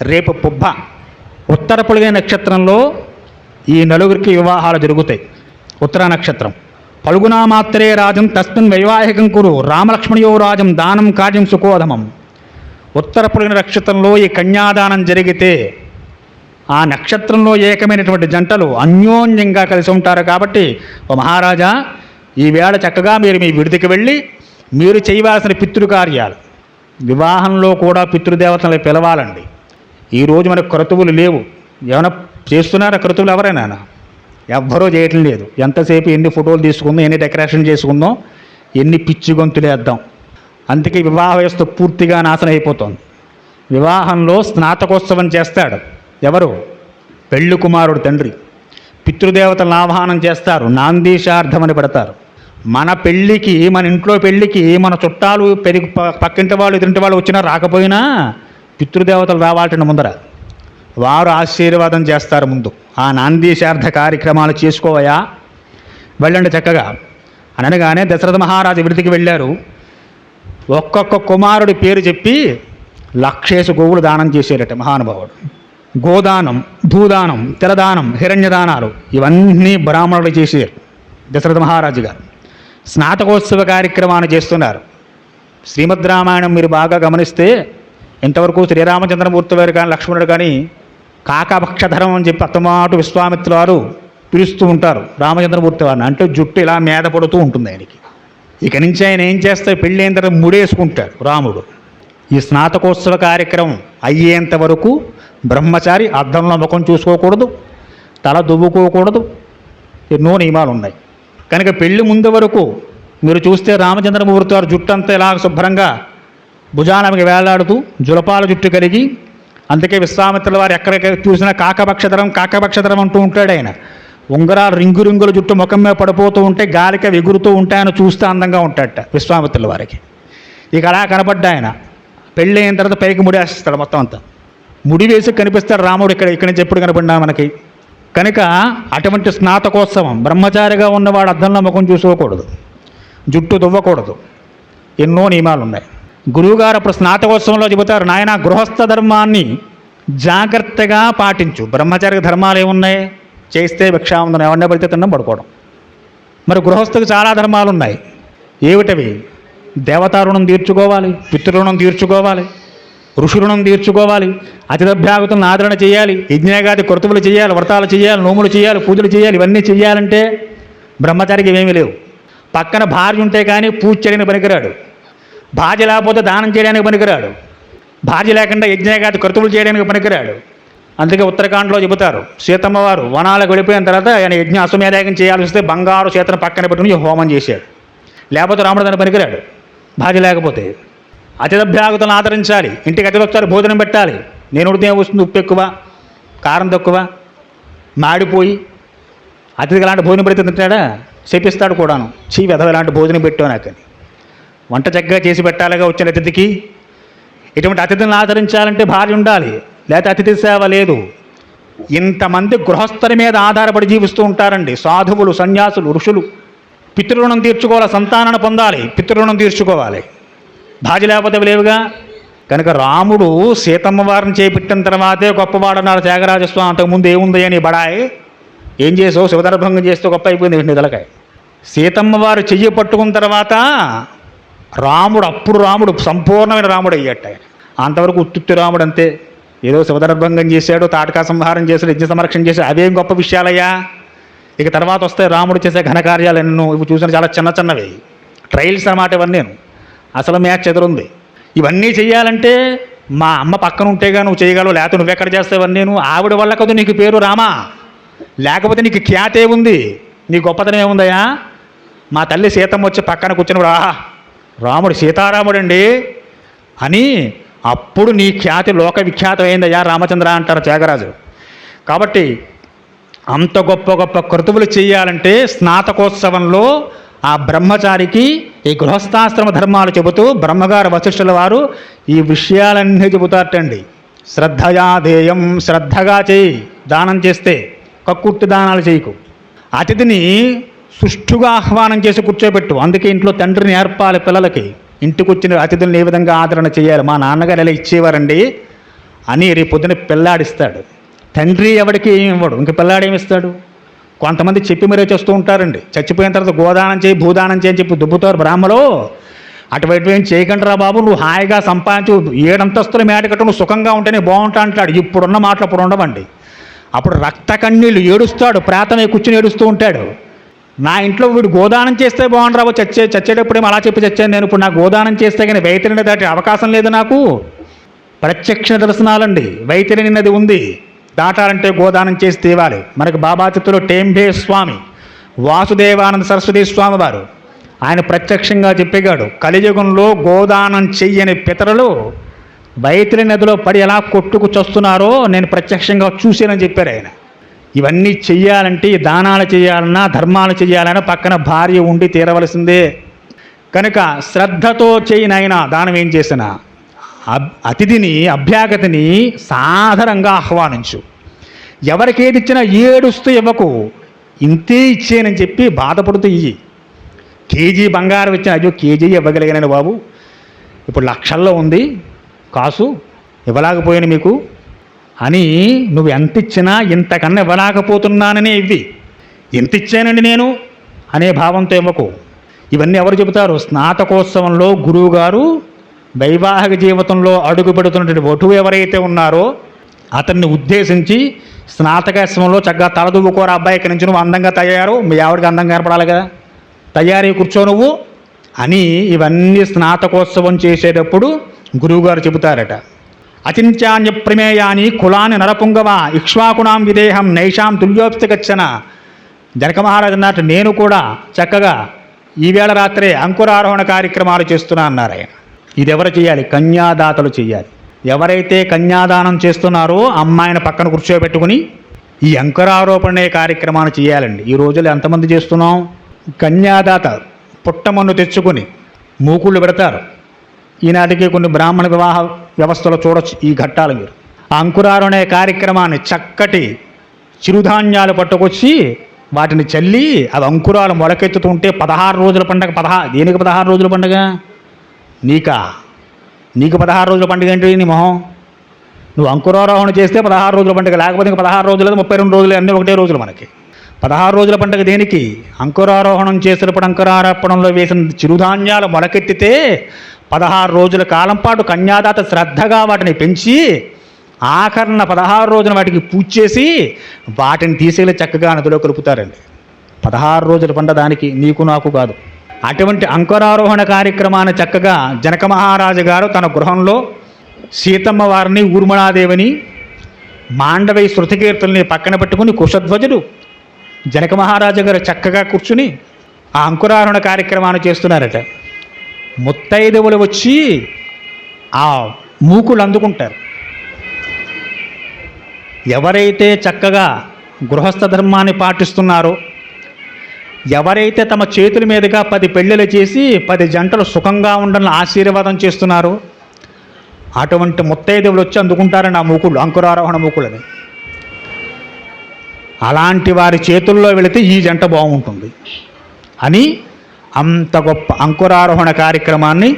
Speaker 1: రేపు పుబ్బ. ఉత్తర పొలిగే నక్షత్రంలో ఈ నలుగురికి వివాహాలు జరుగుతాయి. ఉత్తర నక్షత్రం పలుగునా మాత్రే రాజం తస్మిన్ వైవాహికం కురు రామలక్ష్మణయో రాజం దానం కార్యం సుకోధమం. ఉత్తర పొలిగిన నక్షత్రంలో ఈ కన్యాదానం జరిగితే ఆ నక్షత్రంలో ఏకమైనటువంటి జంటలు అన్యోన్యంగా కలిసి ఉంటారు. కాబట్టి ఓ మహారాజా, ఈవేళ చక్కగా మీరు మీ విడిదికి వెళ్ళి మీరు చేయవలసిన పితృకార్యాలు, వివాహంలో కూడా పితృదేవతలను పిలవాలండి. ఈరోజు మనకు క్రతువులు లేవు. ఏమైనా చేస్తున్నారా క్రతువులు? ఎవరైనా ఎవ్వరూ చేయటం లేదు. ఎంతసేపు ఎన్ని ఫోటోలు తీసుకుందాం, ఎన్ని డెకరేషన్ చేసుకుందాం, ఎన్ని పిచ్చి గొంతులు వేద్దాం. అందుకే వివాహ వ్యవస్థ పూర్తిగా నాశనం అయిపోతుంది. వివాహంలో స్నాతకోత్సవం చేస్తాడు ఎవరు? పెళ్ళి కుమారుడు తండ్రి. పితృదేవతలను ఆహ్వానం చేస్తారు, నాందీశార్థమని పెడతారు. మన పెళ్ళికి, మన ఇంట్లో పెళ్ళికి మన చుట్టాలు పక్కింటి వాళ్ళు ఎదురింటి వాళ్ళు వచ్చినా రాకపోయినా పితృదేవతలు రావాలంటే ముందర వారు ఆశీర్వాదం చేస్తారు. ముందు ఆ నాందీశార్థ కార్యక్రమాలు చేసుకోవయా, వెళ్ళండి చక్కగా అనగానే దశరథ మహారాజు విడిదికి వెళ్ళారు. ఒక్కొక్క కుమారుడి పేరు చెప్పి 1,00,000 గోవులు దానం చేశారట మహానుభావుడు. గోదానం, భూదానం, తెలదానం, హిరణ్యదానాలు ఇవన్నీ బ్రాహ్మణులు చేశారు దశరథ మహారాజు గారు. స్నాతకోత్సవ కార్యక్రమాన్ని చేస్తున్నారు. శ్రీమద్ రామాయణం మీరు బాగా గమనిస్తే ఇంతవరకు శ్రీరామచంద్రమూర్తి వారు కానీ లక్ష్మణుడు కానీ కాకభక్షధరం అని చెప్పి అత్తమాటు విశ్వామిత్రుల వారు పిలుస్తూ ఉంటారు రామచంద్రమూర్తి వారిని. అంటే జుట్టు ఇలా మీద పడుతూ ఉంటుంది ఆయనకి. ఇక నుంచి ఆయన ఏం చేస్తే పెళ్ళి అయిన తర్వాత ముడేసుకుంటాడు రాముడు. ఈ స్నాతకోత్సవ కార్యక్రమం అయ్యేంత వరకు బ్రహ్మచారి అద్దంలో ముఖం చూసుకోకూడదు, తల దువ్వుకోకూడదు, ఎన్నో నియమాలు ఉన్నాయి. కనుక పెళ్లి ముందు వరకు మీరు చూస్తే రామచంద్రమూర్తి వారు జుట్టు అంతా ఇలా శుభ్రంగా భుజానకి వేలాడుతూ జులపాల జుట్టు కలిగి, అందుకే విశ్వామిత్రుల వారు ఎక్కడికి చూసినా కాకభక్షధరం అంటూ ఉంటాడు ఆయన. ఉంగరాలు రింగుల జుట్టు ముఖం మీద పడిపోతూ ఉంటే గాలిక ఎగురుతూ ఉంటాయని చూస్తే అందంగా ఉంటాడట విశ్వామిత్రుల వారికి. ఇక అలా కనపడ్డా ఆయన పెళ్ళి అయిన తర్వాత పైకి ముడేస్తాడు, మొత్తం అంతా ముడి వేసి కనిపిస్తాడు రాముడు ఇక్కడి నుంచి ఎప్పుడు కనపడినా మనకి. కనుక అటువంటి స్నాతకోత్సవం బ్రహ్మచారిగా ఉన్నవాడు అద్దంలో ముఖం చూసుకోకూడదు, జుట్టు దువ్వకూడదు, ఎన్నో నియమాలు ఉన్నాయి. గురువుగారు అప్పుడు స్నాతకోత్సవంలో చెబుతారు, నాయన గృహస్థ ధర్మాన్ని జాగ్రత్తగా పాటించు. బ్రహ్మచారి ధర్మాలు ఏమున్నాయి? చేస్తే భిక్షావందనం, ఎవరినే పడితే తినడం పడుకోవడం. మరి గృహస్థకు చాలా ధర్మాలు ఉన్నాయి. ఏమిటవి? దేవతా రుణం తీర్చుకోవాలి, పితృరుణం తీర్చుకోవాలి, ఋషి రుణం తీర్చుకోవాలి, అతిథభ్యాగతులను ఆదరణ చేయాలి, యజ్ఞాగాది కృతువులు చేయాలి, వ్రతాలు చేయాలి, నోములు చేయాలి, పూజలు చేయాలి. ఇవన్నీ చేయాలంటే బ్రహ్మచారికి ఇవేమీ లేవు. పక్కన భార్య ఉంటే కానీ పూజ చేయడానికి పనికిరాడు, భార్య లేకపోతే దానం చేయడానికి పనికిరాడు, భార్య లేకుండా యజ్ఞాగాది కృతువులు చేయడానికి పనికిరాడు. అందుకే ఉత్తరాఖండ్లో చెబుతారు, సీతమ్మ వారు వనాలకు వెళ్ళిపోయిన తర్వాత ఆయన యజ్ఞ అశ్వమేధయాగం చేయాల్సి వస్తే బంగారు సీతను పక్కన పెట్టుకుని హోమం చేశాడు. లేకపోతే రాముడు దాన్ని పనికిరాడు భార్య లేకపోతే. అతిథభ్యాగతులను ఆదరించాలి, ఇంటికి అతిథి వస్తారు భోజనం పెట్టాలి. నేను ఉడితే వస్తుంది ఉప్పు ఎక్కువ, కారం తక్కువ, మాడిపోయి అతిథికి అలాంటి భోజనం పెడితే తింటాడా? శపిస్తాడు కూడాను, చీ వెధవ ఇలాంటి భోజనం పెట్టావు నాకని. వంట చక్కగా చేసి పెట్టాలిగా వచ్చిన అతిథికి. ఇటువంటి అతిథిని ఆదరించాలంటే భార్య ఉండాలి, లేకపోతే అతిథి సేవ లేదు. ఇంతమంది గృహస్థుల మీద ఆధారపడి జీవిస్తూ ఉంటారండి, సాధువులు, సన్యాసులు, ఋషులు. పితృరుణం తీర్చుకోవాలి, సంతానాన్ని పొందాలి, పితృరుణం తీర్చుకోవాలి. భార్య లేకపోతే లేవుగా. కనుక రాముడు సీతమ్మ వారిని చేపట్టిన తర్వాతే గొప్పవాడన్నారు త్యాగరాజస్వామి. అంతకుముందు ఏముంది అని బడాయి, ఏం చేసావు, శివదర్భంగం చేస్తే గొప్ప అయిపోయింది నిదలకాయ. సీతమ్మ వారు చెయ్యి పట్టుకున్న తర్వాత రాముడు సంపూర్ణమైన రాముడు అయ్యట. అంతవరకు ఉత్తుత్తి రాముడు అంతే. ఏదో శివదర్భంగం చేశాడు, తాటకా సంహారం చేశాడు, యజ్ఞ సంరక్షణ చేశాడు, అవేం గొప్ప విషయాలయ్యా. ఇక తర్వాత వస్తాయి రాముడు చేసే ఘనకార్యాలు ఎన్నో. ఇవి చూసిన చాలా చిన్నవి ట్రయల్స్ అన్నమాట ఇవన్నీ. అసలు మ్యాచ్ ఎదురుంది. ఇవన్నీ చెయ్యాలంటే మా అమ్మ పక్కన ఉంటేగా నువ్వు చేయగలవు, లేకపోతే నువ్వెక్కడ చేస్తావని. నేను ఆవిడ వల్ల కదా నీకు పేరు రామా, లేకపోతే నీకు ఖ్యాతే ఉంది, నీ గొప్పతనం ఏముందయ్యా. మా తల్లి సీతమ్మ వచ్చి పక్కన కూర్చున్నప్పుడు ఆహా రాముడు సీతారాముడండి అని అప్పుడు నీ ఖ్యాతి లోక విఖ్యాతం అయిందయ్యా రామచంద్ర అంటారు త్యాగరాజు. కాబట్టి అంత గొప్ప కృతువులు చేయాలంటే స్నాతకోత్సవంలో ఆ బ్రహ్మచారికి ఈ గృహస్థాశ్రమ ధర్మాలు చెబుతూ బ్రహ్మగారు వశిష్ఠుల వారు ఈ విషయాలన్నీ చెబుతారటండి. శ్రద్ధయాధేయం, శ్రద్ధగా చేయి, దానం చేస్తే కక్కుర్తి దానాలు చేయకు. అతిథిని సుష్ఠుగా ఆహ్వానం చేసి కూర్చోబెట్టు. అందుకే ఇంట్లో తండ్రిని నేర్పాలి పిల్లలకి, ఇంటికి వచ్చిన అతిథులను ఏ విధంగా ఆదరణ చేయాలి. మా నాన్నగారు ఎలా ఇచ్చేవారండి అని రేపు పొద్దున పిల్లాడిస్తాడు. తండ్రి ఎవరికి ఏమి ఇవ్వడు, ఇంక పిల్లాడేమిస్తాడు. కొంతమంది చెప్పి మరే చేస్తూ ఉంటారండి, చచ్చిపోయిన తర్వాత గోదానం చేయి, భూదానం చేయని చెప్పి దుబ్బుతారు బ్రాహ్మలో. అటువైపు ఏం చేయకండిరా బాబు, నువ్వు హాయిగా సంపాదించు, 7 అంతస్తుల మేట కట్టు, నువ్వు సుఖంగా ఉంటేనే బాగుంటా అంటాడు. ఇప్పుడున్న మాటలు అప్పుడు ఉండవండి. అప్పుడు రక్త కన్నీళ్ళు ఏడుస్తాడు, ప్రాతమే కూర్చుని ఏడుస్తూ ఉంటాడు. నా ఇంట్లో వీడు గోదానం చేస్తే బాగుండరాబో, చచ్చేటప్పుడేమో అలా చెప్పి చచ్చాను నేను. ఇప్పుడు నాకు గోదానం చేస్తే కానీ వైతరిని దాటి అవకాశం లేదు నాకు. ప్రత్యక్ష దర్శనాలండి, వైతరిని నది ఉంది, దాటాలంటే గోదానం చేసి తేవాలి. మనకు బాబాతిత్తులో టేంబే స్వామి, వాసుదేవానంద సరస్వతి స్వామి వారు ఆయన ప్రత్యక్షంగా చెప్పేగాడు, కలియుగంలో గోదానం చెయ్యని పితరులు వైతరి నదిలో పడి ఎలా కొట్టుకు చస్తున్నారో నేను ప్రత్యక్షంగా చూశానని చెప్పారు ఆయన. ఇవన్నీ చెయ్యాలంటే, దానాలు చేయాలన్నా ధర్మాలు చేయాలన్నా పక్కన భార్య ఉండి తీరవలసిందే. కనుక శ్రద్ధతో చేయనైనా దానం ఏం చేసినా అతిథిని, అభ్యాగతిని సాదరంగా ఆహ్వానించు. ఎవరికేది ఇచ్చినా ఏడుస్తూ ఇవ్వకు, ఇంతే ఇచ్చేనని చెప్పి బాధపడుతూ ఇయ్యి. కేజీ బంగారం ఇచ్చిన అయ్యో కేజీ ఇవ్వగలిగానని బాబు, ఇప్పుడు లక్షల్లో ఉంది కాసు, ఇవ్వలేకపోయాను మీకు అని నువ్వు ఎంత ఇచ్చినా ఇంతకన్నా ఇవ్వలేకపోతున్నాననే ఇవ్వి. ఎంత ఇచ్చానండి నేను అనే భావంతో ఇవ్వకు. ఇవన్నీ ఎవరు చెబుతారు? స్నాతకోత్సవంలో గురువుగారు వైవాహిక జీవితంలో అడుగు పెడుతున్నటువంటి వటువు ఎవరైతే ఉన్నారో అతన్ని ఉద్దేశించి స్నాతకోత్సవంలో చక్కగా తలదువ్వుకోరా అబ్బాయి, ఇక్కడి నుంచి నువ్వు అందంగా తయారు, మీ ఆవిడకి అందంగా ఏర్పడాలి కదా, తయారీ కూర్చో నువ్వు అని ఇవన్నీ స్నాతకోత్సవం చేసేటప్పుడు గురువుగారు చెబుతారట. అచించాన్య ప్రమేయాని కులాన్ని నరపుంగవ ఇక్ష్వాకుణాం విదేహం నైషాం తుల్యోప్తి గచ్చన. జనక మహారాజు అన్నట్టు నేను కూడా చక్కగా ఈవేళ రాత్రే అంకురారోహణ కార్యక్రమాలు చేస్తున్నా అన్నారు ఆయన. ఇది ఎవరు చేయాలి? కన్యాదాతలు చేయాలి. ఎవరైతే కన్యాదానం చేస్తున్నారో అమ్మాయిని పక్కన కూర్చోబెట్టుకుని ఈ అంకురారోపణ కార్యక్రమాన్ని చేయాలండి. ఈ రోజుల్లో ఎంతమంది చేస్తున్నాం? కన్యాదాత పుట్టమన్ను తెచ్చుకొని మూకుళ్ళు పెడతారు. ఈనాటికి కొన్ని బ్రాహ్మణ వివాహ వ్యవస్థలో చూడొచ్చు ఈ ఘట్టాలు మీరు. ఆ అంకురారోహణ కార్యక్రమాన్ని చక్కటి చిరుధాన్యాలు పట్టుకొచ్చి వాటిని చల్లి అవి అంకురాలు మొలకెత్తుతుంటే 16 రోజుల పండగ. దేనికి 16 రోజుల పండుగ? నీకు 16 రోజుల పండుగ ఏంటి నీ మొహం? నువ్వు అంకురారోహణ చేస్తే 16 రోజుల పండుగ, లేకపోతే ఇంకా 16 రోజులు 32 రోజులు అన్నీ ఒకటే రోజులు మనకి. 16 రోజుల పండుగ దేనికి? అంకురారోహణం చేసినప్పుడు అంకురారోపణంలో వేసిన చిరుధాన్యాలు మొలకెత్తితే 16 రోజుల కాలం పాటు కన్యాదాత శ్రద్ధగా వాటిని పెంచి ఆఖరణ 16 రోజున వాటికి పూజ చేసి వాటిని తీసుకెళ్ళి చక్కగా నదిలో కలుపుతారండి. 16 రోజుల పండుగ దానికి, నీకు నాకు కాదు. అటువంటి అంకురారోహణ కార్యక్రమాన్ని చక్కగా జనక మహారాజు గారు తన గృహంలో సీతమ్మ వారిని, ఊర్మిళాదేవిని, మాండవై శృతికీర్తుల్ని పక్కన పెట్టుకుని కుశధ్వజుడు జనక మహారాజు గారు చక్కగా కూర్చుని ఆ అంకురారోహణ కార్యక్రమాన్ని చేస్తున్నారట. ముత్తైదువులు వచ్చి ఆ మూకులు అందుకుంటారు. ఎవరైతే చక్కగా గృహస్థ ధర్మాన్ని పాటిస్తున్నారో, ఎవరైతే తమ చేతుల మీదుగా 10 పెళ్ళిళ్ళు చేసి 10 జంటలు సుఖంగా ఉండాలని ఆశీర్వాదం చేస్తున్నారో అటువంటి ముత్తైదువులు వచ్చి అందుకుంటారని ఆ మూకుళ్ళు, అంకురారోహణ మూకులని. అలాంటి వారి చేతుల్లో వెళితే ఈ జంట బాగుంటుంది అని అంత గొప్ప అంకురారోహణ కార్యక్రమాన్ని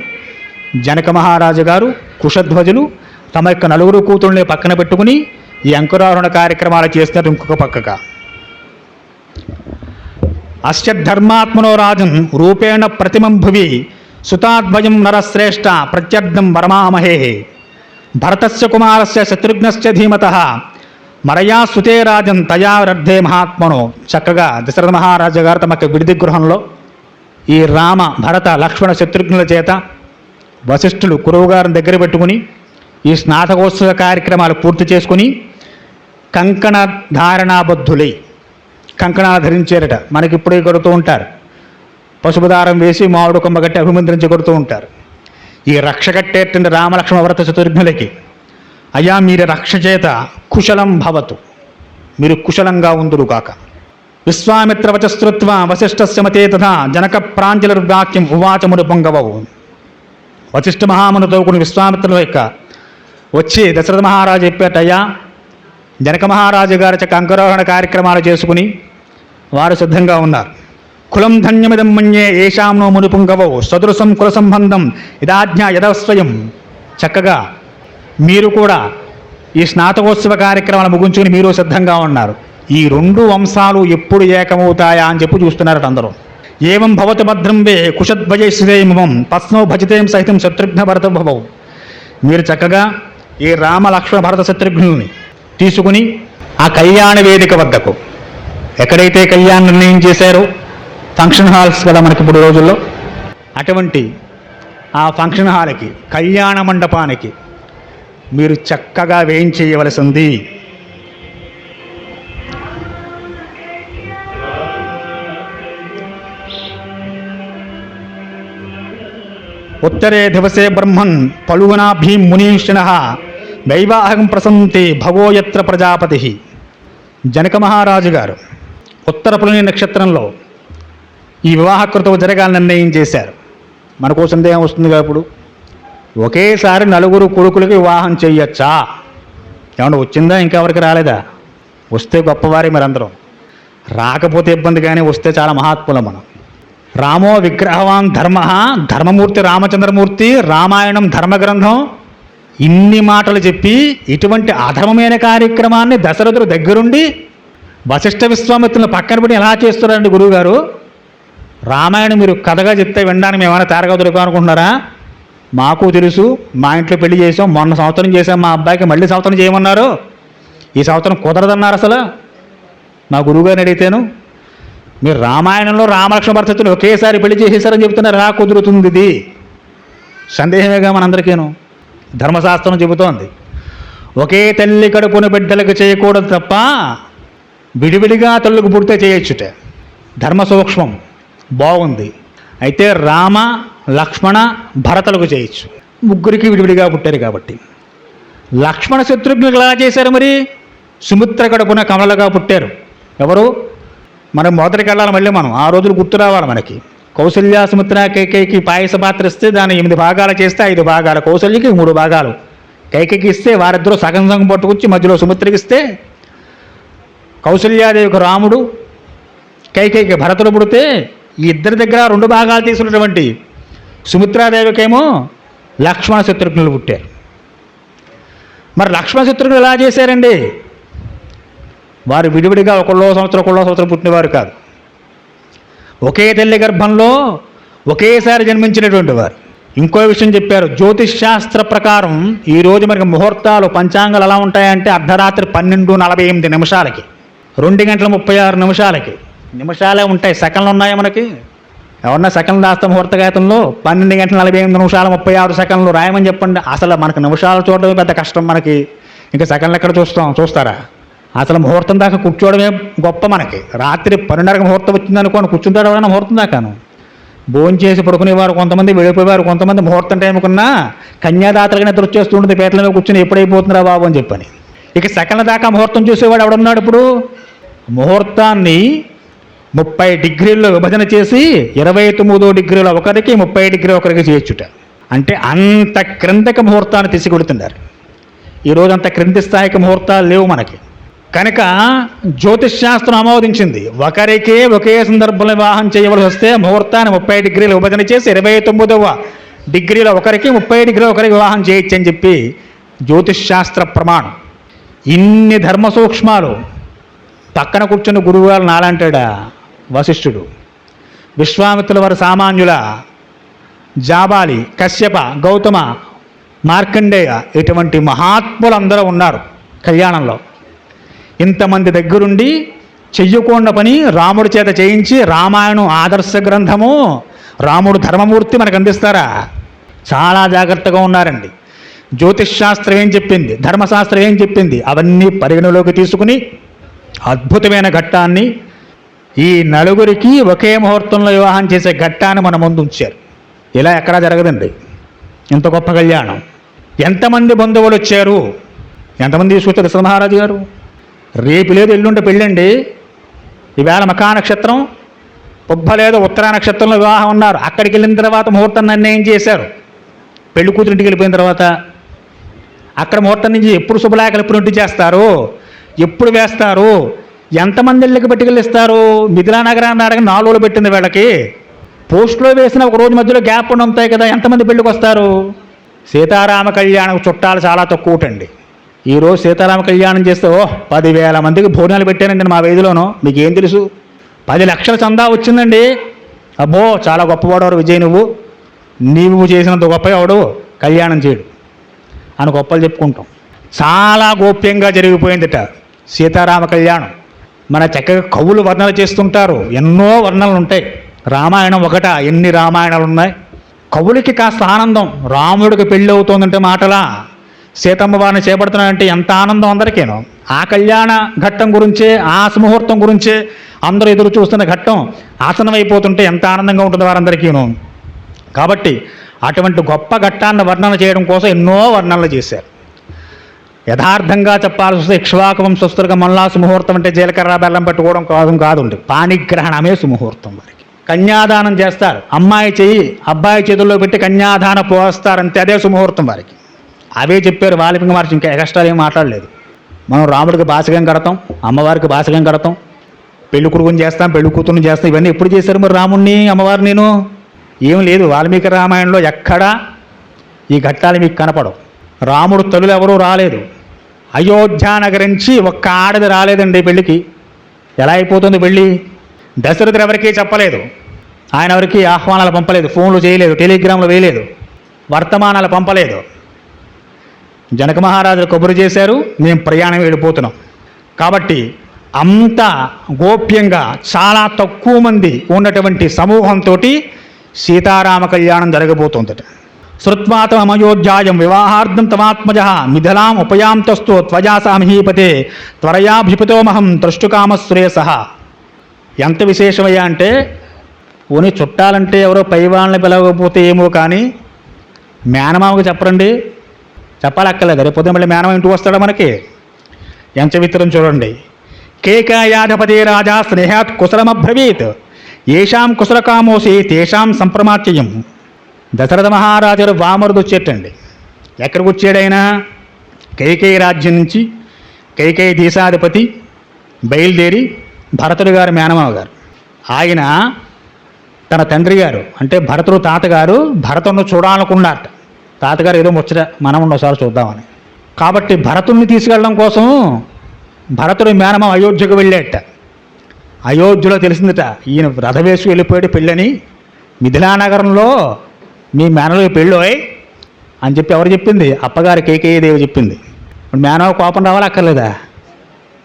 Speaker 1: జనక మహారాజు గారు, కుశధ్వజులు తమ యొక్క 4 కూతుళ్ళని పక్కన పెట్టుకుని ఈ అంకురారోహణ కార్యక్రమాలు చేస్తున్నారు. ఇంకొక పక్కగా అస్య ధర్మాత్మనో రాజన్ రూపేణ ప్రతిమం భువి సుతాద్వయం నరశ్రేష్ఠ ప్రత్యర్థం వరమామహే భరతస్య కుమారస్య శత్రుఘ్నస్య ధీమతః మరయా సుతే రాజన్ తయా రర్ధే మహాత్మనో. చక్కగా దశరథ మహారాజు గారు తమ విడిది గృహంలో ఈ రామ, భరత, లక్ష్మణ, శత్రుఘ్నుల చేత వశిష్ఠులు గురువుగారిని దగ్గర పెట్టుకుని ఈ స్నాతకోత్సవ కార్యక్రమాలు పూర్తి చేసుకుని కంకణ ధారణాబద్ధులై కంకణాలు ధరించారట. మనకి ఇప్పుడే కొడుతూ ఉంటారు, పసుపు దారం వేసి మామిడి కొమ్మ కట్టి అభిమంత్రించి కొడుతూ ఉంటారు. ఈ రక్ష కట్టేటువంటి రామలక్ష్మణ భరత శత్రుఘ్నులకి, అయ్యా మీరు రక్ష చేత కుశలం భవతు, మీరు కుశలంగా ఉందురు కాక. విశ్వామిత్ర వచస్తృత్వ వశిష్ఠస్య మతే తథా జనక ప్రాంజలిర్వాక్యం ఉవాచముడు పొంగవవు. వశిష్ఠ మహామునితో కొన్ని విశ్వామిత్రుల యొక్క వచ్చి దశరథ మహారాజు చెప్పేటయ్యా, జనక మహారాజు గారి చక్క అంకురారోహణ కార్యక్రమాలు చేసుకుని వారు సిద్ధంగా ఉన్నారు. కులం ధన్యమిదం మన్యే ఏషాంనో మునిపుంగవో సదృశం కుల సంబంధం యదాజ్ఞ యదస్వయం. చక్కగా మీరు కూడా ఈ స్నాతకోత్సవ కార్యక్రమాలు ముగించుకుని మీరు సిద్ధంగా ఉన్నారు. ఈ 2 వంశాలు ఎప్పుడు ఏకమవుతాయా అని చెప్పి చూస్తున్నారట అందరూ. ఏవం భవతి భద్రం వే కుశధ్వజైశ్రేమం తస్నో భజితేం సహితం శత్రుఘ్న భరత భవౌ. మీరు చక్కగా ఈ రామ, లక్ష్మణ, భరత, శత్రుఘ్నుని తీసుకుని ఆ కళ్యాణ వేదిక వద్దకు, ఎక్కడైతే కళ్యాణ నిర్ణయం చేశారో ఫంక్షన్ హాల్స్ కదా మనకి ఇప్పుడు రోజుల్లో, అటువంటి ఆ ఫంక్షన్ హాల్కి, కళ్యాణ మండపానికి మీరు చక్కగా వేయించేయవలసింది. ఉత్తరే దివసే బ్రహ్మన్ పలుగునాభీం మునీషిణః వైవాహం ప్రసంతే భవో యత్ర ప్రజాపతి. జనక మహారాజు గారు ఉత్తర పులిని నక్షత్రంలో ఈ వివాహ క్రతువు జరగాలని నిర్ణయం చేశారు. మనకు సందేహం వస్తుంది కదా, ఇప్పుడు ఒకేసారి 4 కొడుకులకి వివాహం చెయ్యొచ్చా? ఏమన్నా వచ్చిందా? ఇంకెవరికి రాలేదా? వస్తే గొప్పవారే మీరందరం, రాకపోతే ఇబ్బంది, కానీ వస్తే చాలా మహాత్ములం మనం. రామో విగ్రహవాన్ ధర్మ, ధర్మమూర్తి రామచంద్రమూర్తి, రామాయణం ధర్మగ్రంథం, ఇన్ని మాటలు చెప్పి ఇటువంటి అధర్మమైన కార్యక్రమాన్ని దశరథుడు దగ్గరుండి వశిష్ఠ విశ్వామిత్రులను పక్కన పెట్టి ఎలా చేస్తున్నారండి గురువుగారు? రామాయణం మీరు కథగా చెప్తే వినడానికి మేమైనా తేరగా దొరుకుతాం అనుకుంటున్నారా? మాకు తెలుసు, మా ఇంట్లో పెళ్లి చేసాం, మొన్న సంవత్సరం చేసాం, మా అబ్బాయికి మళ్ళీ సంవత్సరం చేయమన్నారు. ఈ సంవత్సరం కుదరదన్నారు అసలు. మా గురువుగారిని అడిగితేను, మీరు రామాయణంలో రామలక్ష్మణ భరతులు ఒకేసారి పెళ్లి చేసేసారని చెప్తున్నారు, ఎలా కుదురుతుంది ఇది? సందేహమేగా మనందరికీను. ధర్మశాస్త్రం చెబుతోంది ఒకే తల్లి కడుపున బిడ్డలకు చేయకూడదు తప్ప విడివిడిగా తల్లుకు పుడితే చేయొచ్చుట. ధర్మ సూక్ష్మం బాగుంది. అయితే రామ లక్ష్మణ భరతులకు చేయొచ్చు, ముగ్గురికి విడివిడిగా పుట్టారు కాబట్టి. లక్ష్మణ శత్రుఘ్నులకు ఎలా చేశారు మరి? సుమిత్ర కడుపున కమలగా పుట్టారు. ఎవరు? మనం మొదటికి వెళ్ళాలి, మళ్ళీ మనం ఆ రోజులు గుర్తు రావాలి మనకి. కౌసల్య సుమిత్ర కైకేయికి పాయస పాత్ర ఇస్తే దాన్ని 8 భాగాలు చేస్తే 5 భాగాలు కౌసల్యకి, 3 భాగాలు కైకేయికి ఇస్తే, వారిద్దరూ సగం సగం పట్టుకొచ్చి మధ్యలో సుమిత్రకి ఇస్తే, కౌసల్యాదేవికి రాముడు, కైకేయికి భరతుడు పుడితే ఈ ఇద్దరి దగ్గర 2 భాగాలు తీసుకున్నటువంటి సుమిత్రాదేవికేమో లక్ష్మణ శత్రుఘ్నులు పుట్టారు. మరి లక్ష్మణ శత్రుఘ్నులు ఎలా చేశారండి? వారు విడివిడిగా ఒకళ్ళో సంవత్సరం పుట్టినవారు కాదు. ఒకే తల్లి గర్భంలో ఒకేసారి జన్మించినటువంటి వారు. ఇంకో విషయం చెప్పారు, జ్యోతిష్ శాస్త్ర ప్రకారం ఈరోజు మనకి ముహూర్తాలు పంచాంగాలు ఎలా ఉంటాయంటే అర్ధరాత్రి 12:48 నిమిషాలకి, 2:36 నిమిషాలే ఉంటాయి. సెకండ్లు ఉన్నాయి మనకి. ఎవరన్నా సెకండ్లు రాస్తే ముహూర్తగాతంలో 12:48 రాయమని చెప్పండి. అసలు మనకు నిమిషాలు చూడడమే పెద్ద కష్టం మనకి, ఇంకా సెకండ్లు ఎక్కడ చూస్తారా? అసలు ముహూర్తం దాకా కూర్చోవడమే గొప్ప మనకి. రాత్రి 12:30 ముహూర్తం వచ్చిందనుకోని కూర్చుంటాడు ఎవరైనా ముహూర్తం దాకాను? భోజనం చేసి పడుకునేవారు కొంతమంది, వెళ్ళిపోయేవారు కొంతమంది. ముహూర్తం టైంకున్నా కన్యాదాతలుగా నిద్ర వచ్చేస్తూ ఉంటుంది, పేటల మీద కూర్చొని ఎప్పుడైపోతుందిరా బాబు అని చెప్పని. ఇక సెకండ్ల దాకా ముహూర్తం చూసేవాడు ఎవడున్నాడు? ఇప్పుడు ముహూర్తాన్ని 30 డిగ్రీల్లో విభజన చేసి 29 డిగ్రీల ఒకరికి, 30 డిగ్రీల ఒకరికి చేయొచ్చుట. అంటే అంత క్రిందకి ముహూర్తాన్ని తీసుకెడుతున్నారు. ఈరోజు అంత క్రింది స్థాయికి ముహూర్తాలు లేవు మనకి. కనుక జ్యోతిష్ శాస్త్రం ఆమోదించింది, ఒకరికే ఒకే సందర్భంలో వివాహం చేయవలసి వస్తే ముహూర్తాన్ని 30 డిగ్రీల విభజన చేసి 29వ డిగ్రీల ఒకరికి, 30 డిగ్రీల ఒకరికి వివాహం చేయొచ్చని చెప్పి జ్యోతిష్ శాస్త్ర ప్రమాణం. ఇన్ని ధర్మ సూక్ష్మాలు పక్కన కూర్చున్న గురువుగారు నాలంటాడా? వశిష్ఠుడు, విశ్వామిత్రుల వారి సామాన్యుల, జాబాలి, కశ్యప, గౌతమ, మార్కండేయ, ఇటువంటి మహాత్ములందరూ ఉన్నారు కళ్యాణంలో. ఇంతమంది దగ్గరుండి చెయ్యకుండా పని రాముడి చేత చేయించి రామాయణం ఆదర్శ గ్రంథము, రాముడు ధర్మమూర్తి మనకు అందిస్తారా? చాలా జాగ్రత్తగా ఉన్నారండి. జ్యోతిష్ శాస్త్రం ఏం చెప్పింది, ధర్మశాస్త్రం ఏం చెప్పింది, అవన్నీ పరిగణలోకి తీసుకుని అద్భుతమైన ఘట్టాన్ని, ఈ నలుగురికి ఒకే ముహూర్తంలో వివాహం చేసే ఘట్టాన్ని మన ముందు ఉంచారు. ఇలా ఎక్కడా జరగదండి ఇంత గొప్ప కళ్యాణం. ఎంతమంది బంధువులు వచ్చారు, ఎంతమంది తీసుకొచ్చారు దశరథ మహారాజు గారు? రేపు లేదు ఎల్లుండి పెళ్ళండి. ఈవేళ మఖా నక్షత్రం, పుబ్బ లేదు ఉత్తరా నక్షత్రంలో వివాహం ఉన్నారు. అక్కడికి వెళ్ళిన తర్వాత ముహూర్తం నిర్ణయం చేశారు. పెళ్లి కూతురింటికి వెళ్ళిపోయిన తర్వాత అక్కడ ముహూర్తం నుంచి ఎప్పుడు శుభలేఖలు ప్రింట్ చేస్తారు, ఎప్పుడు వేస్తారు, ఎంతమంది ఇళ్ళకి పట్టుకెళ్ళిస్తారు? మిథిలా నగరాన్ని అడగ 4 రోజులు పెట్టింది వీళ్ళకి. పోస్టులో వేసిన ఒక రోజు మధ్యలో గ్యాప్ ఉండి ఉంటాయి కదా, ఎంతమంది పెళ్ళికి వస్తారు? సీతారామ కళ్యాణం చుట్టాలు చాలా తక్కువటండి. ఈరోజు సీతారామ కళ్యాణం చేస్తే 10,000 మందికి భోజనాలు పెట్టానండి మా వీధిలోనూ. మీకేం తెలుసు? 10 లక్షల చందా వచ్చిందండి. అబ్బో చాలా గొప్పవాడవాడు విజయ్, నీవు చేసినంత గొప్ప ఎవడు కళ్యాణం చేయడు అని గొప్పలు చెప్పుకుంటాం. చాలా గోప్యంగా జరిగిపోయిందిట సీతారామ కళ్యాణం. మన చక్కగా కవులు వర్ణనలు చేస్తుంటారు, ఎన్నో వర్ణనలు ఉంటాయి. రామాయణం ఒకట, ఎన్ని రామాయణాలు ఉన్నాయి. కవులకి కాస్త ఆనందం, రాముడికి పెళ్ళి అవుతోందంటే మాటలా, సీతమ్మ వారిని చేపడుతున్నాడంటే ఎంత ఆనందం అందరికీను. ఆ కళ్యాణ ఘట్టం గురించే, ఆ సుముహూర్తం గురించే అందరూ ఎదురు చూస్తున్న ఘట్టం ఆసనమైపోతుంటే ఎంత ఆనందంగా ఉంటుంది వారందరికీను. కాబట్టి అటువంటి గొప్ప ఘట్టాన్ని వర్ణన చేయడం కోసం ఎన్నో వర్ణనలు చేశారు. యథార్థంగా చెప్పాల్సి వస్తే ఇక్ష్వాకు వంశస్థులుగా మళ్ళా సుముహూర్తం అంటే జీలకర్ర బెల్లం పెట్టుకోవడం కాదు, పాణిగ్రహణమే సుముహూర్తం. వారికి కన్యాదానం చేస్తారు, అమ్మాయి చెయ్యి అబ్బాయి చేతుల్లో పెట్టి కన్యాదానం పోస్తారంతే, అదే సుముహూర్తం వారికి. అవే చెప్పారు వాల్మీకి మహర్షి, ఇంకా ఎక్స్ట్రా ఏం మాట్లాడలేదు. మనం రాముడికి బాసగం కడతాం, అమ్మవారికి బాసగం కడతాం, పెళ్లి కొడుకుని చేస్తాం, పెళ్లి కూతురుని చేస్తాం. ఇవన్నీ ఎప్పుడు చేశారు మరి రాముడిని అమ్మవారు? నేను ఏం లేదు, వాల్మీకి రామాయణంలో ఎక్కడా ఈ ఘట్టాలు మీకు కనపడవు. రాముడు తల్లులు ఎవరూ రాలేదు, అయోధ్యానగర్ నుంచి ఒక్క ఆడది రాలేదండి పెళ్ళికి. ఎలా అయిపోతుంది పెళ్ళి? దశరథుడు ఎవరికీ చెప్పలేదు, ఆయన ఎవరికి ఆహ్వానాలు పంపలేదు, ఫోన్లు చేయలేదు, టెలిగ్రామ్లు వేయలేదు, వర్తమానాలు పంపలేదు. జనక మహారాజులు కబురు చేశారు, మేము ప్రయాణం వెళ్ళిపోతున్నాం. కాబట్టి అంత గోప్యంగా చాలా తక్కువ మంది ఉన్నటువంటి సమూహంతో సీతారామ కళ్యాణం జరగబోతోందట. శ్రుత్వాతమయోధ్యాయం వివాహార్థం తమాత్మజ మిథిలాం ఉపయాంతస్తు త్వజా సామహీపతే త్వరయాభిపతోమహం ద్రష్టుకామశ్రేయస. ఎంత విశేషమయ్యా అంటే, పోనీ చుట్టాలంటే ఎవరో పై వాళ్ళని పిలవకపోతే ఏమో కానీ మేనమామకు చెప్పరండి, చెప్పాలక్కర్లేదు. రేపు పొద్దున మళ్ళీ మేనమామ ఇంటికి వస్తాడా మనకి? ఎంత విత్తరం చూడండి. కేకాయాధిపతి రాజా స్నేహాత్ కుశలమబ్రవీత్ ఏషాం కుశలకామోసి తేషాం సంప్రమాచ్యం. దశరథ మహారాజు వామరుడు వచ్చేటండి. ఎక్కడికి వచ్చాడైనా? కైకేయి రాజ్యం నుంచి కైకేయి దేశాధిపతి బయలుదేరి భరతుడు గారు మేనమామ గారు, ఆయన తన తండ్రి గారు అంటే భరతుడు తాతగారు భరతుడిని చూడాలనుకున్నారట. తాతగారు ఏదో ముచ్చట మనం ఒకసారి చూద్దామని. కాబట్టి భరతుడిని తీసుకెళ్ళడం కోసం భరతుడి మేనమామ అయోధ్యకు వెళ్ళేట. అయోధ్యలో తెలిసిందట ఈయన రథవేసి వెళ్ళిపోయాడు పెళ్ళని. మిథిలానగరంలో మీ మేనలో పెళ్ళోయ్ అని చెప్పి ఎవరు చెప్పింది? అప్పగారు కేకేయదేవి చెప్పింది. ఇప్పుడు మేనవ కోపం రావాలి అక్కర్లేదా?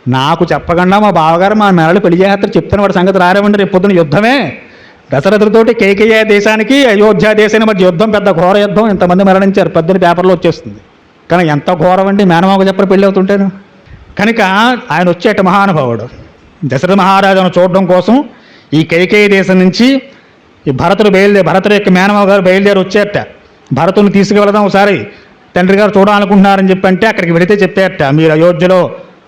Speaker 1: నాకు చెప్పకుండా మా బావగారు మా మేనలు పెళ్లి చేస్తారు చెప్తున్న వాడి సంగతి రారేమండి. రేపు పొద్దున యుద్ధమే. దశరథుడితోటి కేకేయ దేశానికి అయోధ్య దేశానికి మధ్య యుద్ధం, పెద్ద ఘోర యుద్ధం. ఇంతమంది మరణించారు, పొద్దున పేపర్లో వచ్చేస్తుంది. కానీ ఎంత ఘోరం అండి మేనమాకు చెప్పరు పెళ్ళి అవుతుంటేను. కనుక ఆయన వచ్చేట మహానుభావుడు. దశరథ మహారాజును చూడడం కోసం ఈ కైకేయి దేశం నుంచి ఈ భరతుడు యొక్క మేనమావ గారు బయలుదేరి వచ్చేట. భరతుని తీసుకువెళదాం ఒకసారి తండ్రి గారు చూడాలనుకుంటున్నారని చెప్పి అంటే అక్కడికి వెళితే చెప్పేట, మీరు అయోధ్యలో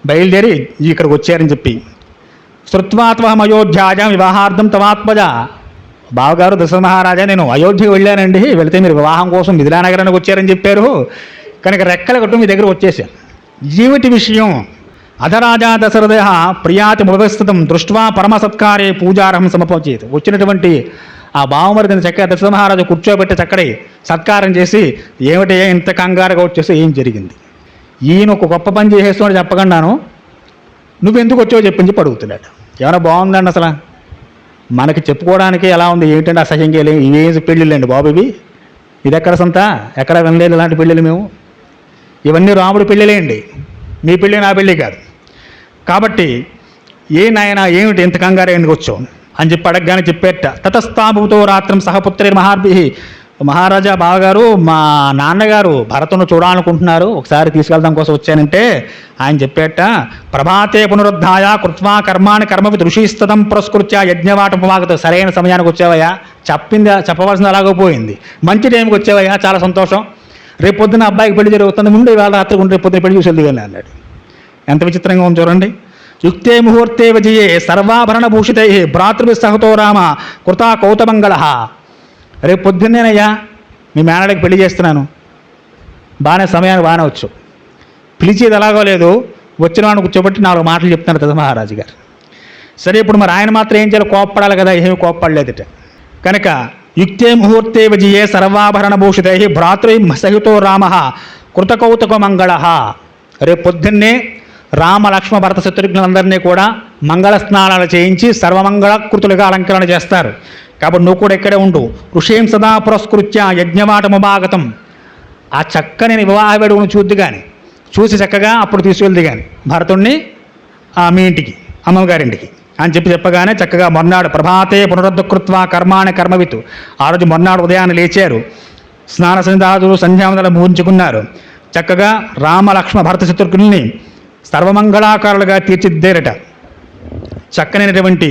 Speaker 1: బయలుదేరి ఇక్కడికి వచ్చారని చెప్పి. శ్రుత్వాత్మహం అయోధ్యాజం వివాహార్థం తమాత్మజ. బావగారు దశరథ మహారాజా నేను అయోధ్యకు వెళ్ళానండి, వెళితే మీరు వివాహం కోసం మిథిలానగరానికి వచ్చారని చెప్పారు, కనుక రెక్కల కట్టు మీ దగ్గర వచ్చేసాను. జీవిటి విషయం అధరాజా దశరథ ప్రియాతి ముపస్థితం దృష్ట్వా పరమసత్కారే పూజార్హం సమపచేత్. వచ్చినటువంటి ఆ బావమరిదిని చక్కగా దశరథ మహారాజు కూర్చోబెట్టి చక్కడి సత్కారం చేసి, ఏమిటి ఇంత కంగారుగా వచ్చేసి ఏం జరిగింది? ఈయన ఒక గొప్ప పని చేసేస్తున్నాడు చెప్పకుండాను, నువ్వెందుకు వచ్చావో చెప్పించి అడుగుతున్నాడు. ఏమైనా బాగుందండి అసలు? మనకి చెప్పుకోవడానికి ఎలా ఉంది? ఏంటంటే అసహ్యంగా ఇవేసి పెళ్ళిళ్ళండి బాబు ఇవి. ఇది ఎక్కడ సంత? ఎక్కడ వినలేదు ఇలాంటి పెళ్ళిళ్ళు మేము. ఇవన్నీ రాముడి పెళ్ళిలేండి, మీ పెళ్ళి నా పెళ్ళి కాదు. కాబట్టి ఏ నాయన ఏమిటి ఇంత కంగారు ఎందుకు వచ్చావు అని చెప్పి అడగగానే చెప్పేట. తతస్థాభుతో రాత్రం సహపుత్రి మహార్భి. మహారాజా బావగారు మా నాన్నగారు భరతును చూడాలనుకుంటున్నారు, ఒకసారి తీసుకెళ్దాం కోసం వచ్చానంటే ఆయన చెప్పేట, ప్రభాతే పునరుద్ధాయ కృత్వా కర్మాని కర్మవి ఋషిస్తతం పురస్కృత్య యజ్ఞవాటపమాగత. సరైన సమయానికి వచ్చావయ్యా, చెప్పవలసింది అలాగోపోయింది. మంచి టైంకి వచ్చావయ్యా, చాలా సంతోషం. రేపు పొద్దున అబ్బాయికి పెళ్లి జరుగుతుంది, ముందు ఇవాళ రాత్రి ఉండి రేపు పొద్దున పెళ్లి చూసి వెళ్దాం అన్నాడు. ఎంత విచిత్రంగా ఉంది చూడండి. యుక్తే ముహూర్తే విజయే సర్వాభరణ భూషితై భ్రాతృభి సహతో రామ కృతా కౌతమంగళ. రేపు పొద్దున్నేనయ్యా మీ మేనడికి పెళ్లి చేస్తున్నాను, బాగానే సమయానికి బాగానే వచ్చు, పిలిచేది ఎలాగో లేదు, వచ్చిన వాడిని కూర్చోబెట్టి 4 మాటలు చెప్తున్నారు దశ మహారాజు గారు. సరే ఇప్పుడు మరి ఆయన మాత్రం ఏం చేయాలి? కోప్పడాలి కదా, ఏమీ కోప్పడలేదట. కనుక యుక్తే ముహూర్తే విజయే సర్వాభరణ భూషితై భ్రాతృ సహితో రామ కృతకౌతుక మంగళ. రేపు పొద్దున్నే రామ లక్ష్మ భరత శత్రుఘ్నులందరినీ కూడా మంగళ స్నానాలు చేయించి సర్వమంగళకృతులుగా అలంకరణ చేస్తారు. కాబట్టి నువ్వు కూడా ఇక్కడే ఉండు. ఋషీం సదా పురస్కృత్య యజ్ఞవాటముభాగతం. ఆ చక్కని వివాహ వేడుకను చూద్ది కానీ, చూసి చక్కగా అప్పుడు తీసుకెళ్ది కానీ భరతుణ్ణి మీ ఇంటికి, అమ్మగారింటికి అని చెప్పగానే చక్కగా మొన్నాడు ప్రభాతే పునరుద్ధకృత్వ కర్మాణి కర్మవిత్. ఆ రోజు మొన్నాడు ఉదయాన్నే లేచారు, స్నాన సంధ్యాదులు సంధ్యావందనలు ముగించుకున్నారు. చక్కగా రామ లక్ష్మ భరత శత్రుఘ్నుల్ని సర్వమంగళాకారులుగా తీర్చిద్దేరట. చక్కనైనటువంటి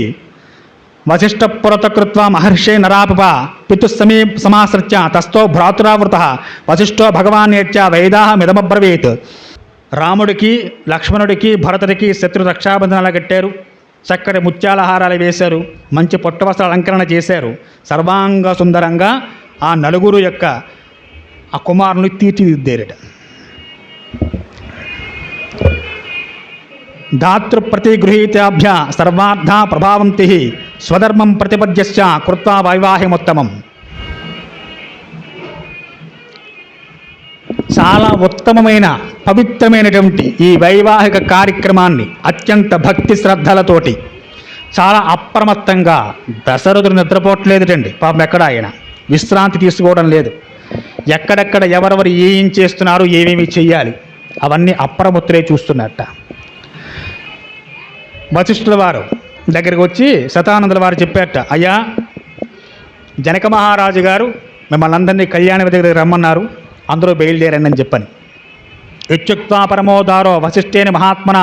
Speaker 1: వశిష్ఠ పురతకృత్వ మహర్షి నరాప పితుస్సమీ సమాశ్రిత్య తస్థో భ్రాతురావృత వశిష్ఠో భగవాన్యేత్య వైదాహ మిదమబ్రవీత్. రాముడికి లక్ష్మణుడికి భరతుడికి శత్రు రక్షాబంధనాలు కట్టారు, చక్కటి ముత్యాల హారాలు వేశారు, మంచి పొట్టవస్త్ర అలంకరణ చేశారు. సర్వాంగ సుందరంగా ఆ నలుగురు యొక్క ఆ కుమారుని తీర్చిదిద్దేరట. దాతృప్రతిగృహీతాభ్య సర్వార్థ ప్రభావంతి స్వధర్మం ప్రతిపద్యశ్చ కృత్వా వైవాహిమోత్తమం. చాలా ఉత్తమమైన పవిత్రమైనటువంటి ఈ వైవాహిక కార్యక్రమాన్ని అత్యంత భక్తి శ్రద్ధలతోటి చాలా అప్రమత్తంగా, దశరథుడు నిద్రపోవట్లేదుటండి పాపం, ఎక్కడ ఆయన విశ్రాంతి తీసుకోవడం లేదు. ఎక్కడెక్కడ ఎవరెవరు ఏం చేస్తున్నారు, ఏమేమి చెయ్యాలి అవన్నీ అప్రముత్రే చూస్తున్నట్ట. వశిష్ఠుల వారు దగ్గరికి వచ్చి శతానందుల వారు చెప్పారట, అయ్యా జనక మహారాజు గారు మిమ్మల్ని అందరినీ కళ్యాణ దగ్గరికి రమ్మన్నారు, అందరూ బయలుదేరండి అని చెప్పని. ఇత్యుక్త్వా పరమోదారో వశిష్ఠేన మహాత్మన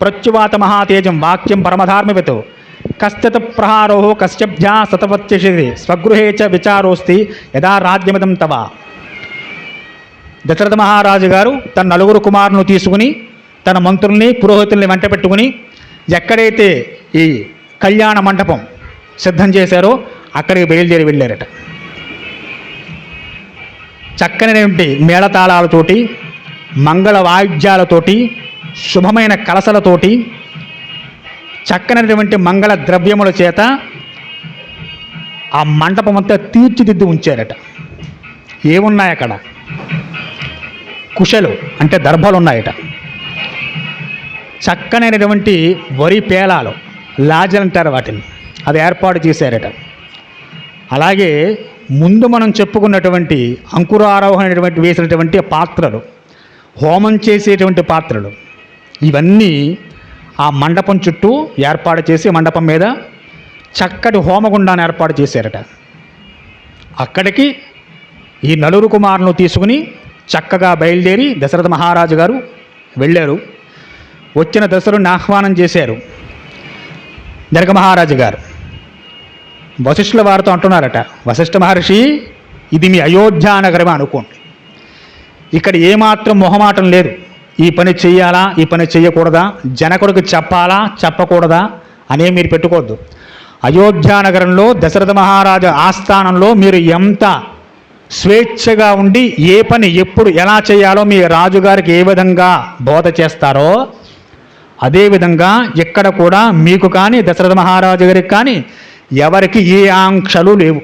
Speaker 1: ప్రత్యువాత మహాతేజం వాక్యం పరమధార్మికతో కశ్చిత్ ప్రహారో కశ్యభ్యా సతవత్యషిది స్వగృహే చ విచారోస్తి యదా రాజ్యమిదం తవ. దశరథ మహారాజు గారు తన 9 కుమారులను తీసుకుని తన మంత్రుల్ని పురోహితుల్ని వెంట పెట్టుకుని ఎక్కడైతే ఈ కళ్యాణ మండపం సిద్ధం చేశారో అక్కడికి బయలుదేరి వెళ్ళారట. చక్కనటువంటి మేళతాళాలతోటి, మంగళ వాయిద్యాలతోటి, శుభమైన కలసలతోటి, చక్కనటువంటి మంగళ ద్రవ్యముల చేత ఆ మండపం అంతా తీర్చిదిద్ది ఉంచారట. ఏమున్నాయి అక్కడ? కుశలు అంటే దర్భలు ఉన్నాయట. చక్కనైనటువంటి వరి పేలాలు, లాజలు అంటారు వాటిని, అది ఏర్పాటు చేశారట. అలాగే ముందు మనం చెప్పుకున్నటువంటి అంకురారోహణ వేసినటువంటి పాత్రలు, హోమం చేసేటువంటి పాత్రలు, ఇవన్నీ ఆ మండపం చుట్టూ ఏర్పాటు చేసి మండపం మీద చక్కటి హోమగుండాన్ని ఏర్పాటు చేశారట. అక్కడికి ఈ 9 కుమారులను తీసుకుని చక్కగా బయలుదేరి దశరథ మహారాజు గారు వెళ్ళారు. వచ్చిన దశరథుని ఆహ్వానం చేశారు జనక మహారాజు గారు. వశిష్ఠుల వారితో అంటున్నారట, వశిష్ఠ మహర్షి, ఇది మీ అయోధ్య నగరమే అనుకోండి, ఇక్కడ ఏమాత్రం మొహమాటం లేదు. ఈ పని చెయ్యాలా, ఈ పని చెయ్యకూడదా, జనకుడికి చెప్పాలా చెప్పకూడదా అనే మీరు పెట్టుకోవద్దు. అయోధ్య నగరంలో దశరథ మహారాజు ఆస్థానంలో మీరు ఎంత స్వేచ్ఛగా ఉండి ఏ పని ఎప్పుడు ఎలా చేయాలో మీ రాజుగారికి ఏ విధంగా బోధ చేస్తారో అదేవిధంగా ఇక్కడ కూడా మీకు కానీ దశరథ మహారాజు గారికి కానీ ఎవరికి ఏ ఆంక్షలు లేవు.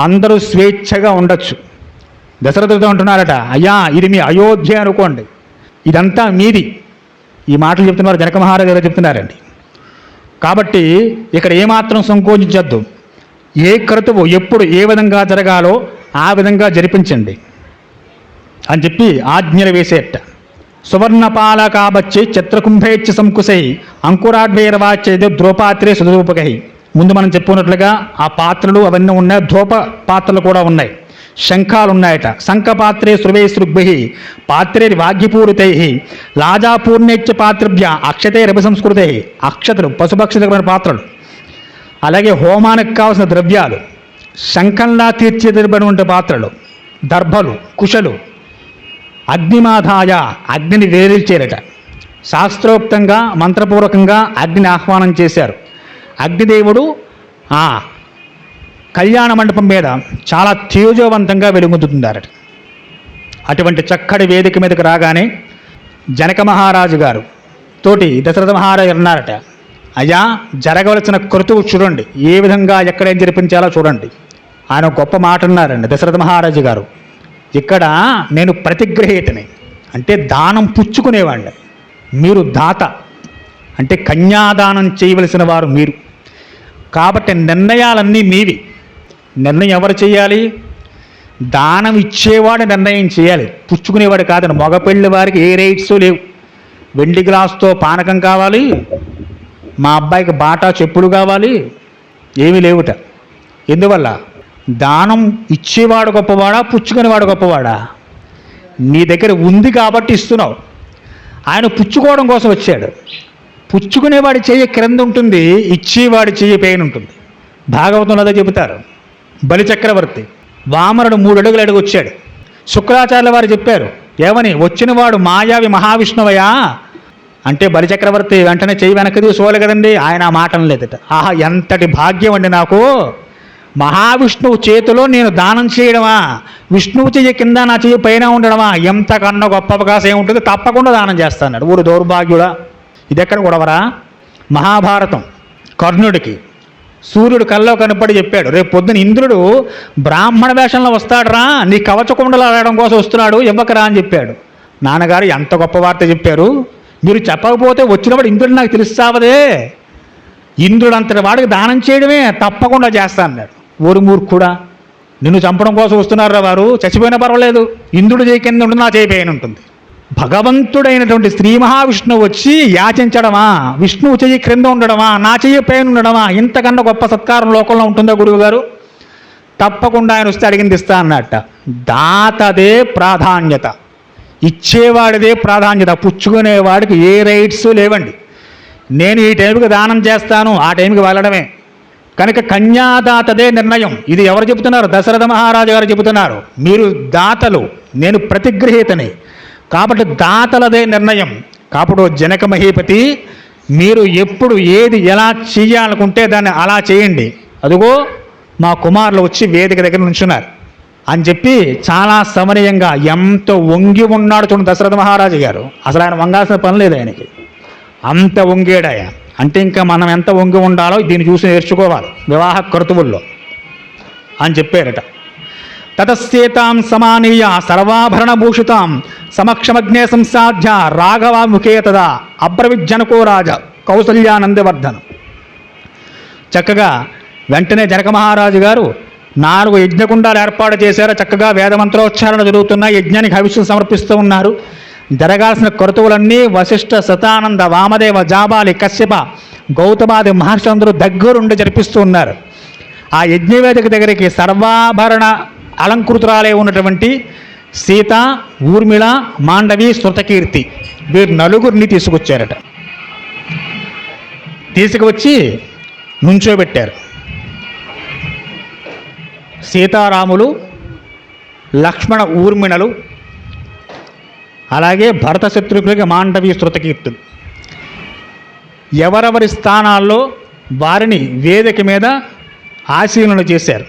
Speaker 1: అందరూ స్వేచ్ఛగా ఉండొచ్చు. దశరథుడితో అంటున్నారట, అయ్యా ఇది మీ అయోధ్య అనుకోండి, ఇదంతా మీది. ఈ మాటలు చెప్తున్నారు జనక మహారాజు గారు చెప్తున్నారండి. కాబట్టి ఇక్కడ ఏమాత్రం సంకోచించద్దు. ఏ క్రతువు ఎప్పుడు ఏ విధంగా జరగాలో ఆ విధంగా జరిపించండి అని చెప్పి ఆజ్ఞలు వేసేట. సువర్ణపాలకాబచ్చి చిత్రకుంభేచ్ఛ సంకుశై అంకురాడ్వైరవాచ్చేది ద్రోపాత్రే సుధూపకై. ముందు మనం చెప్పుకున్నట్లుగా ఆ పాత్రలు అవన్నీ ఉన్నాయి, ధూప పాత్రలు కూడా ఉన్నాయి, శంఖాలు ఉన్నాయట. శంఖపాత్రే శృవైసృగ్భి పాత్రే వాగ్యపూరితై లాజాపూర్ణేచ్ఛ పాత్రభ్య అక్షతే రవి సంస్కృతై. అక్షతలు పశుపక్షితమైన పాత్రలు. అలాగే హోమానికి కావాల్సిన ద్రవ్యాలు, శంఖంలా తీర్చిదిద్దబడిన పాత్రలు, దర్భలు, కుశలు, అగ్నిమాధాయ అగ్నిని వేరిల్చేరట. శాస్త్రోక్తంగా మంత్రపూర్వకంగా అగ్నిని ఆహ్వానం చేశారు. అగ్నిదేవుడు ఆ కళ్యాణ మండపం మీద చాలా తేజోవంతంగా వెలుగొందుతున్నారట. అటువంటి చక్కటి వేదిక మీదకి రాగానే జనక మహారాజు గారు తోటి దశరథ మహారాజు అన్నారట, అయ్యా జరగవలసిన క్రతువు చూడండి, ఏ విధంగా ఎక్కడేం జరిపించాలో చూడండి. ఆయన గొప్ప మాట అన్నారండి దశరథ మహారాజు గారు. ఇక్కడ నేను ప్రతిగ్రహీతని, అంటే దానం పుచ్చుకునేవాడిని, మీరు దాత అంటే కన్యాదానం చేయవలసిన వారు మీరు. కాబట్టి నిర్ణయాలన్నీ మీవి. నిర్ణయం ఎవరు చేయాలి? దానం ఇచ్చేవాడు నిర్ణయం చేయాలి, పుచ్చుకునేవాడు కాదని. మగపెళ్ళి వారికి ఏ రైట్స్ లేవు. వెండి గ్లాసుతో పానకం కావాలి, మా అబ్బాయికి బాటా చెప్పులు కావాలి, ఏమీ లేవుట. ఎందువల్ల? దానం ఇచ్చేవాడు గొప్పవాడా, పుచ్చుకునేవాడు గొప్పవాడా? నీ దగ్గర ఉంది కాబట్టి ఇస్తున్నావు. ఆయన పుచ్చుకోవడం కోసం వచ్చాడు. పుచ్చుకునేవాడి చెయ్యి క్రింద ఉంటుంది, ఇచ్చేవాడి చెయ్యి పైన ఉంటుంది. భాగవతంలో అదే చెబుతారు. బలిచక్రవర్తి వామనుడు 3 అడుగులు అడుగు వచ్చాడు. శుక్రాచార్యుల వారు చెప్పారు, ఏమని? వచ్చినవాడు మాయావి మహావిష్ణువయా అంటే బలిచక్రవర్తి వెంటనే చెయ్యి వెనక్కి తీసుకోవాలి కదండి. ఆయన ఆ మాటం లేదట. ఆహా, ఎంతటి భాగ్యం అండి నాకు! మహావిష్ణువు చేతిలో నేను దానం చేయడమా, విష్ణువు చెయ్యి కింద నా చెయ్యి పైన ఉండడమా, ఎంతకన్నా గొప్ప అవకాశం ఏముంటుంది? తప్పకుండా దానం చేస్తాడు. ఊరు దౌర్భాగ్యుడా! ఇదెక్కడ గొడవరా? మహాభారతం కర్ణుడికి సూర్యుడు కల్లో కనపడి చెప్పాడు, రేపు పొద్దున ఇంద్రుడు బ్రాహ్మణ వేషంలో వస్తాడురా, నీ కవచకుండలు ఆడడం కోసం వస్తున్నాడు, ఇవ్వకరా అని చెప్పాడు. నాన్నగారు ఎంత గొప్ప వార్త చెప్పారు! మీరు చెప్పకపోతే వచ్చినప్పుడు ఇంద్రుడు నాకు తెలుస్తావదే, ఇంద్రుడు అంతటి వాడికి దానం చేయడమే తప్పకుండా చేస్తా అన్నాడు. ఊరు మూర్ఖుడా! నిన్ను చంపడం కోసం వస్తున్నారా వారు, చచ్చిపోయినా పర్వాలేదు, ఇంద్రుడు చేయి కింద ఉండి నా చేయి పైన ఉంటుంది. భగవంతుడైనటువంటి శ్రీ మహావిష్ణువు వచ్చి యాచించడమా, విష్ణువు చెయ్యి క్రింద ఉండడమా, నా చెయ్యి పైన ఉండడమా, ఇంతకన్నా గొప్ప సత్కారం లోకంలో ఉంటుందా గురువు గారు? తప్పకుండా ఆయన వస్తే అడిగింది ఇస్తా అన్నట్ట. దాతదే ప్రాధాన్యత, ఇచ్చేవాడిదే ప్రాధాన్యత, పుచ్చుకునేవాడికి ఏ రైట్స్ లేవండి. నేను ఈ టైంకి దానం చేస్తాను, ఆ టైంకి వెళ్ళడమే. కనుక కన్యాదాతదే నిర్ణయం. ఇది ఎవరు చెబుతున్నారు? దశరథ మహారాజు గారు చెబుతున్నారు. మీరు దాతలు, నేను ప్రతిగ్రహీతని, కాబట్టి దాతలదే నిర్ణయం. కాబట్టి జనక మహీపతి, మీరు ఎప్పుడు ఏది ఎలా చేయాలనుకుంటే దాన్ని అలా చేయండి. అదిగో మా కుమారులు వచ్చి వేదిక దగ్గర నుంచున్నారు అని చెప్పి చాలా సమనీయంగా, ఎంత వంగి ఉన్నాడు చూడండి దశరథ మహారాజు గారు. అసలు ఆయన వంగాల్సిన పని లేదు ఆయనకి, అంత వంగేడాయ. అంటే ఇంకా మనం ఎంత వంగి ఉండాలో దీన్ని చూసి నేర్చుకోవాలి వివాహ కర్తువుల్లో అని చెప్పారట. తతస్సేతాం సమానీయ సర్వాభరణభూషితాం సమక్షమగ్నే సంసాధ్య రాఘవాముఖే తదా అబ్రవిజ్జనకో రాజ కౌసల్యానందవర్ధనం. చక్కగా వెంటనే జనక మహారాజు గారు 4 యజ్ఞకుండాలు ఏర్పాటు చేశారు. చక్కగా వేదమంత్రోచ్చారణ జరుగుతున్నాయి, యజ్ఞానికి హవిస్సులు సమర్పిస్తూ ఉన్నారు. జరగాల్సిన కర్తువులన్నీ వశిష్ఠ, శతానంద, వామదేవ, జాబాలి, కశ్యప, గౌతమాది మహర్షులందరూ దగ్గరుండి జరిపిస్తూ ఉన్నారు. ఆ యజ్ఞవేదిక దగ్గరికి సర్వాభరణ అలంకృతురాలే ఉన్నటువంటి సీత, ఊర్మిళ, మాండవి, శృతకీర్తి వీరు 4గురిని తీసుకొచ్చారట. తీసుకువచ్చి నుంచోబెట్టారు. సీతారాములు, లక్ష్మణ, ఊర్మిళలు, అలాగే భరత శత్రుఘ్నులకి మాండవి, శృతకీర్తులు ఎవరెవరి స్థానాల్లో వారిని వేదిక మీద ఆశీనులు చేశారు.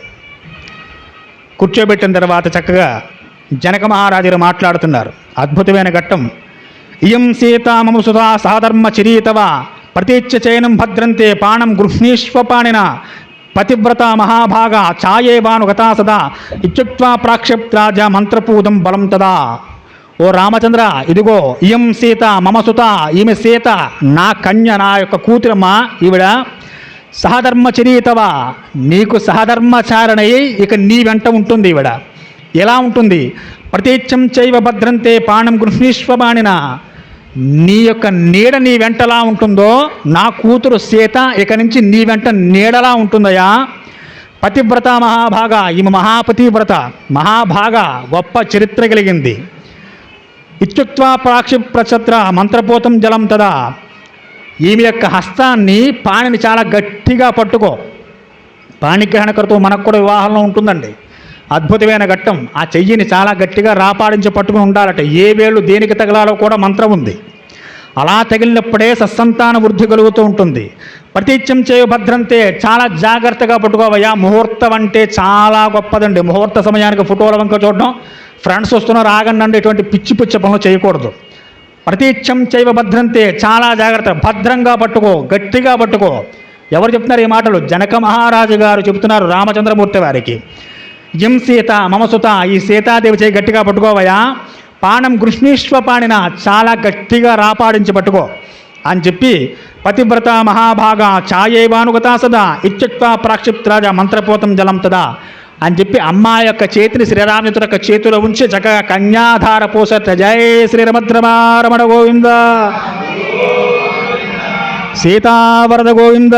Speaker 1: కూర్చోబెట్టిన తర్వాత చక్కగా జనక మహారాజులు మాట్లాడుతున్నారు. అద్భుతమైన ఘట్టం. ఇయం సీతా మమ సుధా సహధర్మ చిరీతవ ప్రతీచ్య చయనం భద్రంతే పాణం గృహ్ణీష్వపాణిన పతివ్రత మహాభాగ ఛాయేవాను గతా సదా ఇత్యుక్త్వా ప్రాక్షిప్రాజ మంత్రపూతం బలం తదా. ఓ రామచంద్ర, ఇదిగో ఇయం సీత మమ సుత, ఈమె సీత నా కన్య, నా యొక్క కూతురమ్మ. ఈవిడ సహధర్మచరీతవ, నీకు సహధర్మచారణయ్యి ఇక నీ వెంట ఉంటుంది. ఈవిడ ఎలా ఉంటుంది? ప్రతీచ్యం చైవ భద్రంతే పాణం గృహ్ణీష్వబాణిన, నీ యొక్క నీడ నీ వెంటలా ఉంటుందో నా కూతురు సీత ఇక నుంచి నీ వెంట నీడలా ఉంటుందయా. పతివ్రత మహాభాగ, ఈమె మహాపతివ్రత, మహాభాగ, గొప్ప చరిత్ర కలిగింది. ఇత్యుక్త్వా ప్రాక్షిప్రచత్ర మంత్రపోతం జలం తదా, ఈమె యొక్క హస్తాన్ని, పాణిని చాలా గట్టిగా పట్టుకో. పాణిగ్రహణకర్తో మనకు కూడా వివాహంలో ఉంటుందండి. అద్భుతమైన ఘట్టం. ఆ చెయ్యిని చాలా గట్టిగా రాపాడించి పట్టుకుని ఉండాలట. ఏ వేళ్ళు దేనికి తగలాలో కూడా మంత్రం ఉంది. అలా తగిలినప్పుడే సత్సంతాన వృద్ధి కలుగుతూ ఉంటుంది. ప్రతీచ్యం చేయు భద్రంతే, చాలా జాగ్రత్తగా పట్టుకోవయ్యా. ముహూర్తం అంటే చాలా గొప్పదండి. ముహూర్త సమయానికి ఫోటోల వంక చూడడం, ఫ్రెండ్స్ వస్తున్నారు ఆగండి, ఇటువంటి పిచ్చి పిచ్చి పనులు చేయకూడదు. ప్రతీచ్యం చైవ భద్రంతే, చాలా జాగ్రత్త, భద్రంగా పట్టుకో, గట్టిగా పట్టుకో. ఎవరు చెప్తున్నారు ఈ మాటలు? జనక మహారాజు గారు చెబుతున్నారు రామచంద్రమూర్తి వారికి. ఇం సీత మమ సుత, ఈ సీతాదేవి చేయి గట్టిగా పట్టుకోవయా. పాణం గృష్ణీష్వపాణిన, చాలా గట్టిగా రాపాడించి పట్టుకో అని చెప్పి, పతివ్రత మహాభాగ ఛాయేవానుగతా సదా ఇత్యుక్త్వా ప్రాక్షిప్రాజ మంత్రపోతం జలం తదా అని చెప్పి అమ్మాయి యొక్క చేతిని శ్రీరామచంద్రుడి యొక్క చేతిలో ఉంచి చక్కగా కన్యాధార పోసట. జై శ్రీరమద్రమారమణ గోవింద, సీతావరద గోవింద.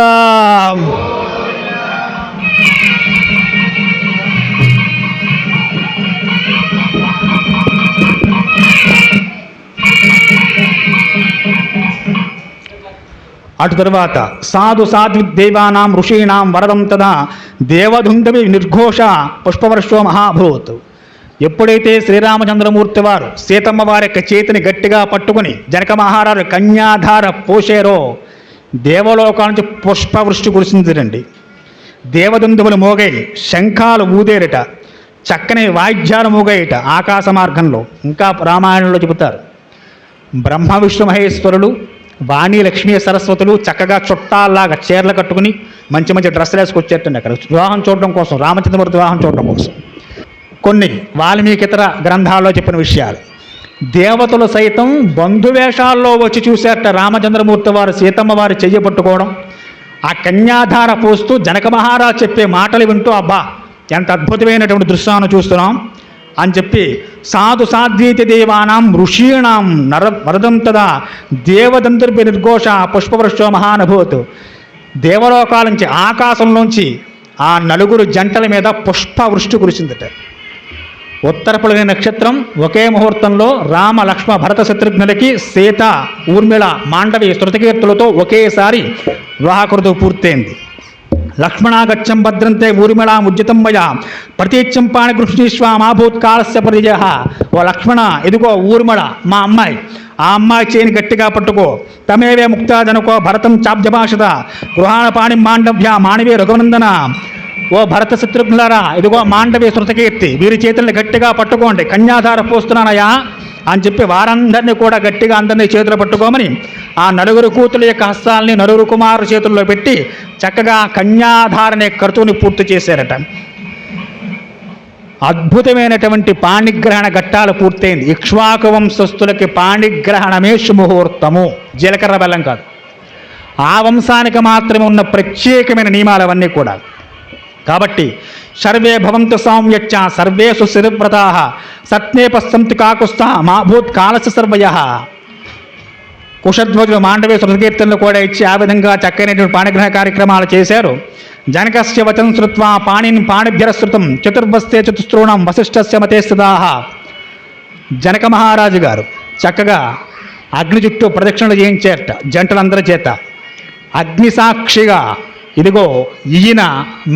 Speaker 1: అటు తరువాత సాధు సాధ్విదేవానాం ఋషీణాం వరదం తదా దేవధుందవి నిర్ఘోష పుష్పవర్షో మహాభూత్. ఎప్పుడైతే శ్రీరామచంద్రమూర్తి వారు సీతమ్మ వారి యొక్క చేతిని గట్టిగా పట్టుకుని జనక మహారాజు కన్యాధార పోసారో, దేవలోకాల నుంచి పుష్పవృష్టి కురిసిందిరండి. దేవదుందువులు మోగాయి, శంఖాలు ఊదేరట, చక్కని వాయిద్యాలు మోగాయట ఆకాశ మార్గంలో. ఇంకా రామాయణంలో చెబుతారు, బ్రహ్మ విష్ణు మహేశ్వరులు, వాణి లక్ష్మీ సరస్వతులు చక్కగా చుట్టాల్లాగా చీరలు కట్టుకుని మంచి మంచి డ్రెస్సులు వేసుకొచ్చేటండి అక్కడ వివాహం చూడడం కోసం, రామచంద్రమూర్తి వివాహం చూడడం కోసం. కొన్ని వాల్మీకితర గ్రంథాల్లో చెప్పిన విషయాలు. దేవతలు సైతం బంధువేషాల్లో వచ్చి చూసేట రామచంద్రమూర్తి వారు సీతమ్మ వారు చెయ్యి పట్టుకోవడం, ఆ కన్యాధార పోస్తూ జనక మహారాజు చెప్పే మాటలు వింటూ, అబ్బా
Speaker 2: ఎంత అద్భుతమైనటువంటి దృశ్యాన్ని చూస్తున్నాం అని చెప్పి సాధు సాధ్వీతి దేవానాం ఋషీణాం వరదం తదా దేవదంతుర్భి నిర్ఘోష పుష్పవృష్టో మహానుభూతు. దేవలోకాల నుంచి ఆకాశంలోంచి ఆ నలుగురు జంటల మీద పుష్పవృష్టి కురిసిందట. ఉత్తరపులని నక్షత్రం ఒకే ముహూర్తంలో రామ లక్ష్మ భరత శత్రుఘ్నులకి సీత ఊర్మిళ మాండవి శృతకీర్తులతో ఒకేసారి వివాహకృతం పూర్తయింది. లక్ష్మణాగచ్చం భద్రంతే ఊర్మిళా ఉజ్జితం మయా ప్రతీచ్యం పాణి గృహ్ణీష్వామాభూత్ కాలస్య పరిజయ. ఓ లక్ష్మణ, ఇదిగో ఊర్మిళ మా అమ్మాయి, ఆ అమ్మాయి చేని గట్టిగా పట్టుకో. తమేవే ముక్తాదనుకో భరతం చాబ్జభాషత గృహాణ పాణి మాండవ్య మానవే రఘునందన. ఓ భరత శత్రుఘ్నులారా, ఇదిగో మాండవి శృతకీర్తి, వీరి చేతుల్ని గట్టిగా పట్టుకోండి, కన్యాధార పోస్తున్నానయా అని చెప్పి వారందరినీ కూడా గట్టిగా అందరినీ చేతులు పట్టుకోమని ఆ నలుగురు కూతుల యొక్క హస్తాలని నలుగురు కుమారు చేతుల్లో పెట్టి చక్కగా కన్యాధారనే కర్తువుని పూర్తి చేశారట. అద్భుతమైనటువంటి పాణిగ్రహణ ఘట్టాలు పూర్తయింది. ఇక్ష్వాకు వంశస్థులకి పాణిగ్రహణమే శుభముహూర్తము, జీలకర్ర బెల్లం కాదు. ఆ వంశానికి మాత్రమే ఉన్న ప్రత్యేకమైన నియమాలు అవన్నీ కూడా. కాబట్టి సర్వే భవంతు సౌమ్యచ్చ సర్వేషు శిరవ్రతా సత్నే పశ్చంతి కాకుస్థ మా భూత్ కాలస్య సర్వయ. కుశధ్వజుడు మాండవే శృతకీర్తనలు కూడా ఇచ్చి ఆ విధంగా చక్కనైనటువంటి పాణిగ్రహణ కార్యక్రమాలు చేశారు. జనకస్య వచనం శ్రుత్వా పాణిని పాణిభ్యరశ్రుతం చతుర్వస్తే చతుస్త్రోణం వశిష్ఠస్య మతే స్థితాః. జనక మహారాజు గారు చక్కగా అగ్ని చుట్టూ ప్రదక్షిణలు చేయించారట జంటలందరి చేత. అగ్ని సాక్షిగా ఇదిగో ఈయన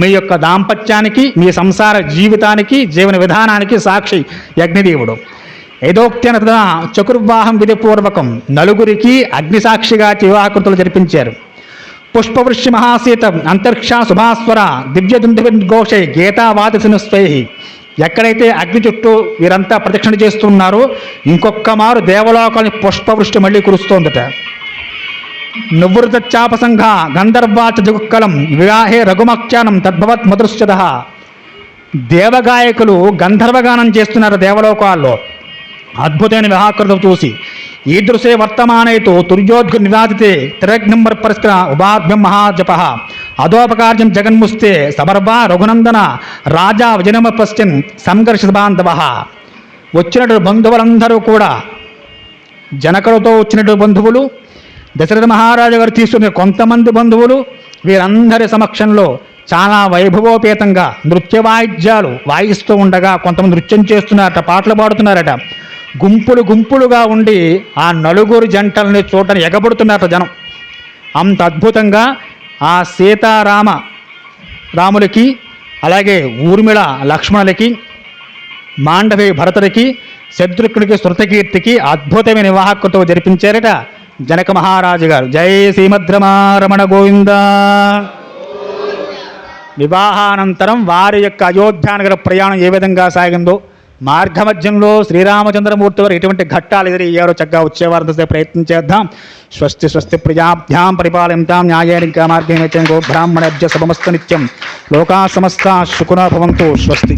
Speaker 2: మీ యొక్క దాంపత్యానికి మీ సంసార జీవితానికి జీవన విధానానికి సాక్షి అగ్నిదేవుడు. ఏదోక్త్యన తదా చతుర్వాహం విధిపూర్వకం నలుగురికి అగ్నిసాక్షిగా వివాహకృతులు జరిపించారు. పుష్పవృష్టి మహాసీత అంతరిక్ష శుభాస్వర దివ్యదుందుఘోషై గీతావాదసినుస్వై. ఎక్కడైతే అగ్ని చుట్టూ వీరంతా ప్రదక్షిణ చేస్తున్నారో ఇంకొక మారు దేవలోకాన్ని పుష్పవృష్టి మళ్ళీ కురుస్తోందట. నివృతచాపసంఘ గంధర్వాచ జగుక్కలం వివాహే రఘుమఖ్యానం తద్భవత్ మధుశ్చద. దేవగాయకులు గంధర్వగానం చేస్తున్నారు దేవలోకాల్లో. అద్భుతమైన వివాహకృతం చూసి ఈదృశే వర్తమానైతో తుర్యోద్ఘు నిరాదితే త్రిరగ్నంబర్ పరిస్కర ఉపాభ్యం మహాజప అదోపకార్యం జగన్ముస్తే సబర్భా రఘునందన రాజా విజనమ పశ్చిన్ సంఘర్ష బాంధవ. వచ్చినటువంటి బంధువులందరూ కూడా జనకులతో వచ్చినటువంటి బంధువులు, దశరథ మహారాజు గారు తీసుకున్న కొంతమంది బంధువులు, వీరందరి సమక్షంలో చాలా వైభవోపేతంగా నృత్య వాయిద్యాలు వాయిస్తూ ఉండగా కొంతమంది నృత్యం చేస్తున్నారట, పాటలు పాడుతున్నారట. గుంపులు గుంపులుగా ఉండి ఆ నలుగురు జంటల్ని చూడటానికి ఎగబడుతున్నారట జనం. అంత అద్భుతంగా ఆ రాములకి అలాగే ఊర్మిళ లక్ష్మణులకి మాండవి భరతుడికి శత్రుఘ్నుడికి శృతకీర్తికి అద్భుతమైన వివాహకృతం జరిపించారట జనక మహారాజు గారు. జై శ్రీమద్రమారమణ గోవింద. వివాహానంతరం వారి యొక్క అయోధ్యానగర ప్రయాణం ఏ విధంగా సాగిందో, మార్గమధ్యంలో శ్రీరామచంద్రమూర్తి వారు ఎటువంటి ఘట్టాలు ఎదురయ్యారో చక్కగా వచ్చేవారంతో ప్రయత్నం చేద్దాం. స్వస్తి స్వస్తి ప్రజాభ్యాం పరిపాలయంతాం న్యాయేన మార్గేణ గో బ్రాహ్మణేభ్య శుభమస్తు నిత్యం. లోకా సమస్తా సుఖినో భవంతు. స్వస్తి.